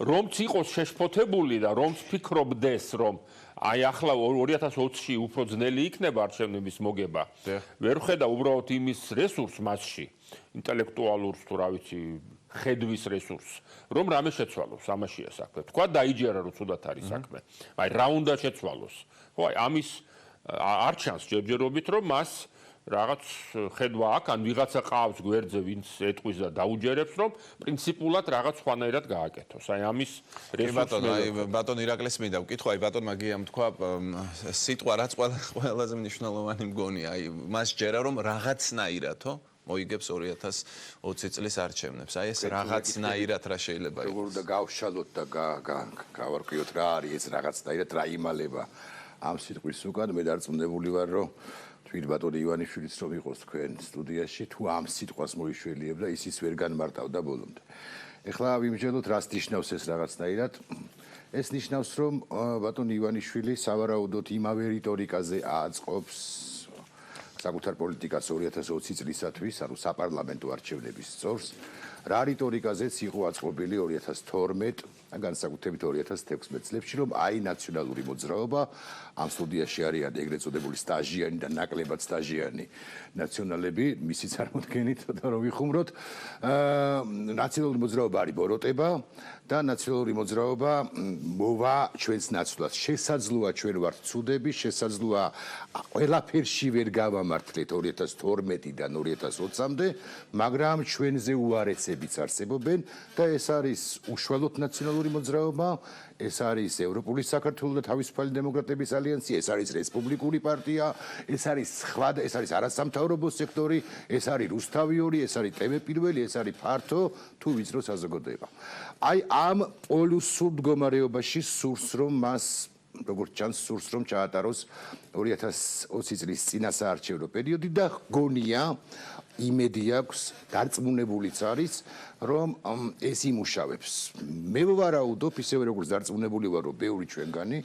რომც იყოს შეშფოთებული და რომც ფიქრობდეს, რომ აი ახლა 2020-ში უფრო ძნელი იქნება არჩევნების მოგება. ვერ ხედა უბრალოდ იმის რესურს მასში, ინტელექტუალურს თუ რა ვიცი, ხედვის რესურსს, რომ რამე შეცვალოს, ამაშია საქმე. თქვა დაიჯერა, რომ ცუდად არის საქმე. აი რა უნდა შეცვალოს. ხო, აი ამის არ ჩანს ჯერჯერობით, რომ მას რაღაც ხედვა აქვს, ან ვიღაცა ყავს გვერდზე, ვინც ეტყვის და დაუჯერებს, რომ პრინციპულად რაღაც სხვანაირად გააკეთოს. აი ამის რესურსი. ბატონ ირაკლეს მინდა ვკითხო, აი ბატონ მაგიამ თქვა სიტყვა რაც ყველაზე მნიშვნელოვანი მგონია, აი მას ჯერა რომ რაღაცნაირადო მოიგებს 2020 წლის არჩევნებს. აი ეს რაღაცნაირად რა შეიძლება იყოს? როგორ და გავშალოთ და გავარკვიოთ რა არის ეს რაღაცნაირად რა იმალება ამ სიტყვის უკან. მე დარწმუნებული ვარ, რომ თვით ბატონი ივანიშვილიც რომ იყოს თქვენ სტუდიაში, თუ ამ სიტყვას მოიშველიებდა, ის ვერ განმარტავდა ბოლომდე. ეხლა ვიმჯერდოთ, რას ნიშნავს ეს რაღაცნაირად. ეს ნიშნავს, რომ ბატონი ივანიშვილი სავარაუდოდ იმავე რიტორიკაზე აწყობს საკუთარ პოლიტიკას 2020 წლისათვის, ანუ საპარლამენტო არჩევნების წორს, რა რიტორიკაზეც იყო აწყობილი 2012 და განსაკუთრებით 2016 წლებში, რომ აი ნაციონალური მოძრაობა ამ სტუდიაში არიან ეგრეთ წოდებული სტაჟიანი და ნაკლებად სტაჟიანი ნაციონალები, მისი წარმოდგენით და რომ ვიხუმროთ, ნაციონალური მოძრაობა არის ბოროტება და ნაციონალური მოძრაობა მოვა ჩვენს ნაცვლად. შესაძლოა ჩვენ ვართ ცუდები, შესაძლოა ყველაფერში ვერ გავამაყ გამართლეთ 2012-დან 2020-მდე, მაგრამ ჩვენზე უარესებიც არსებობენ და ეს არის უშუალოდ ნაციონალური მოძრაობა, ეს არის ევროპული საქართველოს და თავისუფალი დემოკრატების ალიანსი, ეს არის რესპუბლიკური პარტია, ეს არის სხვა და ეს არის არასამთავრობო სექტორი, ეს არის რუსთავი 2, ეს არის TV პირველი, ეს არის ფართო თუ ვიწრო საზოგადოება. აი ამ პოლუსურ მდგომარეობაში სურს რომ მას როგორც ჩანს სურს რომ ჩაატაროს 2020 წლის წინასაარჩევნო პერიოდი და გონია იმედი აქვს დარწმუნებულიც არის რომ ეს იმუშავებს. მე ვარაუდობ ისევე როგორც დარწმუნებული ვარ რომ ბევრი ჩვენგანი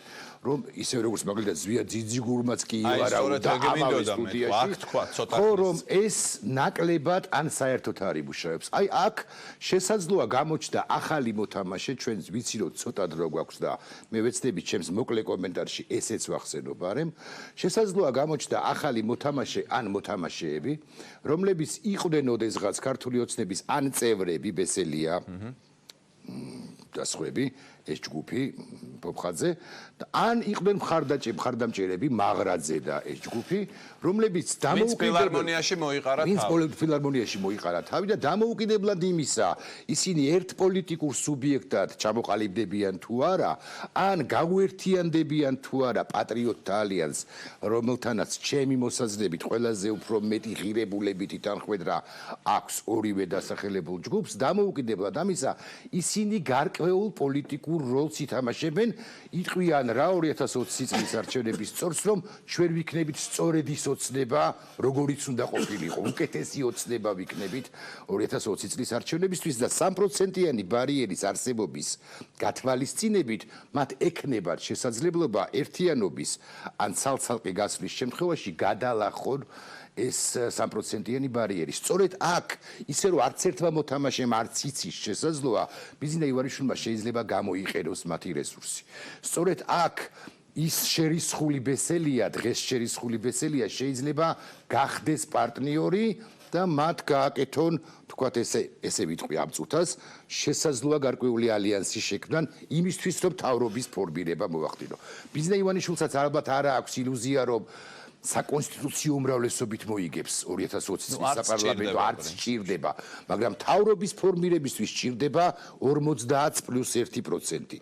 რომ ისევე როგორც მაგალითად ზვია ძიძიგურმაც კი ივარაუდა ამავე სტუდიაში ხო რომ ეს ნაკლებად ან საერთოდ არ იმუშავებს. აი აქ შესაძლოა გამოჩნდა ახალი მოთამაშე ჩვენს ვიცი რომ ცოტა დრო გვაქვს და მე ვეცდები ჩემს მოკლე კომენტარში ესეც ვახსენებ არემ შესაძლოა გამოჩნდა ახალი მოთამაშე ან მოთამაშეები რომლებიც იყვნენ ოდესღაც ქართული ოცნების ან წევრები ბესელია და სხვები ეს ჯგუფი პოპხაძე ან იყვნენ მხარდამჭერები მაღრაძე და ეს ჯგუფი რომლებიც ფილარმონიაში მოიყარა თავი ფილარმონიაში მოიყარა თავი და დამოუკიდებლად იმისა ისინი ერთ პოლიტიკურ სუბიექტად ჩამოყალიბდებიან თუ არა ან გაუერთიანდებიან თუ არა პატრიოტთა ალიანსს რომელთანაც ჩემი მოსაზრებით ყველაზე უფრო მეტი ღირებულებითი თანხმედრა აქვს ორივე დასახელებულ ჯგუფს დამოუკიდებლად ამისა ისინი გარკვეულ პოლიტიკურ როლს ითამაშებენ იტყვიან რა 2020 წლის არჩევნების სწორს რომ ჩვენ ვიქნებით სწორედ ის ოცნება როგორიც უნდა ყოფილიყო უკეთესი ოცნება ვიქნებით 2020 წლის არჩევნებისთვის და 3%-იანი ბარიერის არსებობის გათვალისწინებით მათ ექნებათ შესაძლებლობა ერთიანობის ან ცალ-ცალკე გასვლის შემთხვევაში გადალახონ ეს 3%-იანი ბარიერი. სწორედ აქ ისე რომ არც ერთმა მოთამაშემ არც იცის შესაძლოა ბიზნე ივანიშვილმა შეიძლება გამოიყენოს მათი რესურსი. სწორედ აქ ის შერისხული ბესელია, დღეს შერისხული ბესელია შეიძლება გახდეს პარტნიორი და მათ გააკეთონ, თქვათ ესე ვიტყვი ამ წუთას, შესაძლოა გარკვეული ალიანსი შექმნან იმისთვის რომ თავრობის ფორმირება მოახდინო. ბიზნე ივანიშვილსაც ალბათ არა აქვს ილუზია რომ საკონსტიტუციო უმრავლესობით მოიგებს 2020 წლის საპარლამენტო არც სჭირდება, მაგრამ თავრობის ფორმირებისთვის სჭირდება 50+1%.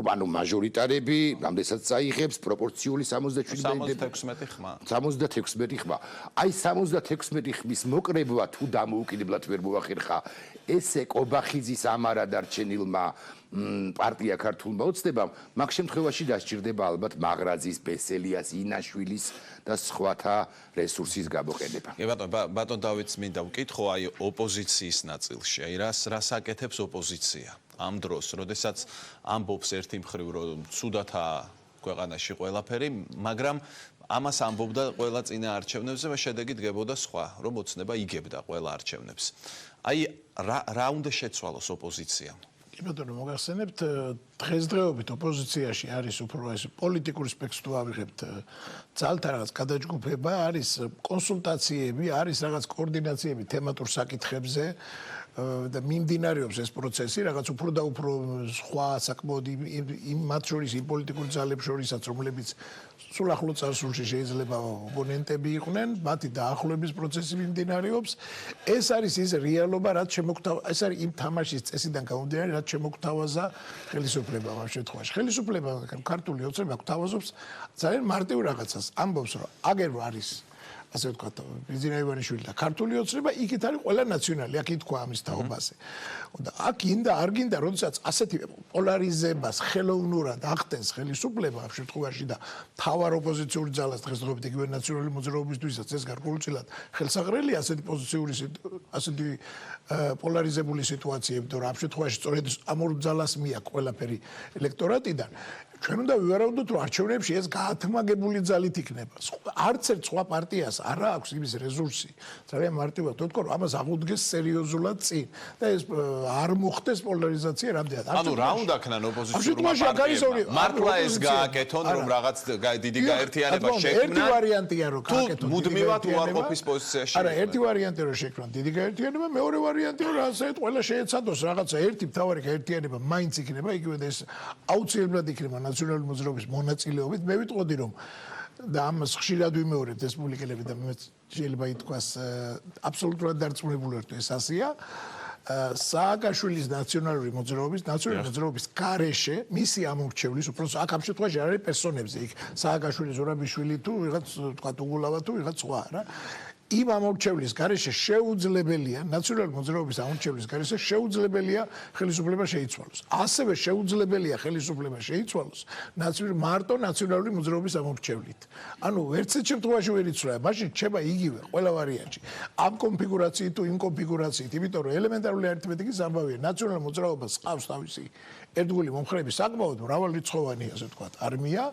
ანუ მაჟორიტარები, რამდენსაც წაიღებს პროპორციული 76 ხმა. აი 76 ხმის მოკრება თუ დამოუკიდებლად ვერ მოახერხა ესე კობახიძის ამარა დარჩენილმა პარტია ქართულმა ოცნებამ მაგ შემთხვევაში დასჭირდება ალბათ მაღრაძის, ბესელიას, ინაშვილის და სხვათა რესურსის გამოყენება. კი ბატონ დავითს მინდა ვკითხო აი ოპოზიციის ნაწილში. აი რას აკეთებს ოპოზიცია ამ დროს, როდესაც ამბობს ერთი მხრივ რომ ცუდათაა ქვეყანაში ყველაფერი, მაგრამ ამას ამბობდა ყველა წინა არჩევნებზე და შედეგი დგებოდა სხვა, რომ ოცნება იგებდა ყველა არჩევნებს. აი რა უნდა შეცვალოს ოპოზიციამ? კი ბატონო, მოგახსენებთ დღესდღეობით ოპოზიციაში არის უფრო ეს პოლიტიკური სპექტრი თუ ავიღებთ ძალთა რაღაც გადაჯგუფება, არის კონსულტაციები, არის რაღაც კოორდინაციები თემატურ საკითხებზე და მიმდინარეობს ეს პროცესი, რაღაც უფრო და უფრო სხვა საკმაოდ იმ მათ შორის იმ პოლიტიკური ძალებს შორისაც, რომლებიც სულ ახლო წარსულში შეიძლება ოპონენტები იყვნენ, მათი დაახლოების პროცესი მიმდინარეობს. ეს არის ის რეალობა, რაც ეს არის იმ თამაშის წესიდან გამომდინარე, რაც შემოგთავაზა ხელისუფლებამ ამ შემთხვევაში. ხელისუფლება ქართული ოცნება გვთავაზობს ძალიან მარტივ რაღაცას. ამბობს, რომ აგერ არის ასე ვთქვათ, ბიზნე ივანიშვილი და ქართული ოცნება, იქით არის ყველა ნაციონალი, აქ ითქვა ამის თაობაზე. და აქ ინდა არ გინდა, როდესაც ასეთი პოლარიზებას ხელოვნურად ახდენს ხელისუფლება ამ შემთხვევაში და თავარ ოპოზიციური ძალას დღესდღეობით იგივე ნაციონალური მოძრაობისთვისაც ეს გარკვეულწილად ხელსაყრელი ასეთი პოზიციური ასეთი პოლარიზებული სიტუაციები, და ამ შემთხვევაში სწორედ ამ ორ ძალას მიაქვს ყველაფერი ელექტორატიდან. ჩვენ უნდა ვივარაუდოთ, რომ არჩევნებში ეს გაათმაგებული ძალით იქნება. არც ერთ სხვა პარტიას არ აქვს იმის რესურსი. ძალიან მარტივად ვთქვა, რომ ამას აღუდგეს სერიოზულად წინ და ეს არ მოხდეს პოლარიზაცია რამდენად. ანუ რა უნდა ქნან ოპოზიციური პარტიებმა? მართლა ეს გააკეთონ, რომ რაღაც დიდი გაერთიანება შექმნან? ერთი ვარიანტია რომ გააკეთონ. თუ მუდმივად უარყოფის პოზიციაში. არა, ერთი ვარიანტია რომ შექმნან დიდი გაერთიანება, მეორე ვარიანტია რომ ასეთ ყველა შეეცადოს რაღაცა ერთი მთავარი გაერთიანება მაინც იქნება, იგივე ეს აუცილებლად იქნება ნაციონალური მოძრაობის მონაწილეობით. მე ვიტყოდი რომ და ამას ხშირად ვიმეორებთ რესპუბლიკელები და მე შეიძლება ითქვას აბსოლუტურად დარწმუნებული ვარ ეს ასია სააკაშვილის ნაციონალური მოძრაობის გარეშე მისი ამორჩევლის უბრალოდ აქ ამ შემთხვევაში არ არის პერსონებზე იქ სააკაშვილი ზურაბიშვილი თუ ვიღაც თქვა უგულავა თუ ვიღაც სხვა რა იმ ამორჩევლის გარეშე შეუძლებელია ნაციონალური მოძრაობის ამორჩევლის გარეშე შეუძლებელია ხელისუფლება შეიცვალოს ასევე შეუძლებელია ხელისუფლება შეიცვალოს მარტო ნაციონალური მოძრაობის ამორჩევლით ანუ ერთცეთ შემთხვევაში ვერ იცვლება მაშინ რჩება იგივე ყველა ვარიანტში ამ კონფიგურაციით თუ იმ კონფიგურაციით იმიტომ რომ ელემენტარული არითმეტიკის ამბავია ნაციონალური მოძრაობას ყავს თავისი ერთგული მომხრეები საკმაოდ მრავალრიცხოვანი ასე ვთქვათ არმია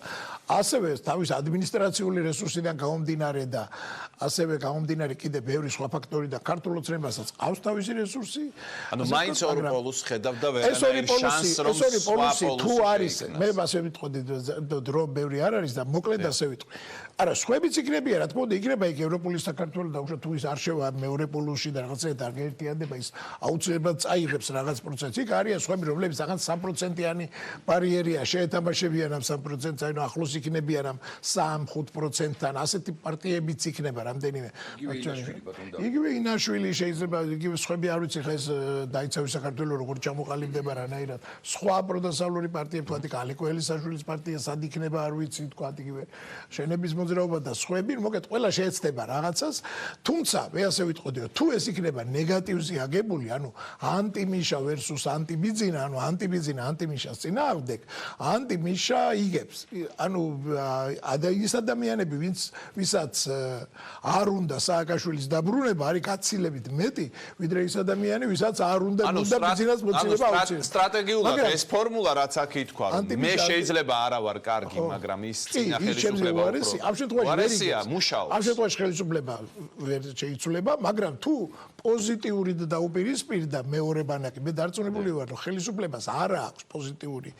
ასევე თავის ადმინისტრაციული რესურსიდან გამომდინარე და ასევე გამომდინარე კიდე ბევრი სხვა ფაქტორი და ქართულ ოცნებასაც ყავს თავისი რესურსი ანუ მაინც ორი პოლუსს ხედავ და ვერანაირ შანსს რომ სხვა პოლუსი თუ არის მე ასე ვიტყოდი დრო ბევრი არ არის და მოკლედ ასე ვიტყვი არა სხვაებიც იქნებიან რა თქმა უნდა იქნება იქ ევროპული საქართველოს და უშუალოდ თუ ის არ შევა მეორე პოლუსში და რაღაცა არ გაერთიანდება ის აუცილებლად წაიღებს რაღაც პროცესს იქ არიან სხვები რომლებიც რაღაც 3%-იანი ბარიერია შეეთამაშებიან ამ 3%-ს ანუ ახლოს იქნებიან ამ 3-5%-თან ასეთი პარტიებიც იქნება რამდენიმე იგივე ინაშვილი შეიძლება იგივე სხვები არ ვიცი ხა ეს დაიცავი საქართველოს როგორ ჩამოყალიბდება რანაირად სხვა პროდასავლური პარტიები თქვა კალიკო ელისაშვილის პარტია სად იქნება არ ვიცი თქვა იგივე შენების მოძრაობა და სხვები მოგეთ ყველა შეეცდება რაღაცას თუმცა მე ასე ვიტყოდი რომ თუ ეს იქნება ნეგატივზე აგებული ანუ ანტიმიშა versus ანტიბიძინა ანუ ანტიბიძინა ანტიმიშას წინააღმდეგ ანტიმიშა იგებს ანუ ის ადამიანები ვისაც არ უნდა სააკაშვილის დაბრუნება არის გაცილებით მეტი ვიდრე ის ადამიანი ვისაც არ უნდა ბიძინას მოცილება აუცილებლად სტრატეგიულად ეს ფორმულა რაც აქ ითქვა რომ მე შეიძლება არა ვარ კარგი მაგრამ ის წინა ხელისუფლება ამ შემთხვევაში ამ შემთხვევაში ხელისუფლება ვერ შეიცვლება მაგრამ თუ პოზიტიური და დაუპირისპირი და მეორე ბანაკი მე დარწმუნებული ვარ რომ ხელისუფლებას არ აქვს პოზიტიური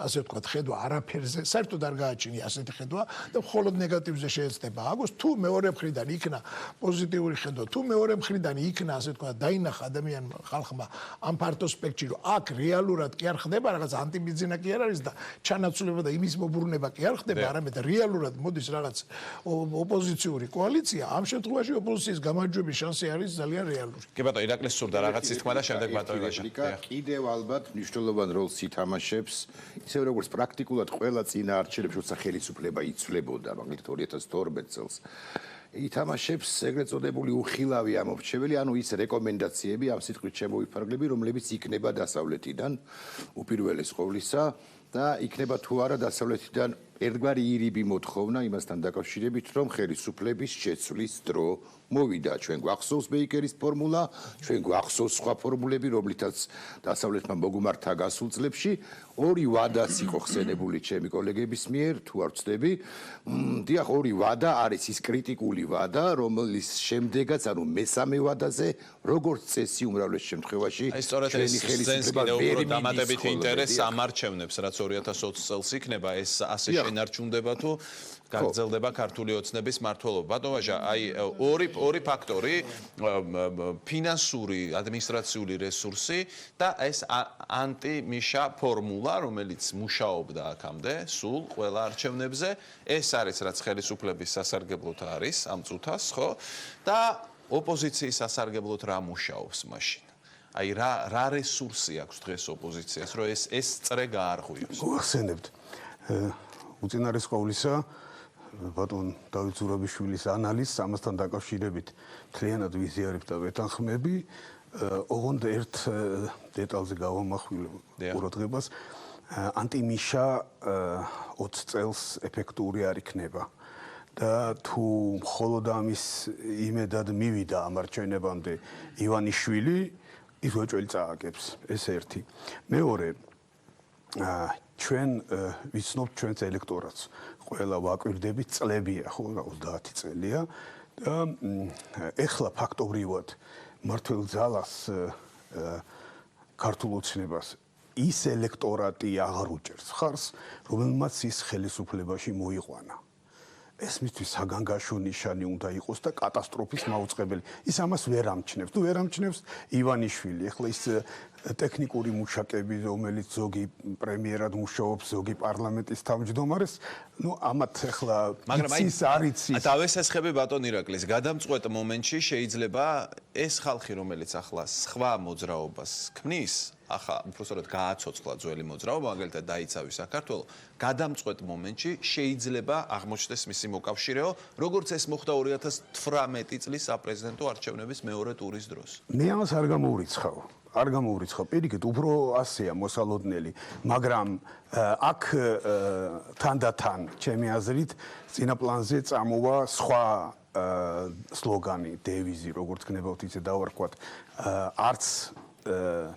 ასე ვთქვათ ხედვა არაფერზე საერთოდ არ გააჩნია ასეთი ხედვა და მხოლოდ ნეგატივზე შეეცდება აგოს თუ მეორე მხრიდან იქნა პოზიტიური ხედვა თუ მეორე მხრიდან იქნა ასე ვთქვათ დაინახა ადამიანმა ხალხმა ამ ფართო სპექტრში რომ აქ რეალურად კი არ ხდება რაღაც ანტიბიძინა კი არ არის და ჩანაცვლება და იმის მობრუნება კი არ ხდება არამედ რეალურად მოდის რაღაც ოპოზიციური კოალიცია ამ შემთხვევაში ოპოზიციის გამარჯვების შანსი არის ძალიან რეალური კი ბატონო ირაკლი სურდა რაღაცის თქმა და შემდეგ ბატონო ილაშა კიდევ ალბათ მნიშვნელოვან როლს ითამაშებს ისევ როგორც პრაქტიკულად ყველა წინა არჩევნებში როცა ხელისუფლება იცვლებოდა მაგალითად 2012 წელს ითამაშებს ეგრეთ წოდებული უხილავი ამორჩეველი ანუ ის რეკომენდაციები ამ სიტყვით შემოვიფარგლები რომლებიც იქნება დასავლეთიდან უპირველეს ყოვლისა და იქნება თუ არა დასავლეთიდან ერთგვარი ირიბი მოთხოვნა იმასთან დაკავშირებით რომ ხელისუფლების შეცვლის დრო მოვიდა ჩვენ გვახსოვს ბეიკერის ფორმულა ჩვენ გვახსოვს სხვა ფორმულები რომლითაც დასავლეთმა მოგუმართა გასულ წლებში ორი ვადაც იყო ხსენებული ჩემი კოლეგების მიერ თუ არ ვცდები დიახ ორი ვადა არის ის კრიტიკული ვადა რომლის შემდეგაც ანუ მესამე ვადაზე როგორც წესი უმრავლეს შემთხვევაში ჩვენი ხელისუფლება დამატებით ინტერესს ამარჩევნებს რაც 2020 წელს იქნება ეს ასე შენარჩუნდება თუ გაგრძელდება ქართული ოცნების მმართველობა. ბატონო, აი ორი ფაქტორი, ფინანსური, ადმინისტრაციული რესურსი და ეს ანტიმიშა ფორმულა, რომელიც მუშაობდა აქამდე, სულ ყველა არჩევნებზე, ეს არის რაც ხელისუფლების სასარგებლოდ არის ამ წუთას, ხო? და ოპოზიციის სასარგებლოდ რა მუშაობს მაშინ? აი რა რესურსი აქვს დღეს ოპოზიციას, რომ ეს წრე გაარღვიოს? გახსენებთ. უწინარეს ყოვლისა ბატონ დავით ზურაბიშვილის ანალიზს ამასთან დაკავშირებით მთლიანად ვიზიარებ და ვეთანხმები. ოღონდ ერთ დეტალზე გავამახვილებ ყურადღებას. ანტიმიშა 20 წელს ეფექტური არ იქნება. და თუ მხოლოდ ამის იმედად მივიდა ამ არჩევნებამდე ივანიშვილი, ის უეჭველი წააგებს. ეს ერთი. მეორე ჩვენ ვიცნობთ ჩვენს ელექტორატს. ყველა ვაკვირდებით წლებია, ხო, 30 წელია და ეხლა ფაქტობრივად მართლ ძალას ქართულ ოცნებას ის ელექტორატი აღარ უჭერს ხარს, რომელმაც ის ხელისუფლებაში მოიყვანა. ეს მისთვის საგანგაშო ნიშანი უნდა იყოს და კატასტროფის მაუწყებელი. ის ამას ვერ ამჩნევს. თუ ვერ ამჩნევს ივანიშვილი, ეხლა ის ტექნიკური მუშაკები, რომელიც ზოგი პრემიერად მუშაობს, ზოგი პარლამენტის თავმჯდომარეს, ну ამათ ახლა იცის არ იცის. დავესესხები ბატონ ირაკლის, გადამწყვეტ მომენტში შეიძლება ეს ხალხი, რომელიც ახლა სხვა მოძრაობას ქმნის, ახლა უბრალოდ გააცოცხლა ძველი მოძრაობა, მაგალითად დაიცავი საქართველო, გადამწყვეტ მომენტში შეიძლება აღმოჩნდეს მისი მოკავშირეო, როგორც ეს მოხდა 2018 წლის საპრეზიდენტო არჩევნების მეორე ტურის დროს. მე ამას არ გამოურიცხავ. პირიქით, უფრო ასეა მოსალოდნელი, მაგრამ აქ თანდათან, ჩემი აზრით, წინა პლანზე წამოვა სხვა სლოგანი, დევიზი, როგორც გნებავთ ისე დავარქვათ, არც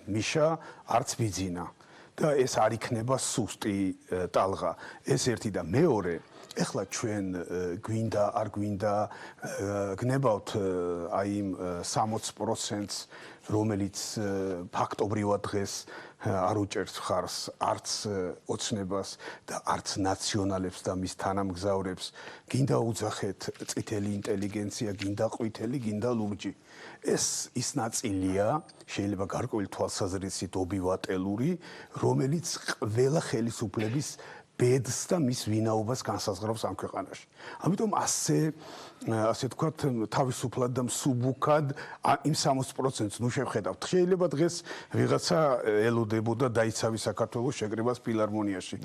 მიშა, არც ბიძინა და ეს არ იქნება სუსტი ტალღა. ეს ერთი და მეორე, ეხლა ჩვენ გვინდა, არ გვინდა გნებავთ აი იმ 60%-ს, რომელიც ფაქტობრივად დღეს არ უჭერს ხარს არც ოცნებას და არც ნაციონალებს და მის თანამგზავრებს, გინდა უძახეთ წითელი ინტელიგენცია, გინდა ყვითელი, გინდა ლურჯი. ეს ის ნაწილია, შეიძლება გარკვეული თვალსაზრისით ობივატელური, რომელიც ყველა ხელისუფლების ბედს და მის ვინაობას განსაზღვრავს ამ ქვეყანაში. ამიტომ ასე ვთქვათ, თავისუფლად და მსუბუქად იმ 60%-ს ნუ შევხედავთ. შეიძლება დღეს ვიღაცა ელოდებოდა დაიცავი საქართველოს შეკრებას ფილარმონიაში,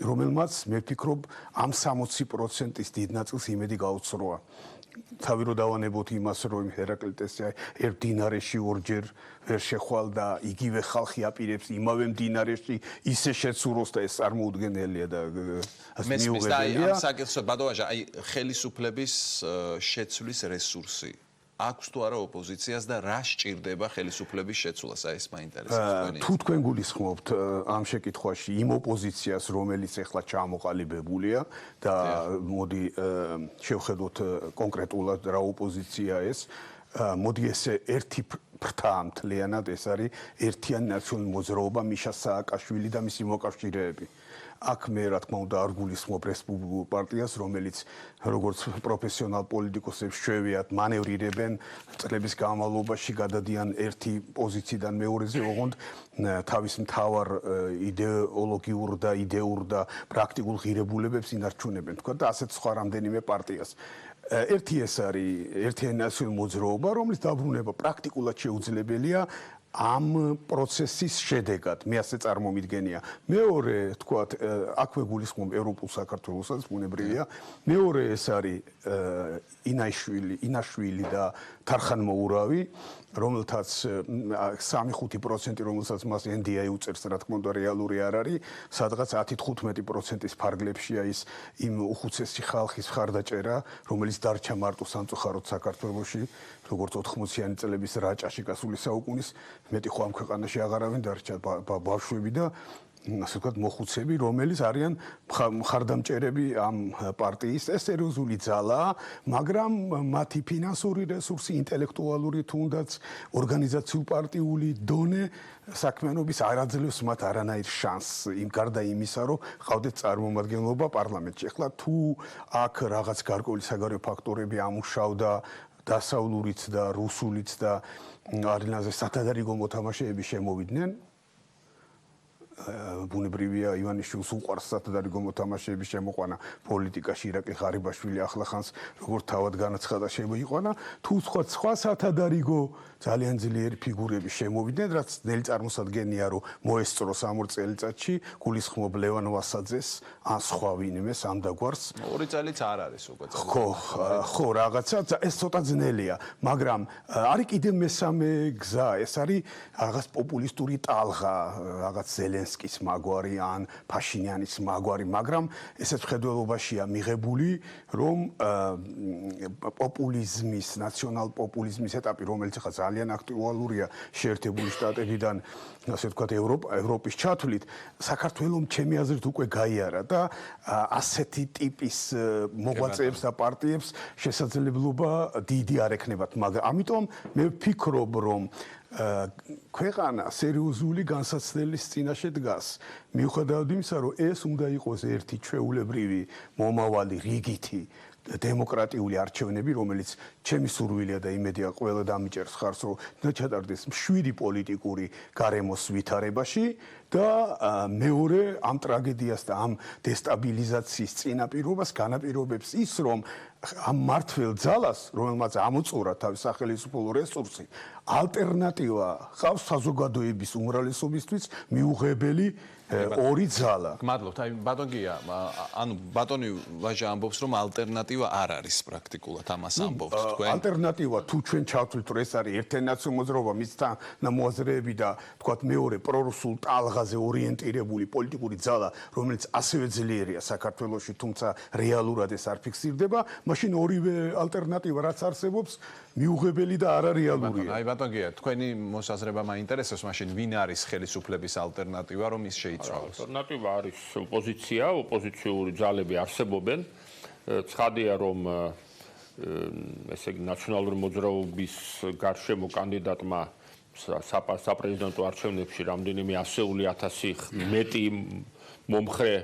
რომელმაც მე ვფიქრობ, ამ 60%-ის დიდ ნაწილს იმედი გაუცროა. თავი რო დავანებოთ იმას, რომ ჰერაკლიტესი ერთ დინარეში ორჯერ ვერ შეხვალ და იგივე ხალხი აპირებს იმავე დინარეში ისე შეცუროს და ეს წარმოუდგენელია და ასე მიუღებელია. ამ საკითხს ბატონო, აი ხელისუფლების შეცვლის რესურსი აქვს თუ არა ოპოზიციას და რა სჭირდება ხელისუფლების შეცვლას, აი ეს მაინტერესებს თქვენი. თუ თქვენ გულისხმობთ ამ შეკითხვაში იმ ოპოზიციას, რომელიც ახლა ჩამოყალიბებულია და მოდი შევხედოთ კონკრეტულად რა ოპოზიცია ეს, მოდი ესე ერთი ფრთა მთლიანად ეს არის ერთიანი ნაციონალური მოძრაობა მიშა სააკაშვილი და მისი მოკავშირეები. აქ მე რა თქმა უნდა არ გულისხმობ რესპუბლიკურ პარტიას, რომელიც როგორც პროფესიონალ პოლიტიკოსებს შევიათ, მანევრირებენ წლების განმავლობაში, გადადიან ერთი პოზიციიდან მეორეზე, ოღონდ თავის მთავარ იდეოლოგიურ და იდეურ და პრაქტიკულ ღირებულებებს ინარჩუნებენ, თქვა და ასეთ სხვა რამდენიმე პარტიას. ერთი ეს არის ერთიანი ნაციონალური მოძრაობა, რომლის დაბრუნება პრაქტიკულად შეუძლებელია ამ პროცესის შედეგად, მე ასე წარმომიდგენია. მეორე, თქვათ, აქვე გულისხმობ ევროპულ საქართველოსაც, ბუნებრივია. მეორე ეს არის ინაშვილი და თარხანმოურავი, რომელთაც 3-5%, რომელსაც მას NDI უწევს, რა თქმა უნდა, რეალური არ არის, სადღაც 10-15%-ის ფარგლებშია ის იმ უხუცესი ხალხის მხარდაჭერა, რომელიც დარჩა მარტო სამწუხაროდ საქართველოში, როგორც 80-იანი წლების რაჭაში გასული საუკუნის, მეტი ხო ამ ქვეყანაში აღარავინ დარჩა ბავშვები და ასე ვთქვათ მოხუცები, რომელიც არიან მხარდამჭერები ამ პარტიის. ეს სერიოზული ძალაა, მაგრამ მათი ფინანსური რესურსი, ინტელექტუალური თუნდაც ორგანიზაციულ პარტიული დონე საქმიანობის არ აძლევს მათ არანაირ შანსს იმ გარდა იმისა, რომ ყავდეთ წარმომადგენლობა პარლამენტში. ახლა თუ აქ რაღაც გარკვეული საგარეო ფაქტორები ამუშავდა დასავლურიც და რუსულიც და არინაზე სათადარიგო მოთამაშეები შემოვიდნენ, ბუნებრივია ივანიშვილს უყვარს სათადარიგო მოთამაშეების შემოყვანა პოლიტიკაში, ირაკლი ღარიბაშვილი ახლახანს როგორც თავად განაცხადა შემოიყვანა, თუ სხვა სათადარიგო ძალიან ძლიერი ფიგურები შემოვიდნენ, რაც ძნელი წარმოსადგენია, რომ მოესწროს ამ 2 წელიწადში, გულისხმობ ლევან ვასაძეს, ან სხვა ვინმეს ამ დაგვარს. 2 წელიც არ არის უკვე. ხო, რაღაცა ეს ცოტა ძნელია, მაგრამ არის კიდევ მესამე გზა, ეს არის რაღაც პოპულისტური ტალღა, რაღაც ზელენსკის მაგვარი ან ფაშინიანის მაგვარი, მაგრამ ესეც მხედველობაშია მიღებული, რომ პოპულიზმის, ნაციონალ პოპულიზმის ეტაპი, რომელიც ახლა ძალიან აქტუალურია შეერთებული შტატებიდან, ასე ვთქვათ, ევროპის ჩათვლით, საქართველოს ჩემი აზრით უკვე გაიარა და ასეთი ტიპის მოღვაწეებს და პარტიებს შესაძლებლობა დიდი არ ექნებათ, მაგრამ ამიტომ მე ვფიქრობ, რომ ქვეყანა სერიოზული განსაცდელის წინაშე დგას. მიუხედავად იმისა, რომ ეს უნდა იყოს ერთი ჩვეულებრივი მომავალი რიგითი დემოკრატიული არჩევნები, რომელიც ჩემი სურვილია და იმედია ყველა დამიჭერს ხარს, რომ ჩატარდეს მშვიდი პოლიტიკური გარემოს ვითარებაში და მეორე ამ ტრაგედიას და ამ დესტაბილიზაციის წინაპირობას განაპირობებს ის, რომ ამ მართლ ძალას, რომელმაც ამოწურა თავის სახელმწიფო რესურსი, ალტერნატივა ხავს საზოგადოების უმრავლესობისთვის მიუღებელი ორი ძალა. გმადლობთ. აი ბატონგია, ანუ ბატონი ვაჟა ამბობს, რომ ალტერნატივა არ არის პრაქტიკულად ამას ამბობთ თქვენ. ალტერნატივა თუ ჩვენ ჩავთვლით, რომ ეს არის ერთენაცო მოძრაობა, მის თანამოაზრეები და თქვათ მეორე პრორუსულ ტალღაზე ორიენტირებული პოლიტიკური ძალა, რომელიც ასევე ძლიერია საქართველოში, თუმცა რეალურად ეს არ ფიქსირდება, მაშინ ორივე ალტერნატივა რაც არსებობს, მიუღებელი და არარეალურია. აი ბატონგია, თქვენი მოსაზრება მაინტერესებს, მაშინ ვინ არის ხელისუფლების ალტერნატივა, რომ ის შეიცვალოს? ალტერნატივა არის ოპოზიცია, ოპოზიციური ძალები არსებობენ. ცხადია, რომ ესე იგი ნაციონალური მოძრაობის გარშემო კანდიდატმა საპრეზიდენტო არჩევნებში რამდენიმე ასეული ათასი მეტი მომხრე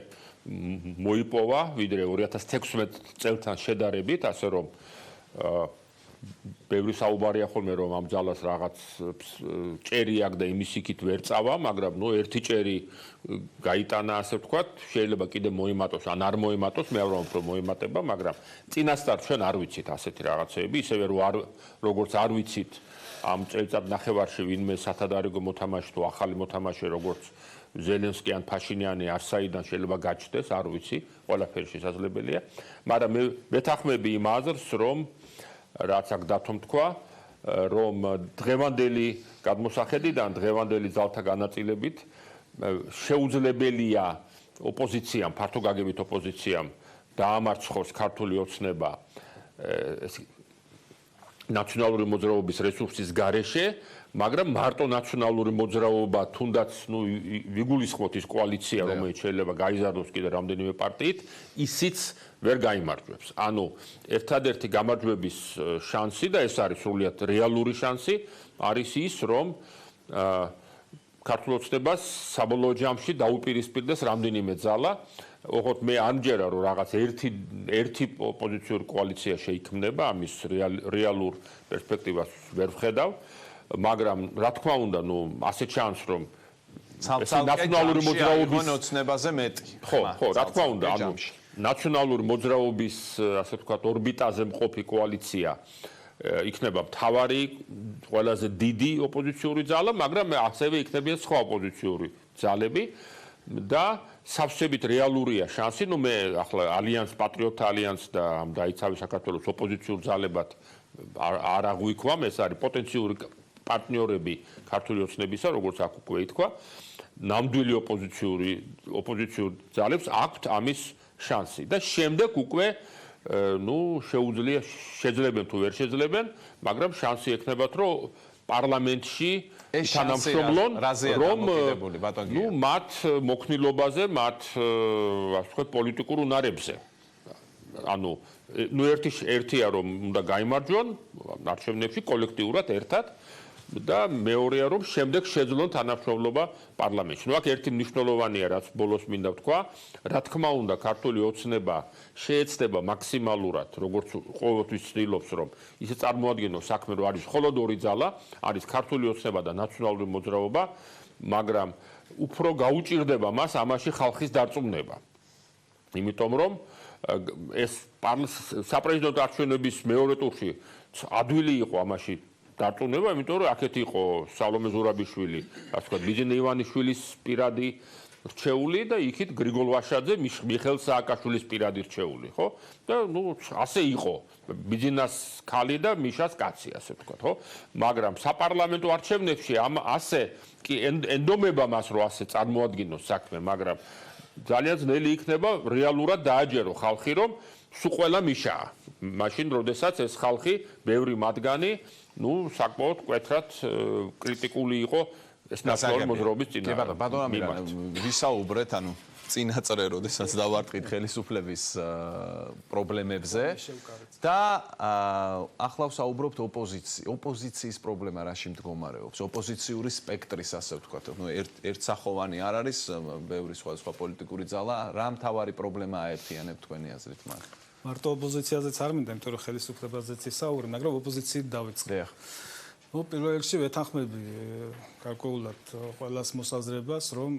მოიპოვა, ვიდრე 2016 წელთან შედარებით, ასე რომ ბევრი საუბარია ხოლმე რომ ამ ძალას რაღაც ჭერი აქვს და იმის იქით ვერ წავა, მაგრამ ნუ ერთი ჭერი გაიტანა, ასე ვთქვათ, შეიძლება კიდე მოიმატოს, ან არ მოიმატოს, მე ვამბობ რომ მოიმატება, მაგრამ წინასწარ ჩვენ არ ვიცით ასეთი რაღაცეები, ისევე როგორც არ ვიცით ამ წელიწად ნახევარში ვინმე სათადარიგო მოთამაშე თუ ახალი მოთამაშე როგორც ზელენსკი ან ფაშინიანი არსაიდან შეიძლება გაჩნდეს, არ ვიცი, ყველაფერი შესაძლებელია, მაგრამ მე ვეთანხმები იმ აზრს, რომ რაც აქ დათომ თქვა, რომ დღევანდელი გადმოსახედიდან, დღევანდელი ძალთა განაწილებით შეუძლებელია ოპოზიციამ, ფართო გაგებით ოპოზიციამ დაამარცხოს ქართული ოცნება ნაციონალური მოძრაობის რესურსის გარეშე, მაგრამ მარტო ნაციონალური მოძრაობა თუნდაც ვიგულისხმოთ ის კოალიცია, რომელიც შეიძლება გაიზარდოს კიდე რამდენიმე პარტიით, ისიც ვერ გაიმარჯვებს. ანუ ერთადერთი გამარჯვების შანსი და ეს არის სრულიად რეალური შანსი, არის ის, რომ ქართულ ოცნებას საბოლოო ჯამში დაუპირისპირდეს რამდენიმე ძალა. ოღონდ მე არ მჯერა რომ რაღაც ერთი ოპოზიციური კოალიცია შეიქმნება, ამის რეალურ პერსპექტივას ვერ ვხედავ, მაგრამ რა თქმა უნდა, ასე ჩანს რომ ნაციონალური მოძრაობის ოცნებაზე მეტი. ხო, რა თქმა უნდა, ანუ ნაციონალური მოძრაობის, ასე ვთქვათ, ორბიტაზე მყოფი კოალიცია იქნება მთავარი, ყველაზე დიდი ოპოზიციური ძალა, მაგრამ ასევე იქნებიან სხვა ოპოზიციური ძალები და სავსებით რეალურია შანსი, მე ახლა ალიანს, პატრიოტთა ალიანს და ამ დაიცავი საქართველოს ოპოზიციურ ძალებად არ აღვიქვამ, ეს არის პოტენციური პარტნიორები ქართული ოცნებისა, როგორც აქ უკვე ითქვა, ნამდვილი ოპოზიციურ ძალებს აქვთ ამის შანსი და შემდეგ უკვე შეძლებენ თუ ვერ შეძლებენ, მაგრამ შანსი ექნებათ, რომ პარლამენტში თანამშრომლონ, რომ მათ მოქნილობაზე, მათ ასე ვთქვათ, პოლიტიკურ უნარებზე. ანუ ერთია რომ უნდა გაიმარჯვონ არჩევნებში კოლექტიურად ერთად და მეორეა რომ შემდეგ შეძლონ თანამშრომლობა პარლამენტში. აქ ერთი მნიშვნელოვანია, რაც ბოლოს მინდა ვთქვა, რა თქმა უნდა, ქართული ოცნება შეეცდება მაქსიმალურად, როგორც ყოველთვის ცდილობს, რომ ისე წარმოადგინოს საქმე, რომ არის მხოლოდ ორი ძალა, არის ქართული ოცნება და ნაციონალური მოძრაობა, მაგრამ უფრო გაუჭირდება მას ამაში ხალხის დარწმუნება. იმიტომ რომ ეს საპრეზიდენტო არჩევნების მეორე ტურში ადვილი იყო ამაში დარწმუნება, იმიტომ რომ აქეთ იყო სალომე ზურაბიშვილი, ასე ვთქვათ, ბიძინა ივანიშვილის პირადი რჩეული და იქით გრიგოლ ვაშაძე, მიხეილ სააკაშვილის პირადი რჩეული, ხო? და ასე იყო. ბიძინას ქალი და მიშას კაცი, ასე ვთქვათ, ხო? მაგრამ საპარლამენტო არჩევნებში ასე კი ენდომება მას, რომ ასე წარმოადგინოს საქმე, მაგრამ ძალიან ძნელი იქნება რეალურად დააჯერო ხალხი, რომ სულ ყველა მიშაა. მაშინ, როდესაც ეს ხალხი, ბევრი მათგანი, საკმაოდ მკვეთრად კრიტიკული იყო ეს ნაციონალური მოძრაობის წინააღმდეგ. ბატონ ამირან, ვისაუბრეთ, ანუ წინაწრე, როდესაც დავარტყით ხელისუფლების პრობლემებზე და ახლა ვსაუბრობთ ოპოზიციის პრობლემა რაში მდგომარეობს, ოპოზიციური სპექტრის, ასე ვთქვათ, ერთსახოვანი არ არის, ბევრი სხვადასხვა პოლიტიკური ძალა, რა მთავარი პრობლემა აერთიანებ თქვენი აზრით მათ? მარტო ოპოზიციაზეც არ მინდა, იმიტომ რომ ხელისუფლებაზეც ისაური, მაგრამ ოპოზიციით დავიწყე. ნუ პირველ რიგში ვეთანხმები გარკვეულად ყველას მოსაზრებას, რომ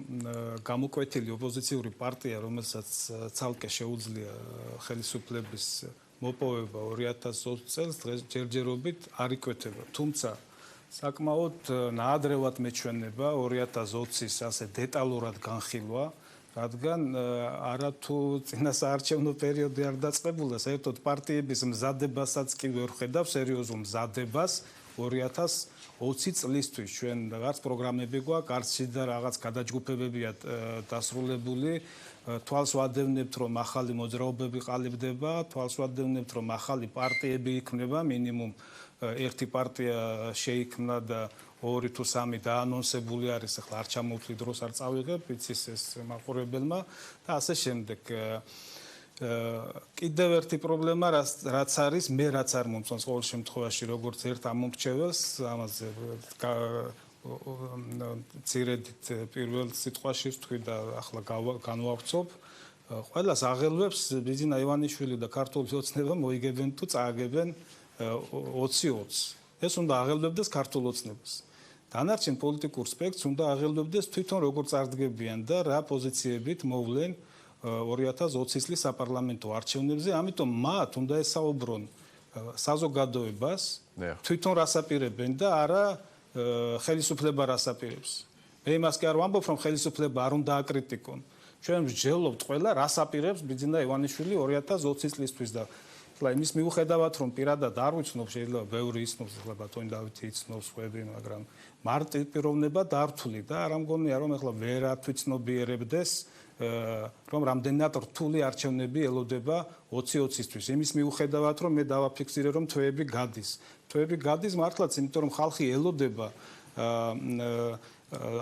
გამოკვეთილი ოპოზიციური პარტია, რომელსაც ცალკე შეუძლია ხელისუფლების მოპოვება 2020 წელს, დღეს ჯერჯერობით არ იკვეთება. თუმცა საკმაოდ ნაადრევად მეჩვენება 2020-ის ასე დეტალურად განხილვა, რადგან არათუ წინა საარჩევნო პერიოდი არ დაწყებულა, საერთოდ პარტიების მზადებასაც კი ვერ ხედავ სერიოზულ მზადებას 2020 წლისთვის. ჩვენ რაღაც პროგრამები გვაქვს, არც და რაღაც გადაჯგუფებებია დასრულებული. თვალს ვადევნებთ, რომ ახალი მოძრაობები ყალიბდება, თვალს ვადევნებთ, რომ ახალი პარტიები იქმნება, მინიმუმ ერთი პარტია შეიქმნა და 2 თუ 3 დაანონსებული არის, ახლა არ ჩამოვთვლი დროს არ წავიღებ, იცის ეს მაყურებელმა და ასე შემდეგ. კიდევ ერთი პრობლემა რაც არის, მე რაც არ მომწონს ყოველ შემთხვევაში როგორც ერთ ამომრჩეველს, ამაზე ცირედით პირველ სიტყვაში ვთქვი და ახლა განვავრცობ. ყველას აღელვებს ბიძინა ივანიშვილი და ქართული ოცნება მოიგებენ თუ წააგებენ 20-20. ეს უნდა აღელვებდეს ქართულ ოცნებას. დანარჩენ პოლიტიკურ სპექტრს უნდა აღელვებდეს თვითონ როგორ წარდგებიან და რა პოზიციებით მოვლენ 2020 წლის საპარლამენტო არჩევნებზე, ამიტომ მათ უნდა ესაუბრონ საზოგადოებას, თვითონ რას აპირებენ და არა ხელისუფლება რას აპირებს. მე იმას კი არ ვამბობ, რომ ხელისუფლება არ უნდა აკრიტიკონ. ჩვენ ვსჯელობთ ყველა რას აპირებს ბიძინა ივანიშვილი 2020 წლისთვის და ახლა იმის მიუხედავად, რომ პირადად არ ვიცნობ, შეიძლება ბევრი იცნობს, ახლა ბატონი დავითი იცნობს ხვები, მაგრამ მარტივ პიროვნება დართული და არ ამგონია, რომ ახლა ვერათ ვიცნობიერებდეს, რომ რამდენად რთული არჩევნები ელოდება 2020-ისთვის. იმის მიუხედავად, რომ მე დავაფიქსირე, რომ თვეები გადის. თვეები გადის მართლაც, იმიტომ რომ ხალხი ელოდება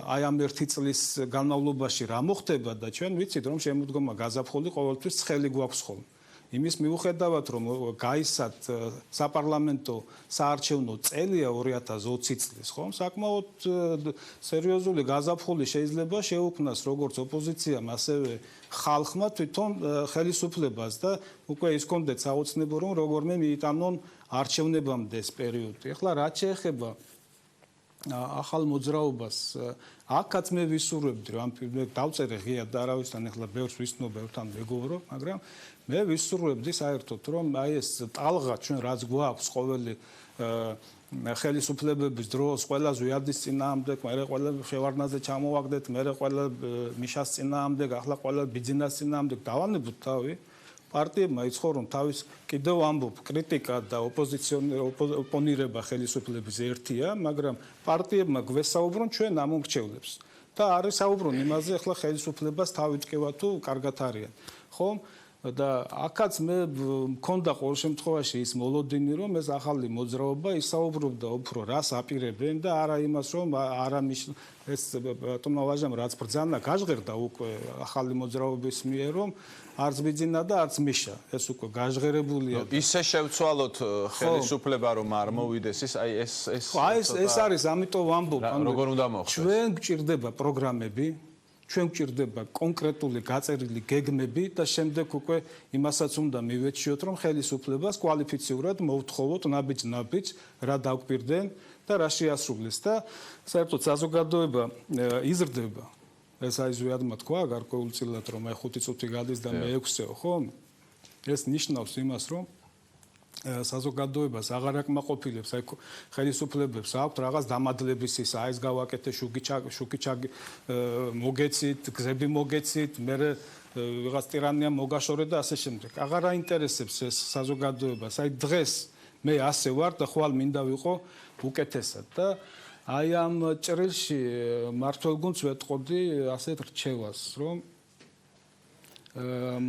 აი ამ 1 წლის განმავლობაში რა მოხდება და ჩვენ ვიცით, რომ შემოდგომა გაზაფხული ყოველთვის ცხელი გვაქვს ხოლმე. იმის მიუხედავად, რომ გაისად საპარლამენტო საარჩევნო წელია 2020 წლის, ხომ? საკმაოდ სერიოზული გაზაფხული შეიძლება შეუქმნას როგორც ოპოზიციამ, ასევე ხალხმა თვითონ ხელისუფლებას და უკვე ის კონდეთ საოცნებო, რომ როგორმე მიიტანონ არჩევნებამდე ეს პერიოდი. ახლა რაც შეეხება ახალ მოძრაობას, აქაც მე ვისურვებდი, რომ დავწერე ღიად და არავისთან ახლა ბევრს ვისნობ, ბევრთან მეგობრობ, მაგრამ მე ვისურვებდი საერთოდ, რომ აი ეს ტალღა ჩვენ რაც გვაქვს ყოველი ხელისუფლებების დროს, ყველა ზვიადის წინააღმდეგ, მერე ყველა შევარდნაძე ჩამოვაგდეთ, მერე ყველა მიშას წინააღმდეგ, ახლა ყველა ბიძინას წინააღმდეგ დავანებოთ თავი. პარტიებმა იცხოვრონ თავის კიდევ ამბობ კრიტიკა და ოპონირება ხელისუფლების ერთია, მაგრამ პარტიებმა გვესაუბრონ ჩვენ ამომრჩევლებს და არ ესაუბრონ იმაზე, ახლა ხელისუფლებას თავი ჭკევა თუ კარგად არიან, ხომ? და აქაც მე მქონდა ყოველ შემთხვევაში ის მოლოდინი, რომ ეს ახალი მოძრაობა ისაუბრობდა უფრო რას აპირებენ და არა იმას, რომ არა ეს ბატონმა ვაჟამ რაც ბრძანა გაჟღერდა უკვე ახალი მოძრაობის მიერ, რომ არც ბიძინა და არც მიშა ეს უკვე გაჟღერებულია. ისე შევცვალოთ ხელისუფლება რომ არ მოვიდეს ის აი ეს არის, ამიტომ ვამბობ, როგორ უნდა მოხდეს. ჩვენ გვჭირდება პროგრამები, ჩვენ გვჭირდება კონკრეტული გაწერილი გეგმები და შემდეგ უკვე იმასაც უნდა მივეჩიოთ, რომ ხელისუფლებას კვალიფიციურად მოვთხოვოთ ნაბიჯ-ნაბიჯ რა დაგვპირდნენ და რა შეასრულეს და საერთოდ საზოგადოება იზრდება. ეს აი ზვიადმა თქვა გარკვეულწილად, რომ აი 5 წუთი გადის და მე 6-ეო, ხო? ეს ნიშნავს იმას, რომ საზოგადოებას აღარ აკმაყოფილებს, აი ხელისუფლებებს აქვთ რაღაც დამადლების ის, აი ეს გავაკეთე შუქიჩაგი მოგეცით, გზები მოგეცით, მე რაღაც ტირანია მოგაშორე და ასე შემდეგ. აღარ აინტერესებს ეს საზოგადოებას. აი დღეს მე ასე ვარ და ხვალ მინდა ვიყო უკეთესად და აი ამ ჭრილში მართლგუნდს ვეტყოდი ასეთ რჩევას, რომ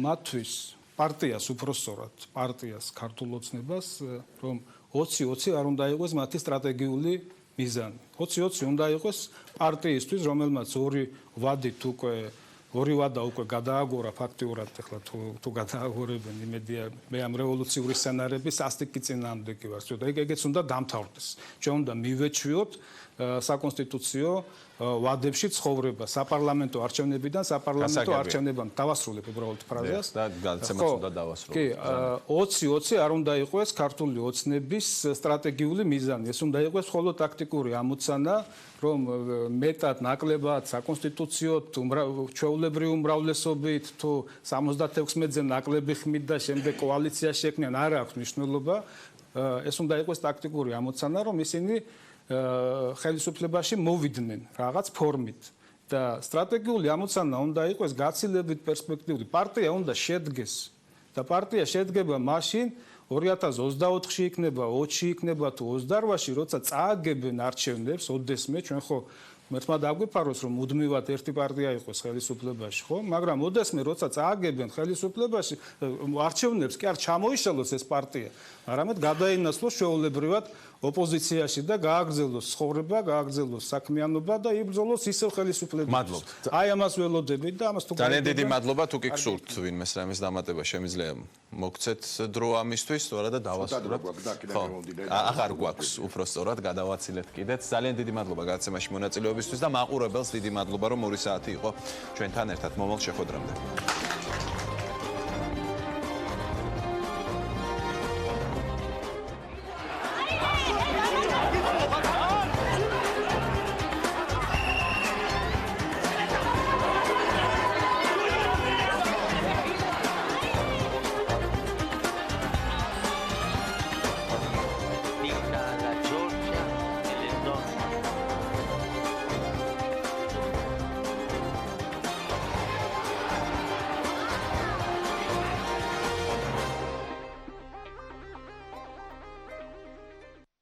მათთვის პარტიას უпроსორად, პარტიას ქართულ ოცნებას, რომ 20-20 არ უნდა იყოს მათი სტრატეგიული მიზანი. 20-20 უნდა იყოს პარტიისთვის, რომელმაც 2 ვადით უკვე ორი ვადა უკვე გადააგორა ფაქტიურად ახლა თუ გადააგორებენ იმედია მე ამ რევოლუციური სცენარების ასტიკი წინააღმდეგი ვარ ცოტა ეგეც უნდა დამთავრდეს ჩვენ უნდა მივეჩვიოთ საკონსტიტუციო ვადებში ცხოვრება საპარლამენტო არჩევნებიდან საპარლამენტო არჩევნებამდე დავასრულებ უბრალოდ ფრაზას და გადაცემაც უნდა დავასრულოთ. კი 20-20 არ უნდა იყოს ქართული ოცნების სტრატეგიული მიზანი. ეს უნდა იყოს მხოლოდ ტაქტიკური ამოცანა, რომ მეტად ნაკლებად საკონსტიტუციო ჩვეულებრივი უმრავლესობით თუ 76-ზე ნაკლები ხმით და შემდეგ კოალიცია შექმნიან არ აქვს მნიშვნელობა. ეს უნდა იყოს ტაქტიკური ამოცანა, რომ ისინი ხელისუფლებაში მოვიდნენ რაღაც ფორმით და სტრატეგიული ამოცანა უნდა იყოს გაცილებით პერსპექტიული. პარტია უნდა შედგეს და პარტია შედგება მაშინ 2024-ში იქნება, 20-ში იქნება თუ 28-ში, როცა წააგებენ არჩევნებს, ოდესმე ჩვენ ხო მერტმა დაგვიფაროს რომ მუდმივად ერთი პარტია იყოს ხელისუფლებაში, ხო? მაგრამ ოდესმე როცა წააგებენ ხელისუფლებაში, არჩევნებს კი არ ჩამოიშალოს ეს პარტია, არამედ გადაინაცვლოს ჩვეულებრივად ოპოზიციაში და გააგრძელოს ცხოვრება, გააგრძელოს საქმიანობა და იბრძოლოს ისევ ხელისუფლებას. მადლობთ. აი ამას ველოდებით და ამას თუ ძალიან დიდი მადლობა თუ კი გსურთ ვინმეს რამეს დამატება შემიძლია მოგცეთ დრო ამისთვის, სწორად და დავასრულოთ. აღარ გვაქვს, უფრო სწორად გადავაცილეთ კიდეც. ძალიან დიდი მადლობა გადაცემაში მონაწილეობისთვის და მაყურებელს დიდი მადლობა რომ 2 საათი იყო ჩვენთან ერთად მომავალ შეხვედრამდე.